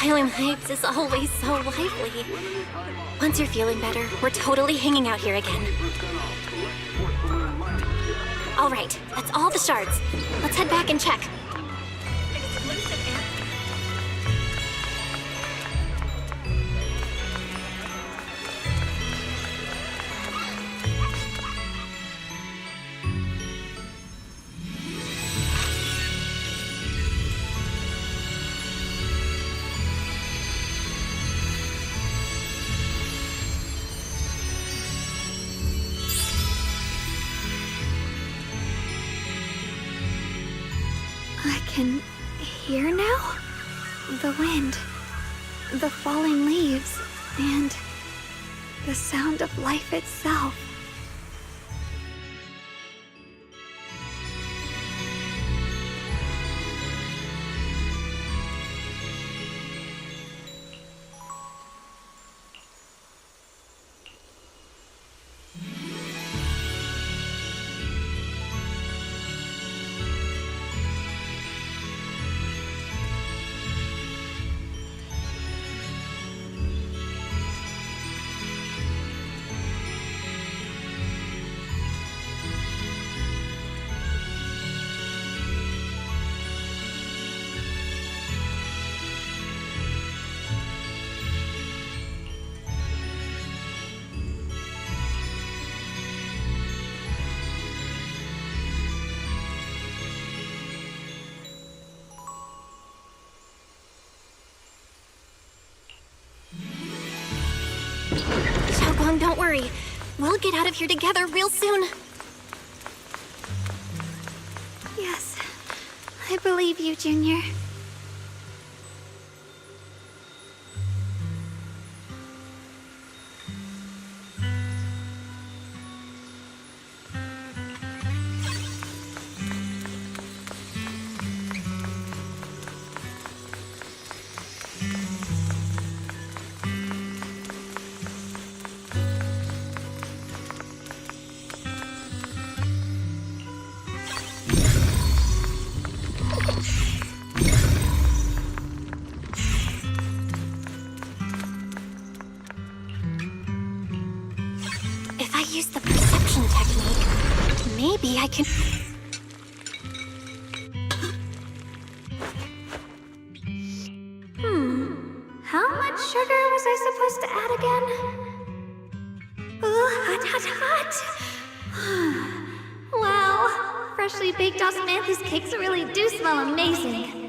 Phylum Heights is always so lively. Once you're feeling better, we're totally hanging out here again. All right, that's all the shards. Let's head back and check. I can hear now? The wind, the falling leaves, and the sound of life itself. Xiaoguang, don't worry. We'll get out of here together real soon. Yes, I believe you, Junior. If I use the perception technique, maybe I can... How much sugar was I supposed to add again? Hot, hot, hot! Wow, freshly baked osmanthus cakes really do smell amazing.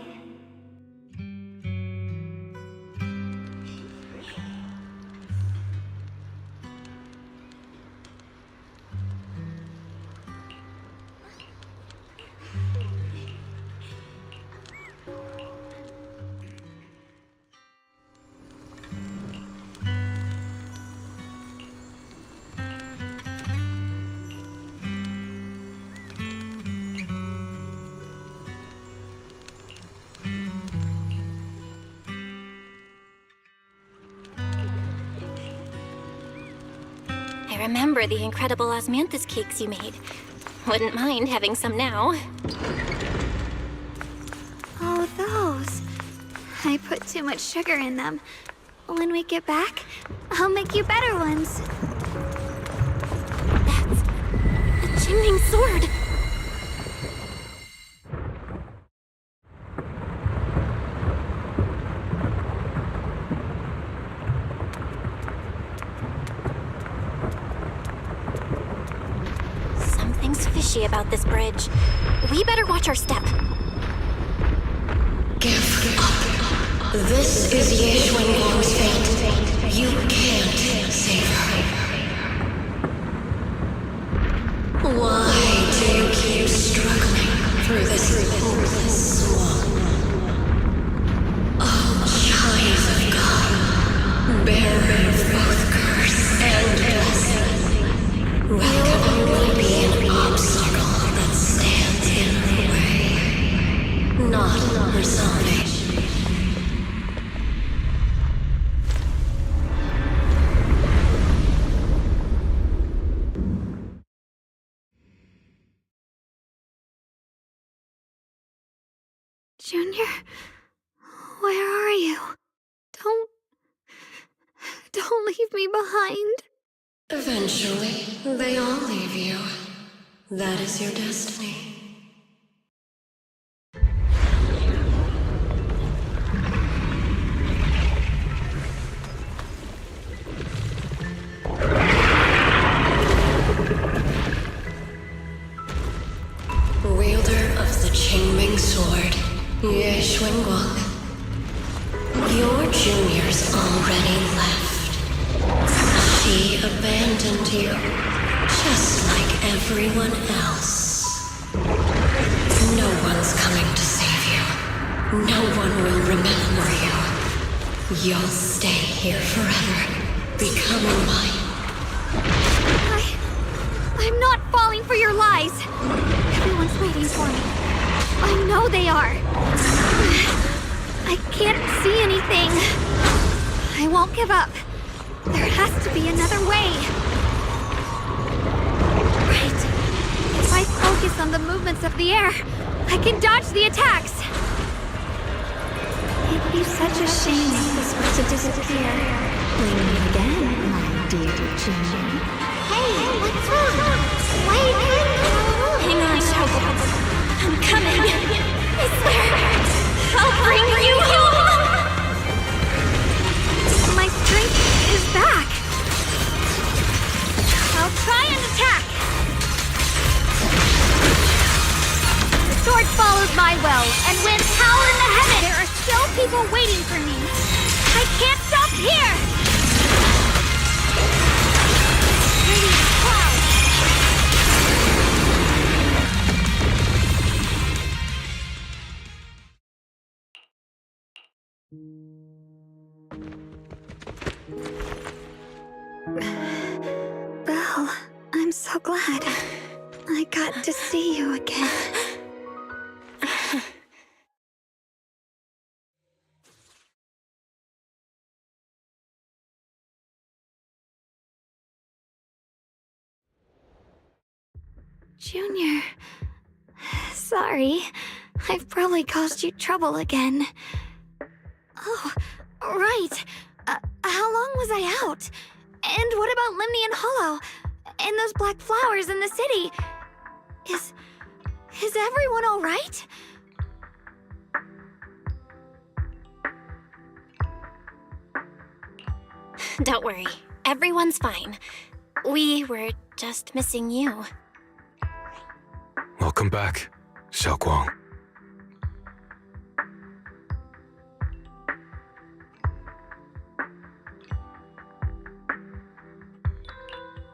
I remember the incredible osmanthus cakes you made. Wouldn't mind having some now. Oh, those. I put too much sugar in them. When we get back, I'll make you better ones. That's a Qingming sword. Something's fishy about this bridge. We better watch our step. Give up. This is Ye Xuanguang's fate. You can't save her. Why do you keep struggling through this hopeless swamp? Oh, child of God, bearer of both curse and blessing, there can only be an obstacle that stands in her way, not her salvation. Junior, where are you? Don't leave me behind. Eventually, they all leave you. That is your destiny. Wielder of the Qingming sword, Ye Xuanguang. Your juniors already left. She abandoned you, just like everyone else. No one's coming to save you. No one will remember you. You'll stay here forever, becoming mine. I'm not falling for your lies. Everyone's waiting for me. I know they are. I can't see anything. I won't give up. There has to be another way. Right. If I focus on the movements of the air, I can dodge the attacks. It'd be such a shame if this were to disappear. We meet again, my dear Junior. Hey, what's wrong? Wait! Hang on, Xiaoguang. I'm coming. I swear, I'll bring you home! My strength is back. I'll try and attack. The sword follows my will and wins power in the heavens. There are still people waiting for me. I can't stop here. these clouds! Belle, I'm so glad. I got to see you again. Junior, sorry. I've probably caused you trouble again. Oh, right. How long was I out? And what about Limnian Hollow? And those black flowers in the city? Is everyone all right? Don't worry. Everyone's fine. We were just missing you. Welcome back, Xiaoguang.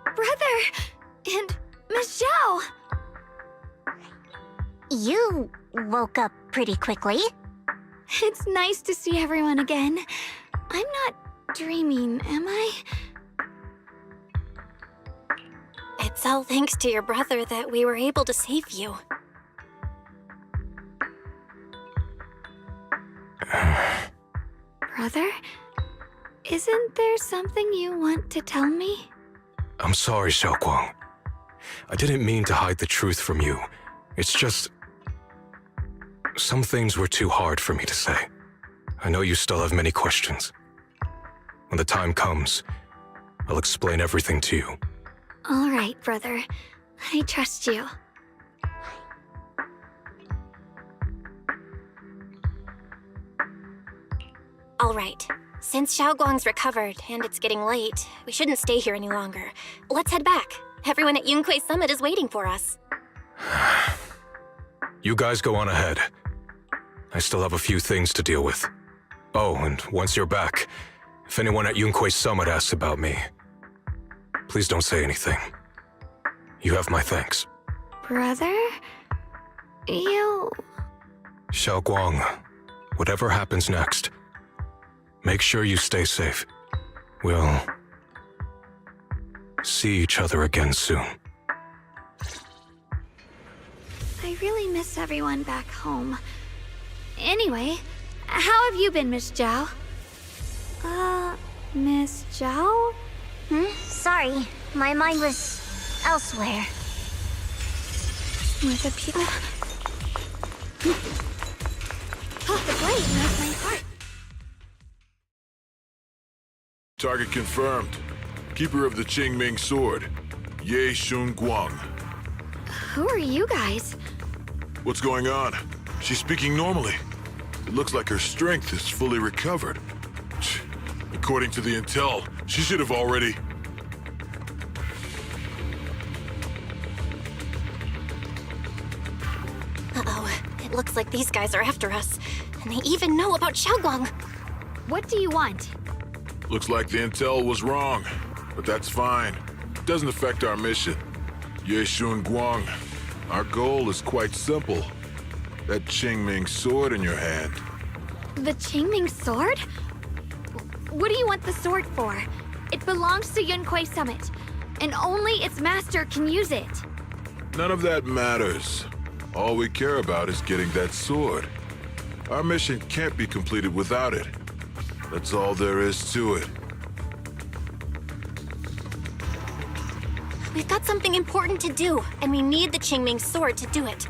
Brother! And Miss Zhao! You woke up pretty quickly. It's nice to see everyone again. I'm not dreaming, am I? It's all thanks to your brother that we were able to save you. Brother? Isn't there something you want to tell me? I'm sorry, Xiaoguang. I didn't mean to hide the truth from you. It's just... some things were too hard for me to say. I know you still have many questions. When the time comes, I'll explain everything to you. All right, brother. I trust you. All right. Since Xiaoguang's recovered and it's getting late, we shouldn't stay here any longer. Let's head back. Everyone at Yunquei Summit is waiting for us. You guys go on ahead. I still have a few things to deal with. Oh, and once you're back, if anyone at Yunquei Summit asks about me, please don't say anything. You have my thanks. Brother? You... Xiaoguang, whatever happens next, make sure you stay safe. We'll see each other again soon. I really miss everyone back home. Anyway, how have you been, Miss Zhao? Miss Zhao? Sorry, my mind was elsewhere. With a people... the blade knows my heart. Target confirmed. Keeper of the Qingming Sword, Ye Shun Guang. Who are you guys? What's going on? She's speaking normally. It looks like her strength is fully recovered. According to the intel, she should have already... Uh-oh. It looks like these guys are after us. And they even know about Xiaoguang. What do you want? Looks like the intel was wrong, but that's fine. It doesn't affect our mission. Ye Shun Guang, our goal is quite simple. That Qingming sword in your hand. The Qingming sword? What do you want the sword for? It belongs to Yunquei Summit, and only its master can use it. None of that matters. All we care about is getting that sword. Our mission can't be completed without it. That's all there is to it. We've got something important to do, and we need the Qingming sword to do it.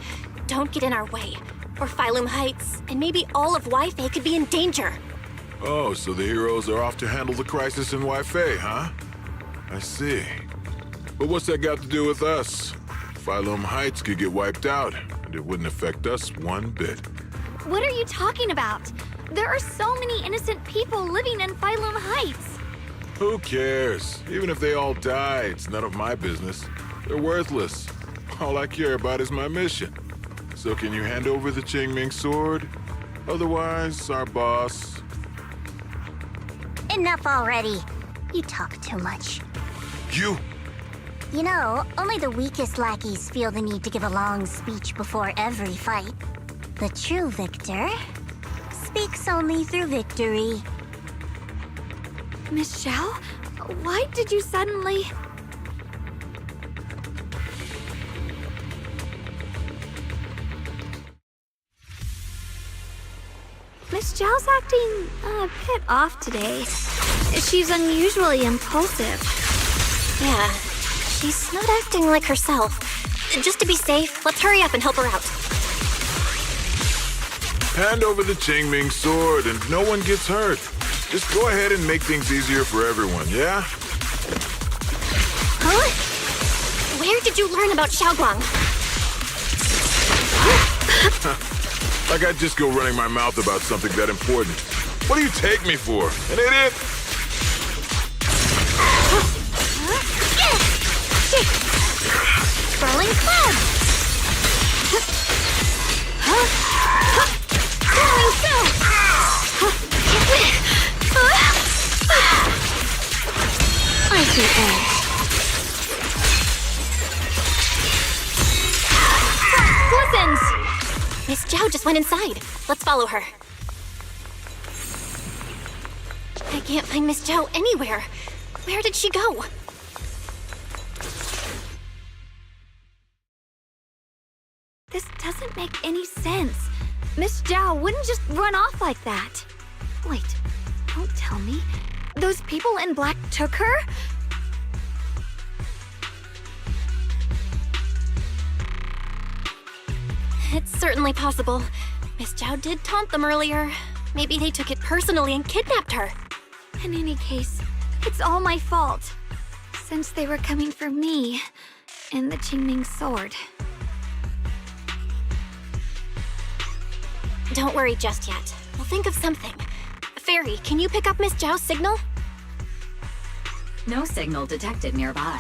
Don't get in our way, or Phylum Heights, and maybe all of Waifei could be in danger. Oh, so the heroes are off to handle the crisis in Waifei, huh? I see. But what's that got to do with us? Phylum Heights could get wiped out, and it wouldn't affect us one bit. What are you talking about? There are so many innocent people living in Phylum Heights. Who cares? Even if they all die, it's none of my business. They're worthless. All I care about is my mission. So can you hand over the Qingming sword? Otherwise, our boss... Enough already. You talk too much. You? You know, only the weakest lackeys feel the need to give a long speech before every fight. The true victor speaks only through victory. Miss Xiao, why did you suddenly... Miss Xiao's acting a bit off today. She's unusually impulsive. Yeah, she's not acting like herself. Just to be safe, let's hurry up and help her out. Hand over the Qingming sword and no one gets hurt. Just go ahead and make things easier for everyone, yeah? Huh? Where did you learn about Xiaoguang? Like I'd just go running my mouth about something that important. What do you take me for? An idiot? Rolling cloud! I see edge. Lessons! Miss Zhao just went inside. Let's follow her. I can't find Miss Zhao anywhere. Where did she go? This doesn't make any sense. Miss Zhao wouldn't just run off like that. Wait, don't tell me. Those people in black took her? It's certainly possible. Miss Zhao did taunt them earlier. Maybe they took it personally and kidnapped her. In any case, it's all my fault. Since they were coming for me and the Qingming sword. Don't worry just yet. We'll think of something. Fairy, can you pick up Miss Zhao's signal? No signal detected nearby.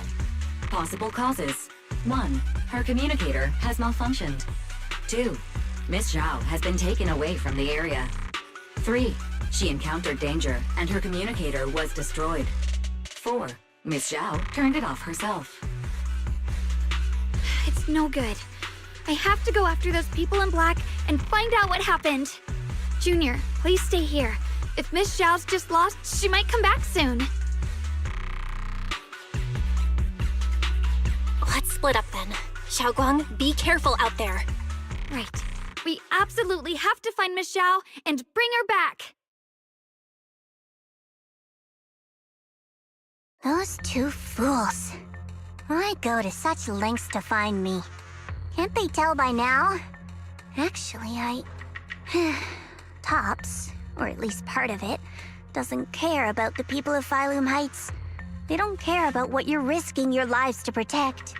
Possible causes. 1. Her communicator has malfunctioned. 2. Miss Zhao has been taken away from the area. 3. She encountered danger and her communicator was destroyed. 4. Miss Zhao turned it off herself. It's no good. I have to go after those people in black and find out what happened. Junior, please stay here. If Miss Zhao's just lost, she might come back soon. Let's split up then. Xiaoguang, be careful out there. Right. We absolutely have to find Miss Zhao and bring her back. Those two fools. Why go to such lengths to find me? Can't they tell by now? Actually, Tops, or at least part of it, doesn't care about the people of Phylum Heights. They don't care about what you're risking your lives to protect.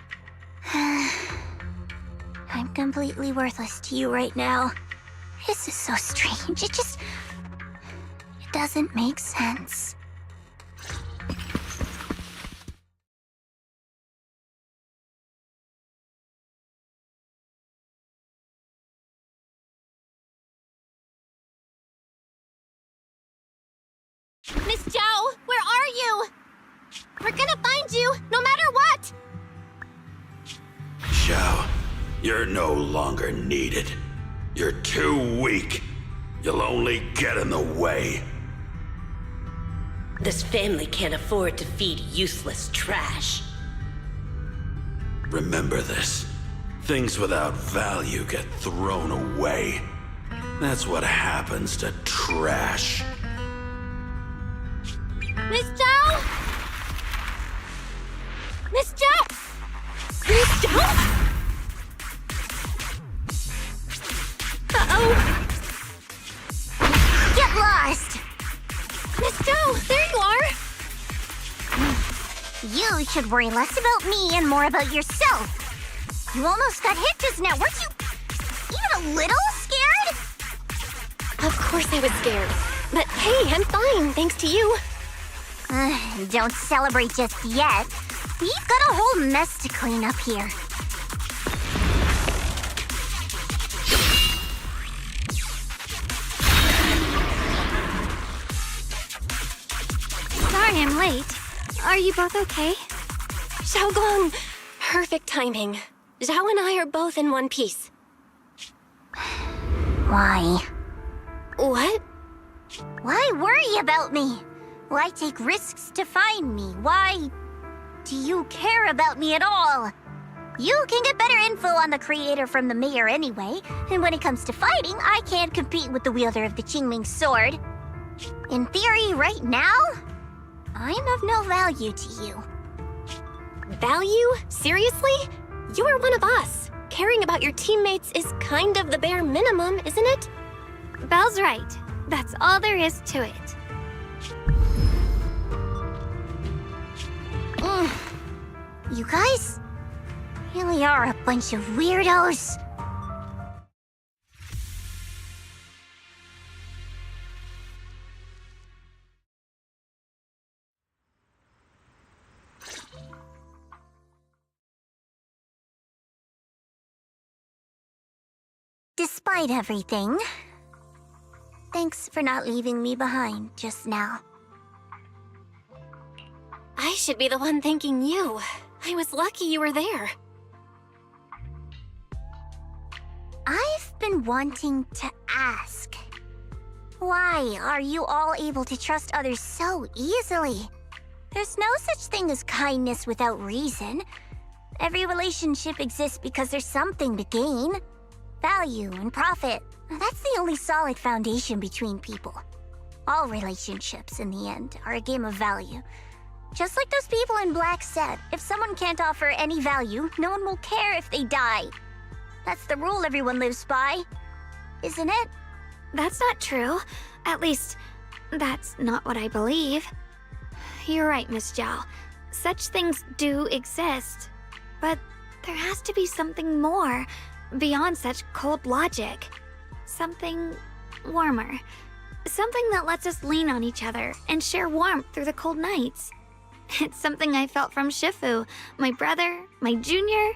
I'm completely worthless to you right now. This is so strange. It doesn't make sense. Miss Zhao, where are you? We're gonna find you, no matter what! Xiao, you're no longer needed. You're too weak. You'll only get in the way. This family can't afford to feed useless trash. Remember this. Things without value get thrown away. That's what happens to trash. Miss Zhao! Miss Zhao! Miss Zhao? Uh-oh! Get lost! Miss Zhao, there you are! You should worry less about me and more about yourself. You almost got hit just now. Weren't you even a little scared? Of course I was scared. But hey, I'm fine, thanks to you. Don't celebrate just yet. We've got a whole mess to clean up here. Sorry I'm late. Are you both okay? Xiaoguang! Perfect timing. Zhao and I are both in one piece. Why? What? Why worry about me? Why take risks to find me? Why do you care about me at all? You can get better info on the creator from the mayor anyway, and when it comes to fighting, I can't compete with the wielder of the Qingming sword. In theory, right now, I'm of no value to you. Value? Seriously? You're one of us. Caring about your teammates is kind of the bare minimum, isn't it? Belle's right. That's all there is to it. You guys really are a bunch of weirdos. Despite everything, thanks for not leaving me behind just now. I should be the one thanking you. I was lucky you were there. I've been wanting to ask. Why are you all able to trust others so easily? There's no such thing as kindness without reason. Every relationship exists because there's something to gain. Value and profit. That's the only solid foundation between people. All relationships, in the end, are a game of value. Just like those people in Black said, if someone can't offer any value, no one will care if they die. That's the rule everyone lives by, isn't it? That's not true. At least, that's not what I believe. You're right, Miss Zhao. Such things do exist. But there has to be something more, beyond such cold logic. Something warmer. Something that lets us lean on each other and share warmth through the cold nights. It's something I felt from Shifu, my brother, my junior,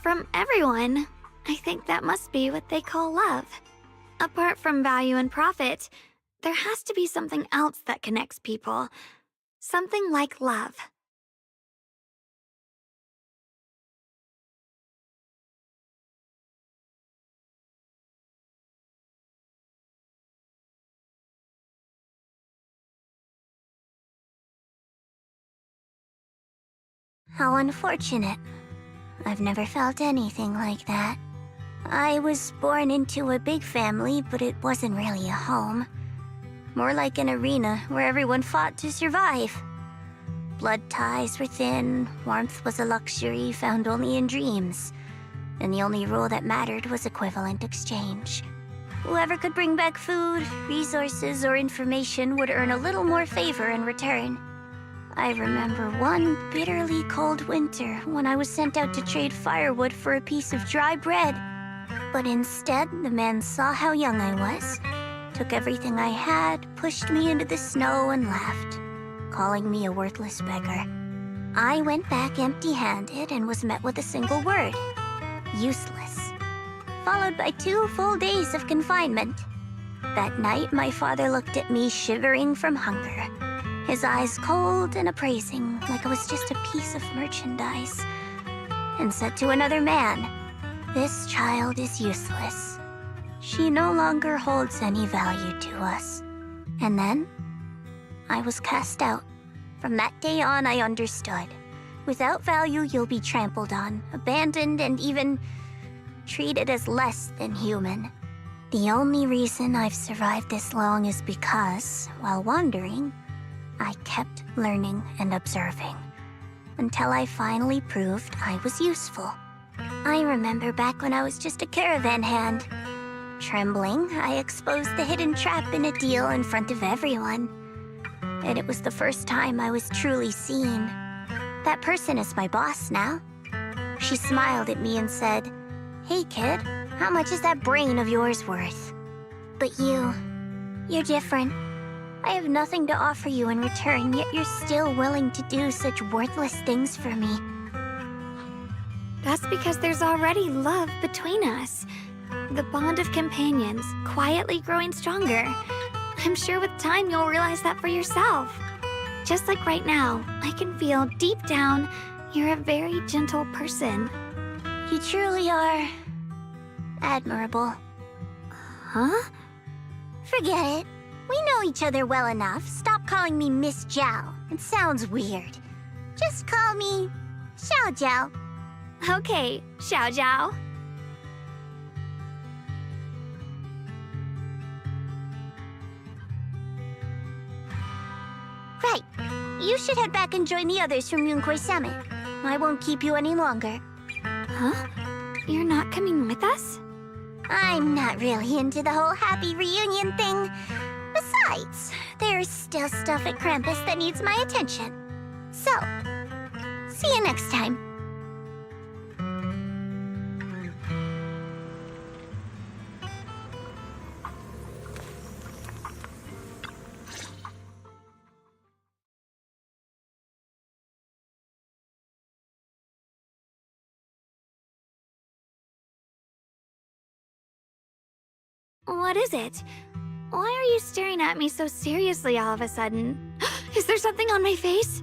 from everyone. I think that must be what they call love. Apart from value and profit, there has to be something else that connects people. Something like love. How unfortunate. I've never felt anything like that. I was born into a big family, but it wasn't really a home. More like an arena where everyone fought to survive. Blood ties were thin, warmth was a luxury found only in dreams, and the only rule that mattered was equivalent exchange. Whoever could bring back food, resources, or information would earn a little more favor in return. I remember one bitterly cold winter when I was sent out to trade firewood for a piece of dry bread. But instead, the man saw how young I was, took everything I had, pushed me into the snow, and left, calling me a worthless beggar. I went back empty-handed and was met with a single word: useless, followed by 2 full days of confinement. That night, my father looked at me shivering from hunger, his eyes cold and appraising, like I was just a piece of merchandise, and said to another man, "This child is useless. She no longer holds any value to us." And then, I was cast out. From that day on, I understood. Without value, you'll be trampled on, abandoned, and even treated as less than human. The only reason I've survived this long is because, while wandering, I kept learning and observing, until I finally proved I was useful. I remember back when I was just a caravan hand. Trembling, I exposed the hidden trap in a deal in front of everyone. And it was the first time I was truly seen. That person is my boss now. She smiled at me and said, "Hey kid, how much is that brain of yours worth?" But you're different. I have nothing to offer you in return, yet you're still willing to do such worthless things for me. That's because there's already love between us. The bond of companions, quietly growing stronger. I'm sure with time you'll realize that for yourself. Just like right now, I can feel deep down, You're a very gentle person. You truly are admirable. Huh? Forget it. We know each other well enough. Stop calling me Miss Zhao. It sounds weird. Just call me Xiao Zhao. Okay, Xiao Zhao. Right. You should head back and join the others from Yunquei Summit. I won't keep you any longer. Huh? You're not coming with us? I'm not really into the whole happy reunion thing. Besides, there's still stuff at Krampus that needs my attention. So, see you next time. What is it? Why are you staring at me so seriously all of a sudden? Is there something on my face?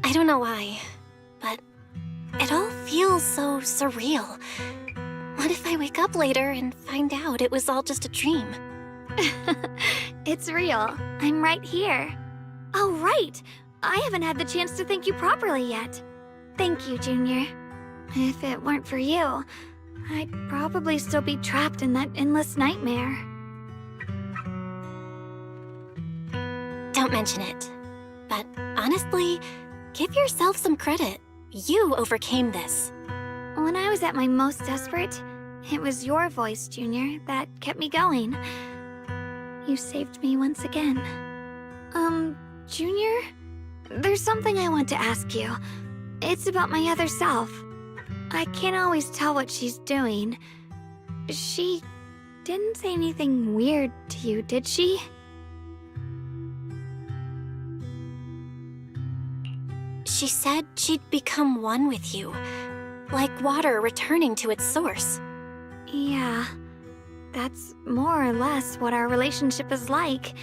I don't know why, but it all feels so surreal. What if I wake up later and find out it was all just a dream? It's real. I'm right here. Oh, right! I haven't had the chance to thank you properly yet. Thank you, Junior. If it weren't for you, I'd probably still be trapped in that endless nightmare. Don't mention it. But honestly, give yourself some credit. You overcame this. When I was at my most desperate, it was your voice, Junior, that kept me going. You saved me once again. Junior? There's something I want to ask you. It's about my other self. I can't always tell what she's doing. She didn't say anything weird to you, did she? She said she'd become one with you, like water returning to its source. Yeah, that's more or less what our relationship is like.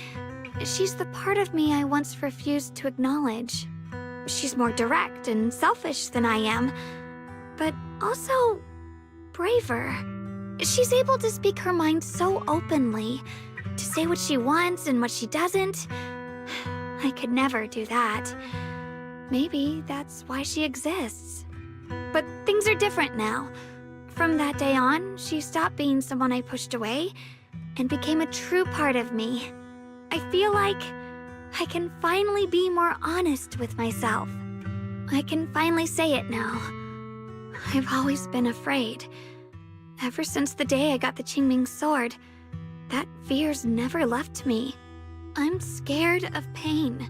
She's the part of me I once refused to acknowledge. She's more direct and selfish than I am, but also braver. She's able to speak her mind so openly, to say what she wants and what she doesn't. I could never do that. Maybe that's why she exists. But things are different now. From that day on, she stopped being someone I pushed away and became a true part of me. I feel like I can finally be more honest with myself. I can finally say it now. I've always been afraid. Ever since the day I got the Qingming sword, that fear's never left me. I'm scared of pain,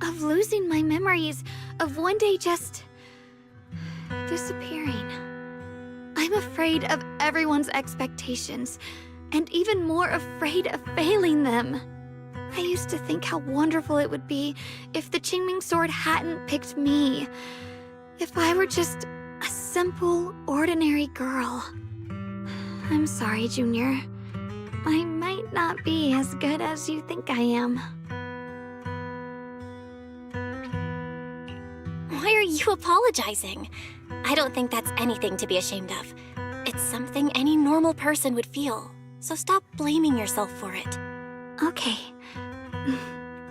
of losing my memories, of one day just disappearing. I'm afraid of everyone's expectations, and even more afraid of failing them. I used to think how wonderful it would be if the Qingming sword hadn't picked me. If I were just a simple, ordinary girl. I'm sorry, Junior. I might not be as good as you think I am. Why are you apologizing? I don't think that's anything to be ashamed of. It's something any normal person would feel, so stop blaming yourself for it. Okay.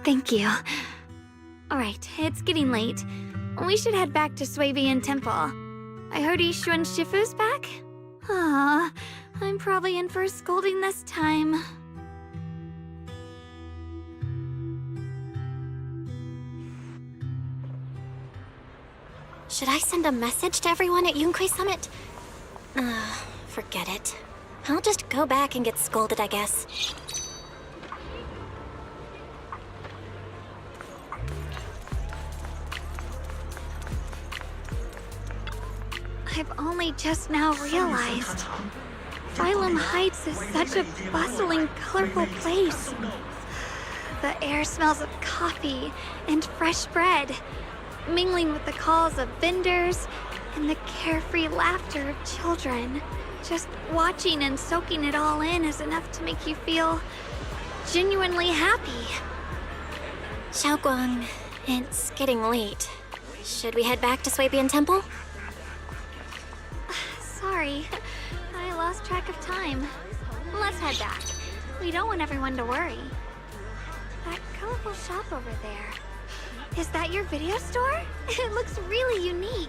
Thank you. Alright, it's getting late. We should head back to Suivian Temple. I heard Ishu and Shifu's back? Ah, I'm probably in for a scolding this time. Should I send a message to everyone at Yunquei Summit? Forget it. I'll just go back and get scolded, I guess. I've only just now realized. Phylum Heights is such a bustling, colorful place. The air smells of coffee and fresh bread, mingling with the calls of vendors and the carefree laughter of children. Just watching and soaking it all in is enough to make you feel genuinely happy. Xiaoguang, It's getting late. Should we head back to Swabian Temple? Sorry, I lost track of time. Let's head back. We don't want everyone to worry. That colorful shop over there. Is that your video store? It looks really unique.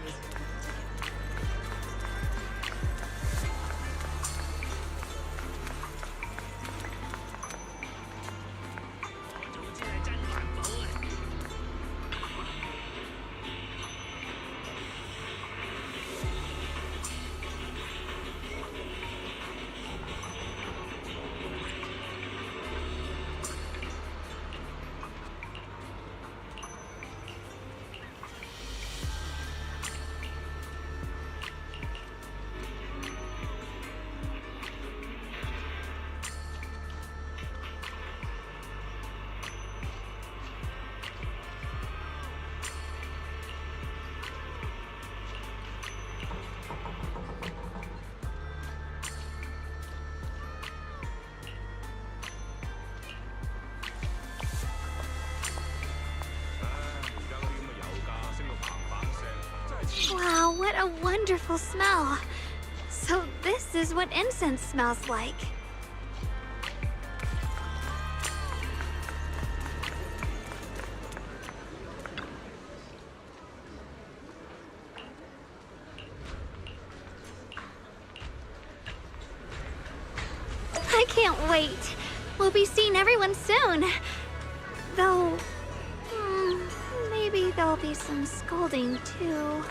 Wow, what a wonderful smell. So this is what incense smells like. I can't wait. We'll be seeing everyone soon. Though, maybe there'll be some scolding too.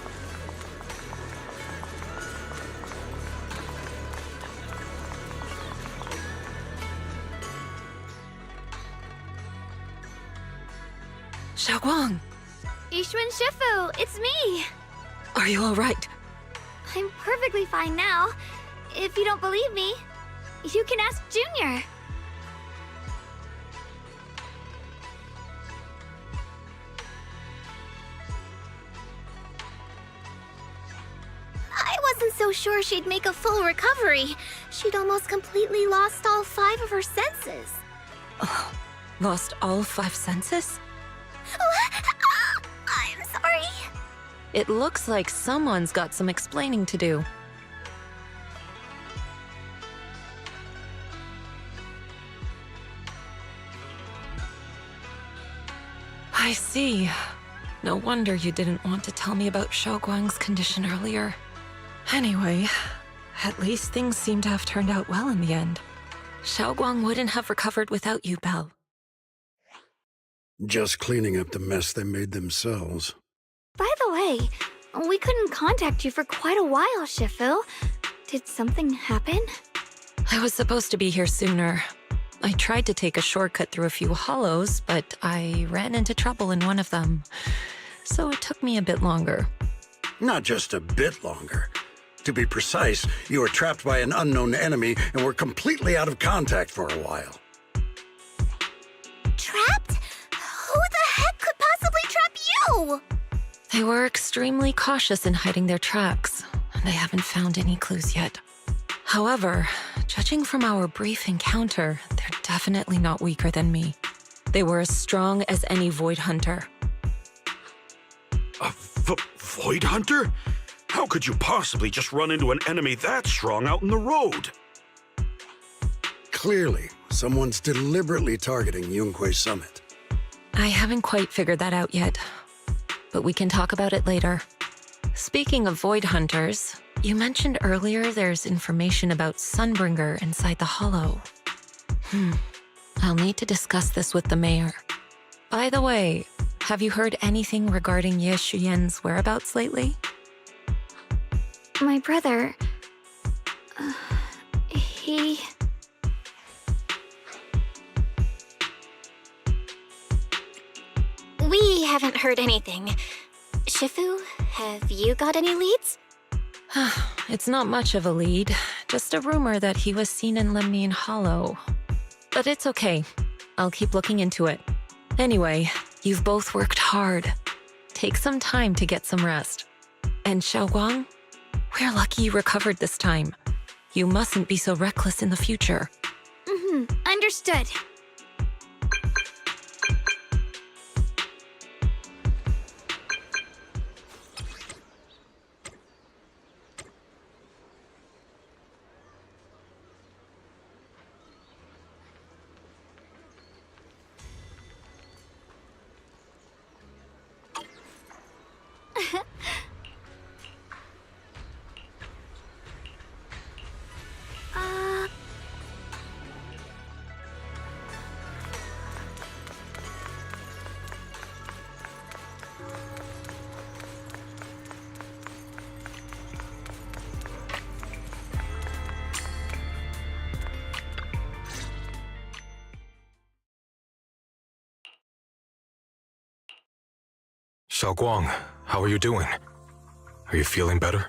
Xiaoguang, Ishun Shifu, it's me! are you alright? I'm perfectly fine now. If you don't believe me, you can ask Junior. I wasn't so sure she'd make a full recovery. She'd almost completely lost all 5 of her senses. Lost all 5 senses? I'm sorry. It looks like someone's got some explaining to do. I see. No wonder you didn't want to tell me about Xiaoguang's condition earlier. Anyway, at least things seem to have turned out well in the end. Xiaoguang wouldn't have recovered without you, Belle. Just cleaning up the mess they made themselves. By the way, we couldn't contact you for quite a while, Shifu. Did something happen? I was supposed to be here sooner. I tried to take a shortcut through a few hollows, but I ran into trouble in one of them. So it took me a bit longer. Not just a bit longer. To be precise, you were trapped by an unknown enemy and were completely out of contact for a while. Trapped? Who the heck could possibly trap you? They were extremely cautious in hiding their tracks, and I haven't found any clues yet. However, judging from our brief encounter, they're definitely not weaker than me. They were as strong as any Void Hunter. A Void Hunter? How could you possibly just run into an enemy that strong out in the road? Clearly, someone's deliberately targeting Yunque Summit. I haven't quite figured that out yet, but we can talk about it later. Speaking of Void Hunters, you mentioned earlier there's information about Sunbringer inside the Hollow. I'll need to discuss this with the mayor. By the way, have you heard anything regarding Ye Shuyen's whereabouts lately? My brother... he... We haven't heard anything. Shifu, have you got any leads? It's not much of a lead, just a rumor that he was seen in Lemnian Hollow. But it's okay. I'll keep looking into it. Anyway, you've both worked hard. Take some time to get some rest. And Xiaoguang, we're lucky you recovered this time. You mustn't be so reckless in the future. Understood. Xiaoguang, how are you doing? Are you feeling better?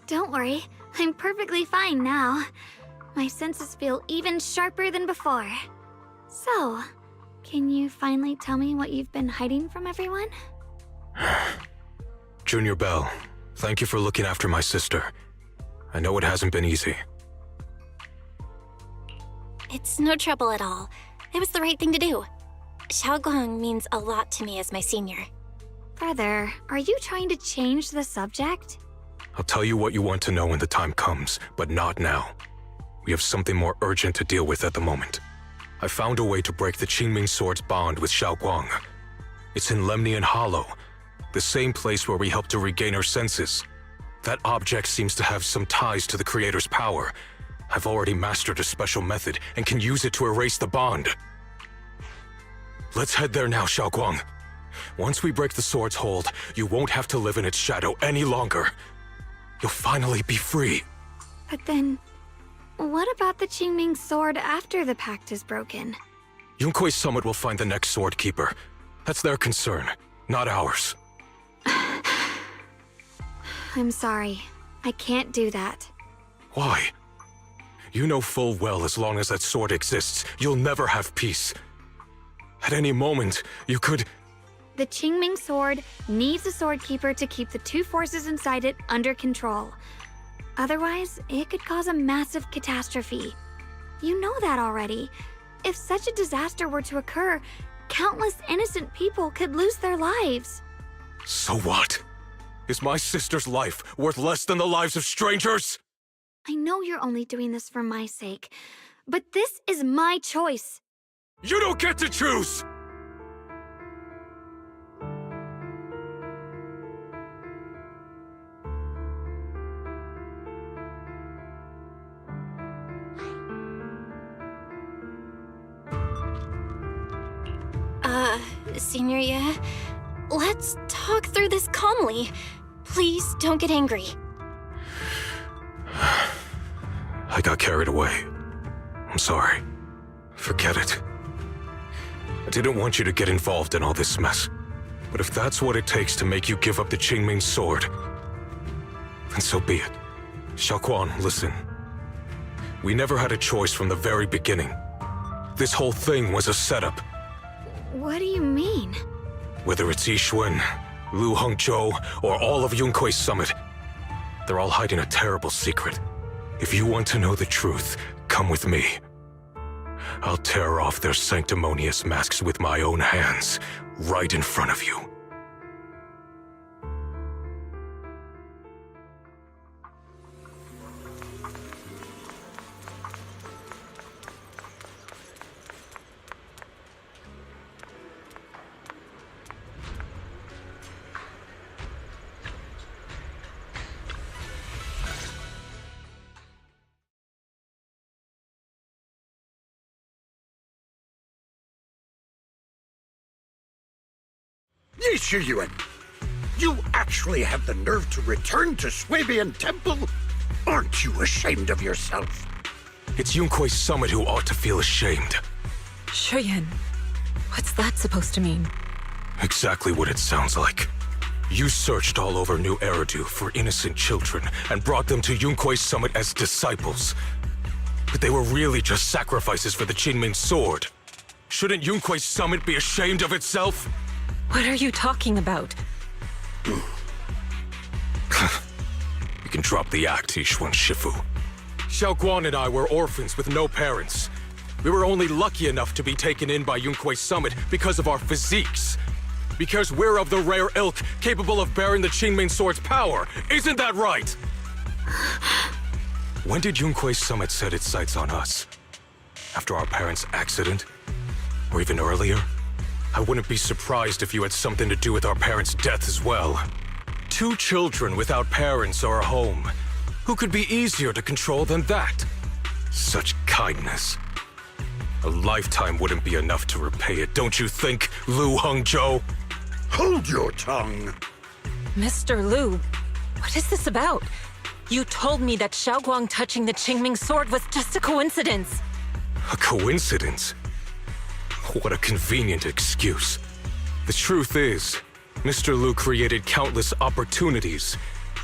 Don't worry, I'm perfectly fine now. My senses feel even sharper than before. So, can you finally tell me what you've been hiding from everyone? Junior Bell, thank you for looking after my sister. I know it hasn't been easy. It's no trouble at all. It was the right thing to do. Xiaoguang means a lot to me as my senior. Brother, are you trying to change the subject? I'll tell you what you want to know when the time comes, but not now. We have something more urgent to deal with at the moment. I found a way to break the Qingming Sword's bond with Xiaoguang. It's in Lemnian Hollow, the same place where we helped to regain her senses. That object seems to have some ties to the Creator's power. I've already mastered a special method and can use it to erase the bond. Let's head there now, Xiaoguang. Once we break the sword's hold, you won't have to live in its shadow any longer. You'll finally be free. But then, what about the Qingming Sword after the pact is broken? Yunkuei Summit will find the next sword keeper. That's their concern, not ours. I'm sorry. I can't do that. Why? You know full well as long as that sword exists, you'll never have peace. At any moment, you could... The Qingming Sword needs a sword keeper to keep the two forces inside it under control. Otherwise, it could cause a massive catastrophe. You know that already. If such a disaster were to occur, countless innocent people could lose their lives. So what? Is my sister's life worth less than the lives of strangers? I know you're only doing this for my sake, but this is my choice. You don't get to choose! Senior, yeah? Let's talk through this calmly. Please don't get angry. I got carried away. I'm sorry. Forget it. I didn't want you to get involved in all this mess. But if that's what it takes to make you give up the Qingming Sword, then so be it. Xiaoguang, listen. We never had a choice from the very beginning. This whole thing was a setup. What do you mean? Whether it's Yixuan, Lu Hongzhou, or all of Yunkuei Summit, they're all hiding a terrible secret. If you want to know the truth, come with me. I'll tear off their sanctimonious masks with my own hands, right in front of you. Yixuan, you actually have the nerve to return to Swabian Temple? Aren't you ashamed of yourself? It's Yunkuei Summit who ought to feel ashamed. Shuyan, what's that supposed to mean? Exactly what it sounds like. You searched all over New Eridu for innocent children and brought them to Yunkuei Summit as disciples. But they were really just sacrifices for the Qingming Sword. Shouldn't Yunkuei Summit be ashamed of itself? What are you talking about? You can drop the act, Yixuan Shifu. Xiaoguang and I were orphans with no parents. We were only lucky enough to be taken in by Yunkuei Summit because of our physiques. Because we're of the rare ilk capable of bearing the Qingming Sword's power. Isn't that right? When did Yunkuei Summit set its sights on us? After our parents' accident? Or even earlier? I wouldn't be surprised if you had something to do with our parents' death as well. 2 children without parents or a home. Who could be easier to control than that? Such kindness. A lifetime wouldn't be enough to repay it, don't you think, Lu Hongzhou? Hold your tongue! Mr. Lu, what is this about? You told me that Xiaoguang touching the Qingming Sword was just a coincidence. A coincidence? What a convenient excuse. The truth is, Mr. Liu created countless opportunities,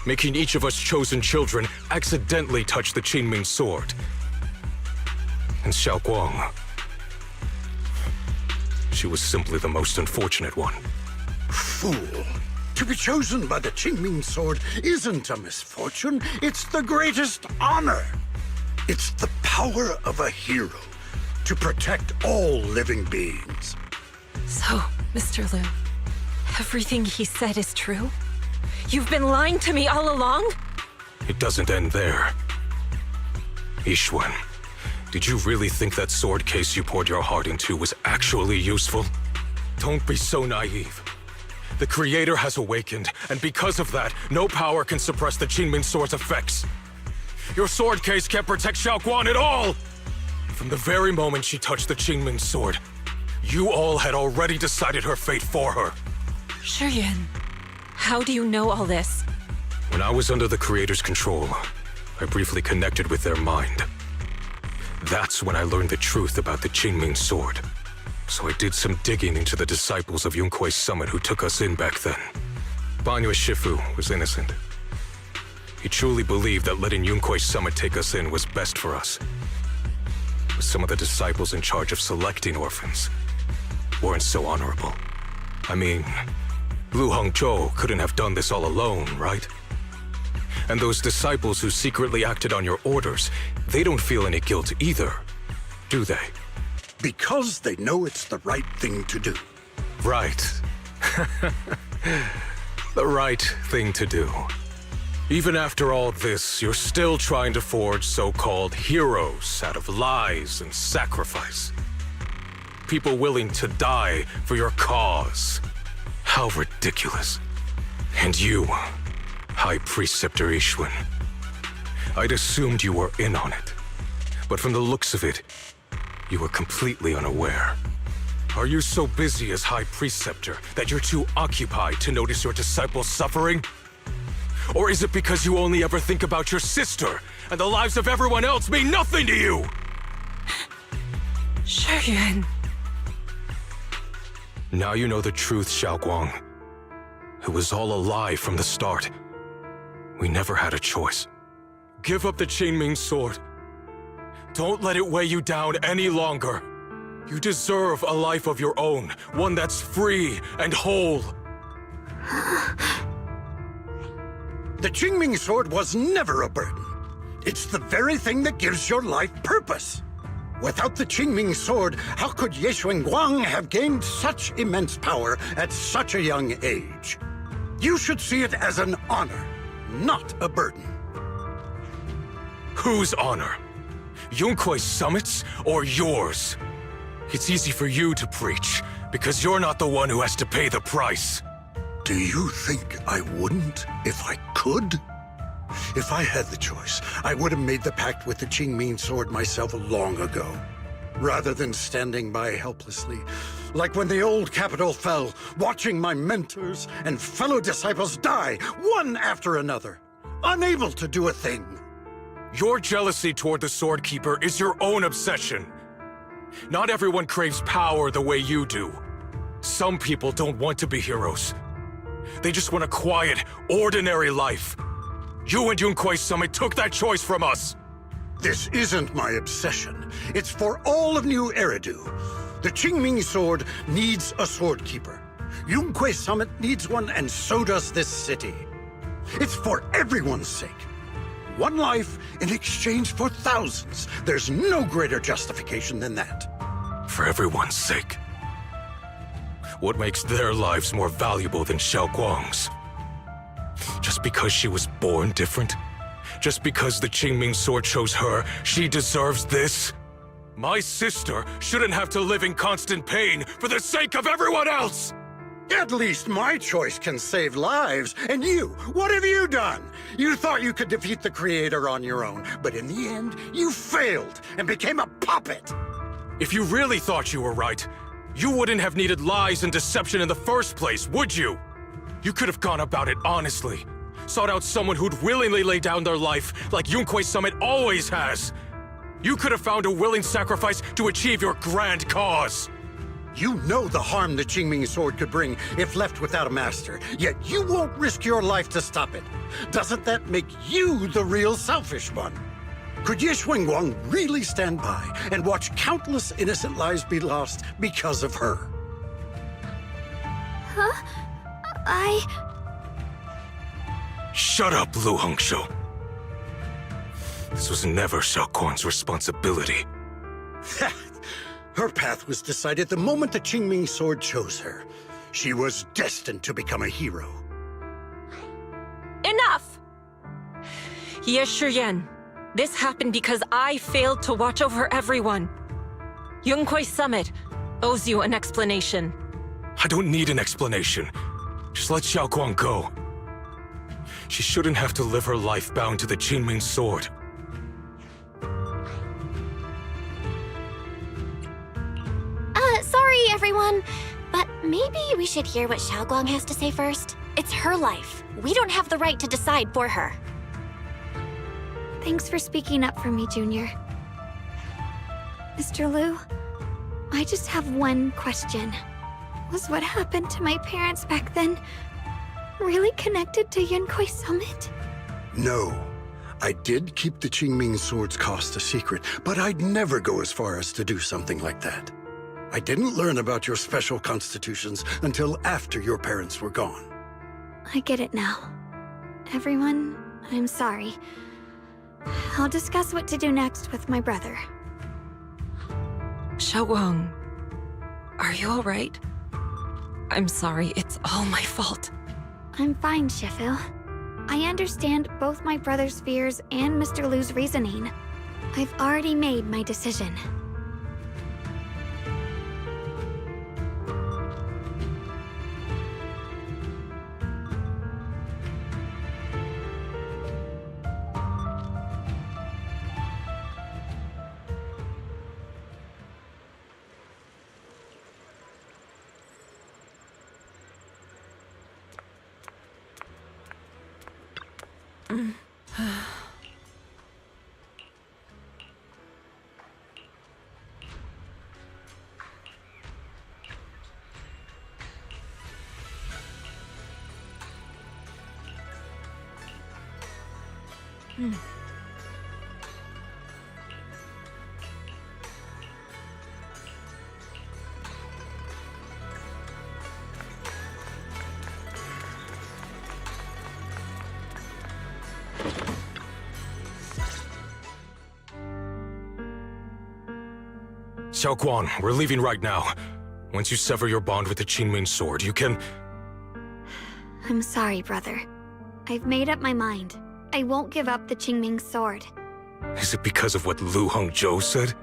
making each of us chosen children accidentally touch the Qingming sword. And Xiao Guang, she was simply the most unfortunate one. Fool. To be chosen by the Qingming sword isn't a misfortune, it's the greatest honor. It's the power of a hero to protect all living beings. So, Mr. Liu, everything he said is true? You've been lying to me all along? It doesn't end there. Yixuan, did you really think that sword case you poured your heart into was actually useful? Don't be so naive. The Creator has awakened, and because of that, no power can suppress the Qingming sword's effects. Your sword case can't protect Xiao Guan at all! From the very moment she touched the Qingming sword, you all had already decided her fate for her. Shuyuan, how do you know all this? When I was under the Creator's control, I briefly connected with their mind. That's when I learned the truth about the Qingming sword. So I did some digging into the disciples of Yunkui's summit who took us in back then. Banyue Shifu was innocent. He truly believed that letting Yunkui's summit take us in was best for us. But some of the disciples in charge of selecting orphans weren't so honorable. I mean, Lu Hongzhou couldn't have done this all alone, right? And those disciples who secretly acted on your orders, they don't feel any guilt either, do they? Because they know it's the right thing to do. Right. The right thing to do. Even after all this, you're still trying to forge so-called heroes out of lies and sacrifice. People willing to die for your cause. How ridiculous. And you, High Preceptor Yixuan. I'd assumed you were in on it. But from the looks of it, you were completely unaware. Are you so busy as High Preceptor that you're too occupied to notice your disciples suffering? Or is it because you only ever think about your sister, and the lives of everyone else mean nothing to you? Shuyuan. Now you know the truth, Xiao Guang. It was all a lie from the start. We never had a choice. Give up the Qingming sword. Don't let it weigh you down any longer. You deserve a life of your own, one that's free and whole. The Qingming sword was never a burden. It's the very thing that gives your life purpose. Without the Qingming sword, how could Yixuan Guang have gained such immense power at such a young age? You should see it as an honor, not a burden. Whose honor? Yunkui's summit's or yours? It's easy for you to preach, because you're not the one who has to pay the price. Do you think I wouldn't if I could? If I had the choice, I would have made the pact with the Qingming sword myself long ago, rather than standing by helplessly, like when the old capital fell, watching my mentors and fellow disciples die, one after another, unable to do a thing. Your jealousy toward the Sword Keeper is your own obsession. Not everyone craves power the way you do. Some people don't want to be heroes. They just want a quiet, ordinary life. You and Yunkui's summit took that choice from us. This isn't my obsession. It's for all of New Eridu. The Qingming sword needs a sword keeper. Yunkui's summit needs one, and so does this city. It's for everyone's sake. One life in exchange for thousands. There's no greater justification than that. For everyone's sake. What makes their lives more valuable than Xiao Guang's? Just because she was born different? Just because the Qingming sword chose her, she deserves this? My sister shouldn't have to live in constant pain for the sake of everyone else! At least my choice can save lives. And you, what have you done? You thought you could defeat the Creator on your own, but in the end, you failed and became a puppet. If you really thought you were right, you wouldn't have needed lies and deception in the first place, would you? You could have gone about it honestly. Sought out someone who'd willingly lay down their life, like Yunkui's summit always has. You could have found a willing sacrifice to achieve your grand cause. You know the harm the Qingming sword could bring if left without a master, yet you won't risk your life to stop it. Doesn't that make you the real selfish one? Could Ye Xuanguang really stand by and watch countless innocent lives be lost because of her? Huh? Shut up, Lu Hongshou. This was never Xiaoguang's responsibility. Her path was decided the moment the Qingming sword chose her. She was destined to become a hero. Enough! Ye Shiyan, this happened because I failed to watch over everyone. Yunquay Summit owes you an explanation. I don't need an explanation. Just let Xiaoguang go. She shouldn't have to live her life bound to the Qingming sword. Sorry, everyone, but maybe we should hear what Xiaoguang has to say first. It's her life. We don't have the right to decide for her. Thanks for speaking up for me, Junior. Mr. Liu, I just have one question. Was what happened to my parents back then really connected to Yunquay Summit? No. I did keep the Qingming sword's cost a secret, but I'd never go as far as to do something like that. I didn't learn about your special constitutions until after your parents were gone. I get it now. Everyone, I'm sorry. I'll discuss what to do next with my brother. Xiaoguang, are you all right? I'm sorry, it's all my fault. I'm fine, Shifu. I understand both my brother's fears and Mr. Liu's reasoning. I've already made my decision. Xiaoguang, we're leaving right now. Once you sever your bond with the Qingming sword, you can... I'm sorry, brother. I've made up my mind. I won't give up the Qingming sword. Is it because of what Lu Hongzhou said?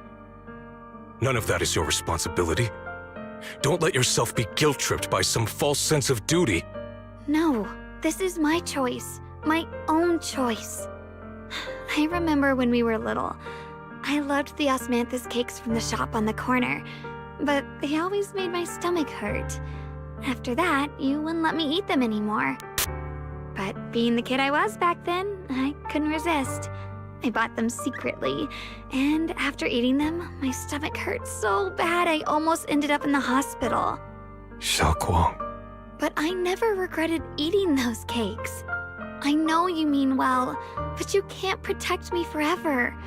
None of that is your responsibility. Don't let yourself be guilt-tripped by some false sense of duty. No, this is my choice. My own choice. I remember when we were little. I loved the osmanthus cakes from the shop on the corner, but they always made my stomach hurt. After that, you wouldn't let me eat them anymore. But being the kid I was back then, I couldn't resist. I bought them secretly, and after eating them, my stomach hurt so bad I almost ended up in the hospital. Xiaoguang. But I never regretted eating those cakes. I know you mean well, but you can't protect me forever.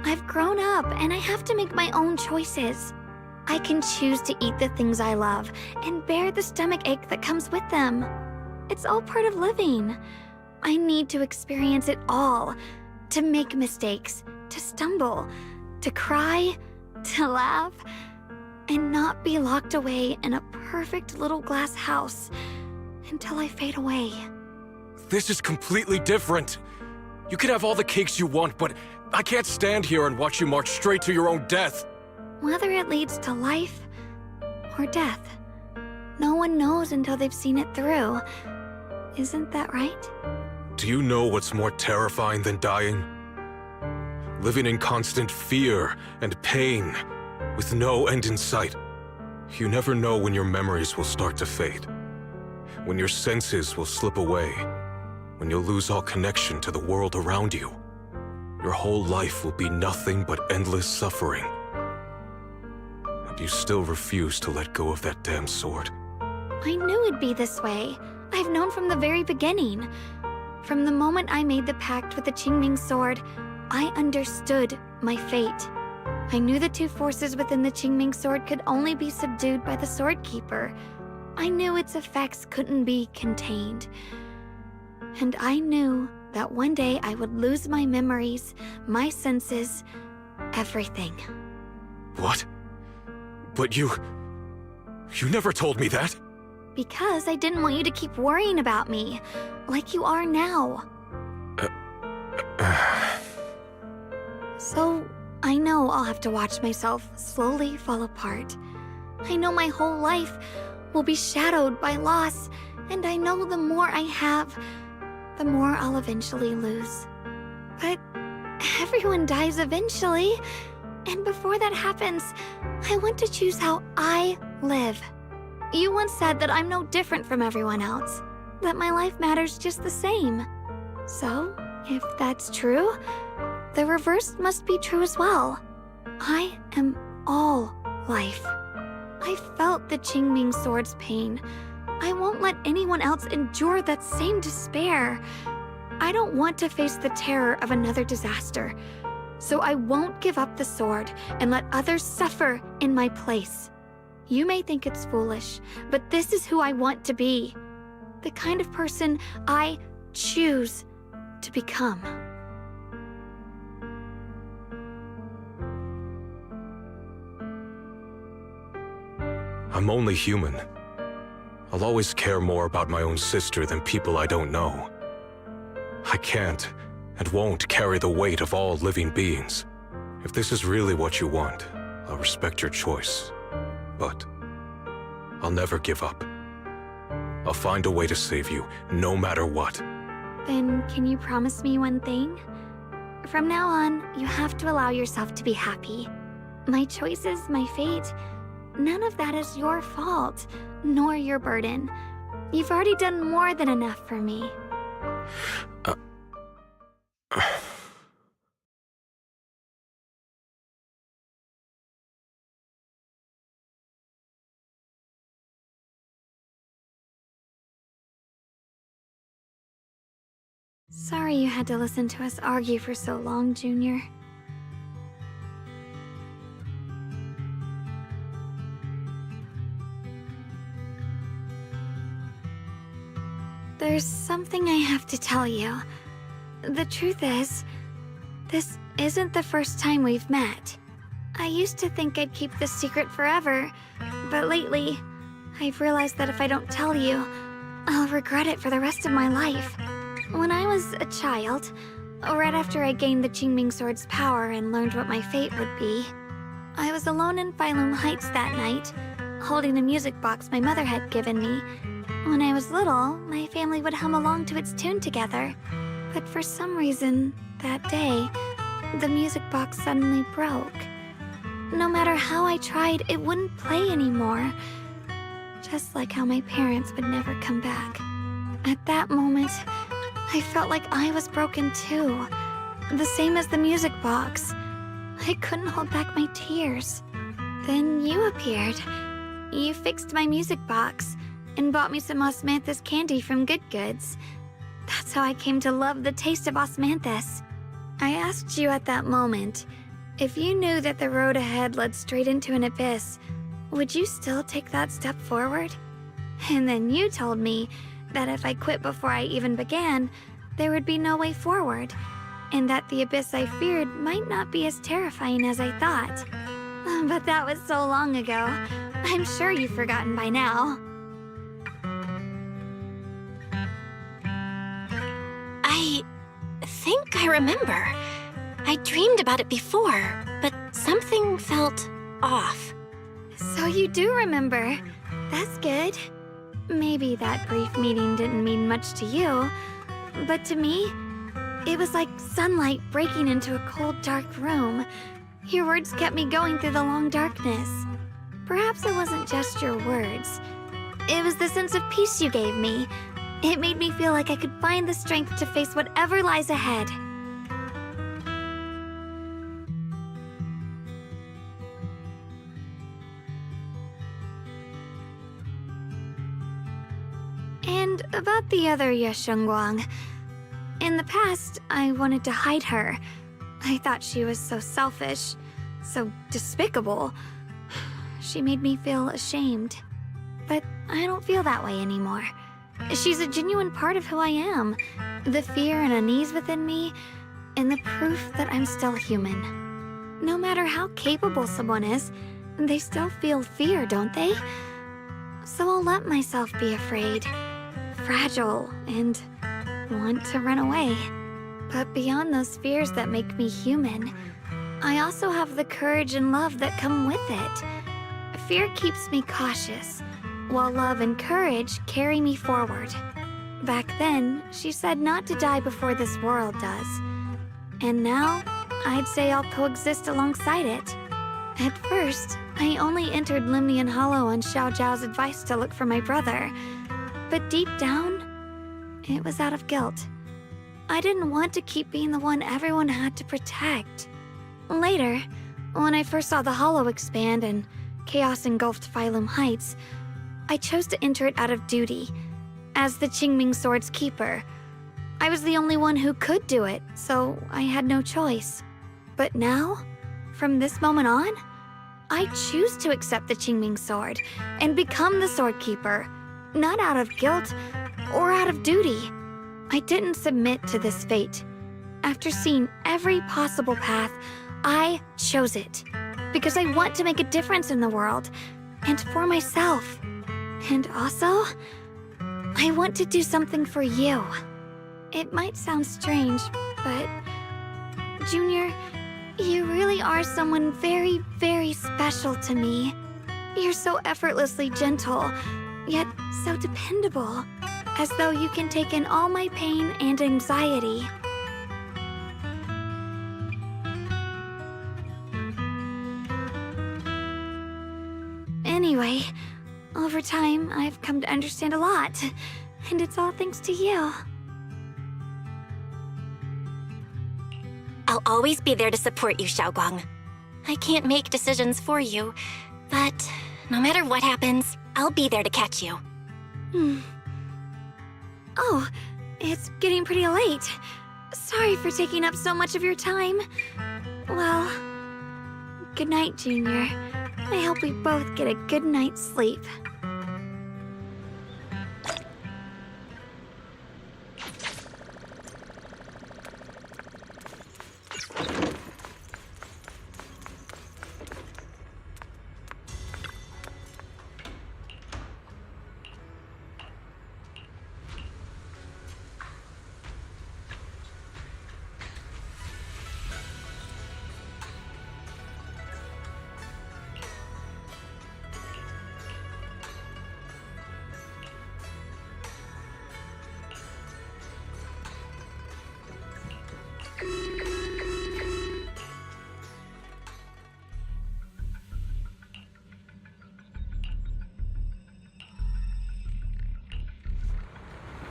I've grown up, and I have to make my own choices. I can choose to eat the things I love, and bear the stomach ache that comes with them. It's all part of living. I need to experience it all. To make mistakes, to stumble, to cry, to laugh, and not be locked away in a perfect little glass house until I fade away. This is completely different. You can have all the cakes you want, but I can't stand here and watch you march straight to your own death. Whether it leads to life or death, no one knows until they've seen it through. Isn't that right? Do you know what's more terrifying than dying? Living in constant fear and pain, with no end in sight. You never know when your memories will start to fade, when your senses will slip away, when you'll lose all connection to the world around you. Your whole life will be nothing but endless suffering. you still refuse to let go of that damn sword. I knew it'd be this way. I've known from the very beginning. From the moment I made the pact with the Qingming sword, I understood my fate. I knew the two forces within the Qingming sword could only be subdued by the Sword Keeper. I knew its effects couldn't be contained. And I knew that one day I would lose my memories, my senses, everything. What? But you never told me that. Because I didn't want you to keep worrying about me, like you are now. So, I know I'll have to watch myself slowly fall apart. I know my whole life will be shadowed by loss, and I know the more I have, the more I'll eventually lose. But everyone dies eventually, and before that happens, I want to choose how I live. You once said that I'm no different from everyone else, that my life matters just the same. So, if that's true, the reverse must be true as well. I am all life. I felt the Qingming sword's pain. I won't let anyone else endure that same despair. I don't want to face the terror of another disaster. So I won't give up the sword and let others suffer in my place. You may think it's foolish, but this is who I want to be. The kind of person I choose to become. I'm only human. I'll always care more about my own sister than people I don't know. I can't and won't carry the weight of all living beings. If this is really what you want, I'll respect your choice. But I'll never give up. I'll find a way to save you, no matter what. Then can you promise me one thing? From now on, you have to allow yourself to be happy. My choices, my fate, none of that is your fault, nor your burden. You've already done more than enough for me. Sorry you had to listen to us argue for so long, Junior. There's something I have to tell you. The truth is, this isn't the first time we've met. I used to think I'd keep this secret forever, but lately, I've realized that if I don't tell you, I'll regret it for the rest of my life. When I was a child, right after I gained the Qingming sword's power and learned what my fate would be, I was alone in Failum Heights that night, holding a music box my mother had given me. When I was little, my family would hum along to its tune together. But for some reason, that day, the music box suddenly broke. No matter how I tried, it wouldn't play anymore. Just like how my parents would never come back. At that moment, I felt like I was broken too. The same as the music box. I couldn't hold back my tears. Then you appeared. You fixed my music box and bought me some osmanthus candy from Good Goods. That's how I came to love the taste of osmanthus. I asked you at that moment, if you knew that the road ahead led straight into an abyss, would you still take that step forward? And then you told me that if I quit before I even began, there would be no way forward, and that the abyss I feared might not be as terrifying as I thought. But that was so long ago. I'm sure you've forgotten by now. I think I remember. I dreamed about it before, but something felt off. So you do remember. That's good. Maybe that brief meeting didn't mean much to you, but to me, it was like sunlight breaking into a cold, dark room. Your words kept me going through the long darkness. Perhaps it wasn't just your words. It was the sense of peace you gave me. It made me feel like I could find the strength to face whatever lies ahead. About the other Yeshengguang. In the past, I wanted to hide her. I thought she was so selfish, so despicable. She made me feel ashamed. But I don't feel that way anymore. She's a genuine part of who I am. The fear and unease within me, and the proof that I'm still human. No matter how capable someone is, they still feel fear, don't they? So I'll let myself be afraid, fragile, and want to run away. But beyond those fears that make me human, I also have the courage and love that come with it. Fear keeps me cautious, while love and courage carry me forward. Back then, she said not to die before this world does. And now, I'd say I'll coexist alongside it. At first, I only entered Limnian Hollow on Xiao Zhao's advice to look for my brother. But deep down, it was out of guilt. I didn't want to keep being the one everyone had to protect. Later, when I first saw the Hollow expand and chaos engulfed Phylum Heights, I chose to enter it out of duty, as the Qingming Sword's keeper. I was the only one who could do it, so I had no choice. But now, from this moment on, I choose to accept the Qingming Sword and become the Sword Keeper, not out of guilt or out of duty. I didn't submit to this fate. After seeing every possible path, I chose it, because I want to make a difference in the world, and for myself. And also, I want to do something for you. It might sound strange, but Junior, you really are someone very, very special to me. You're so effortlessly gentle, yet so dependable, as though you can take in all my pain and anxiety. Anyway, over time, I've come to understand a lot, and it's all thanks to you. I'll always be there to support you, Xiaoguang. I can't make decisions for you, but no matter what happens, I'll be there to catch you. Oh, it's getting pretty late. Sorry for taking up so much of your time. Well, good night, Junior. I hope we both get a good night's sleep.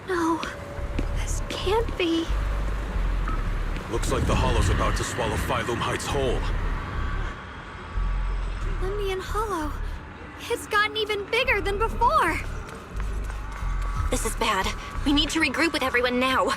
No, this can't be. Looks like the Hollow's about to swallow Phylum Heights whole. Limnian Hollow. It's gotten even bigger than before. This is bad. We need to regroup with everyone now.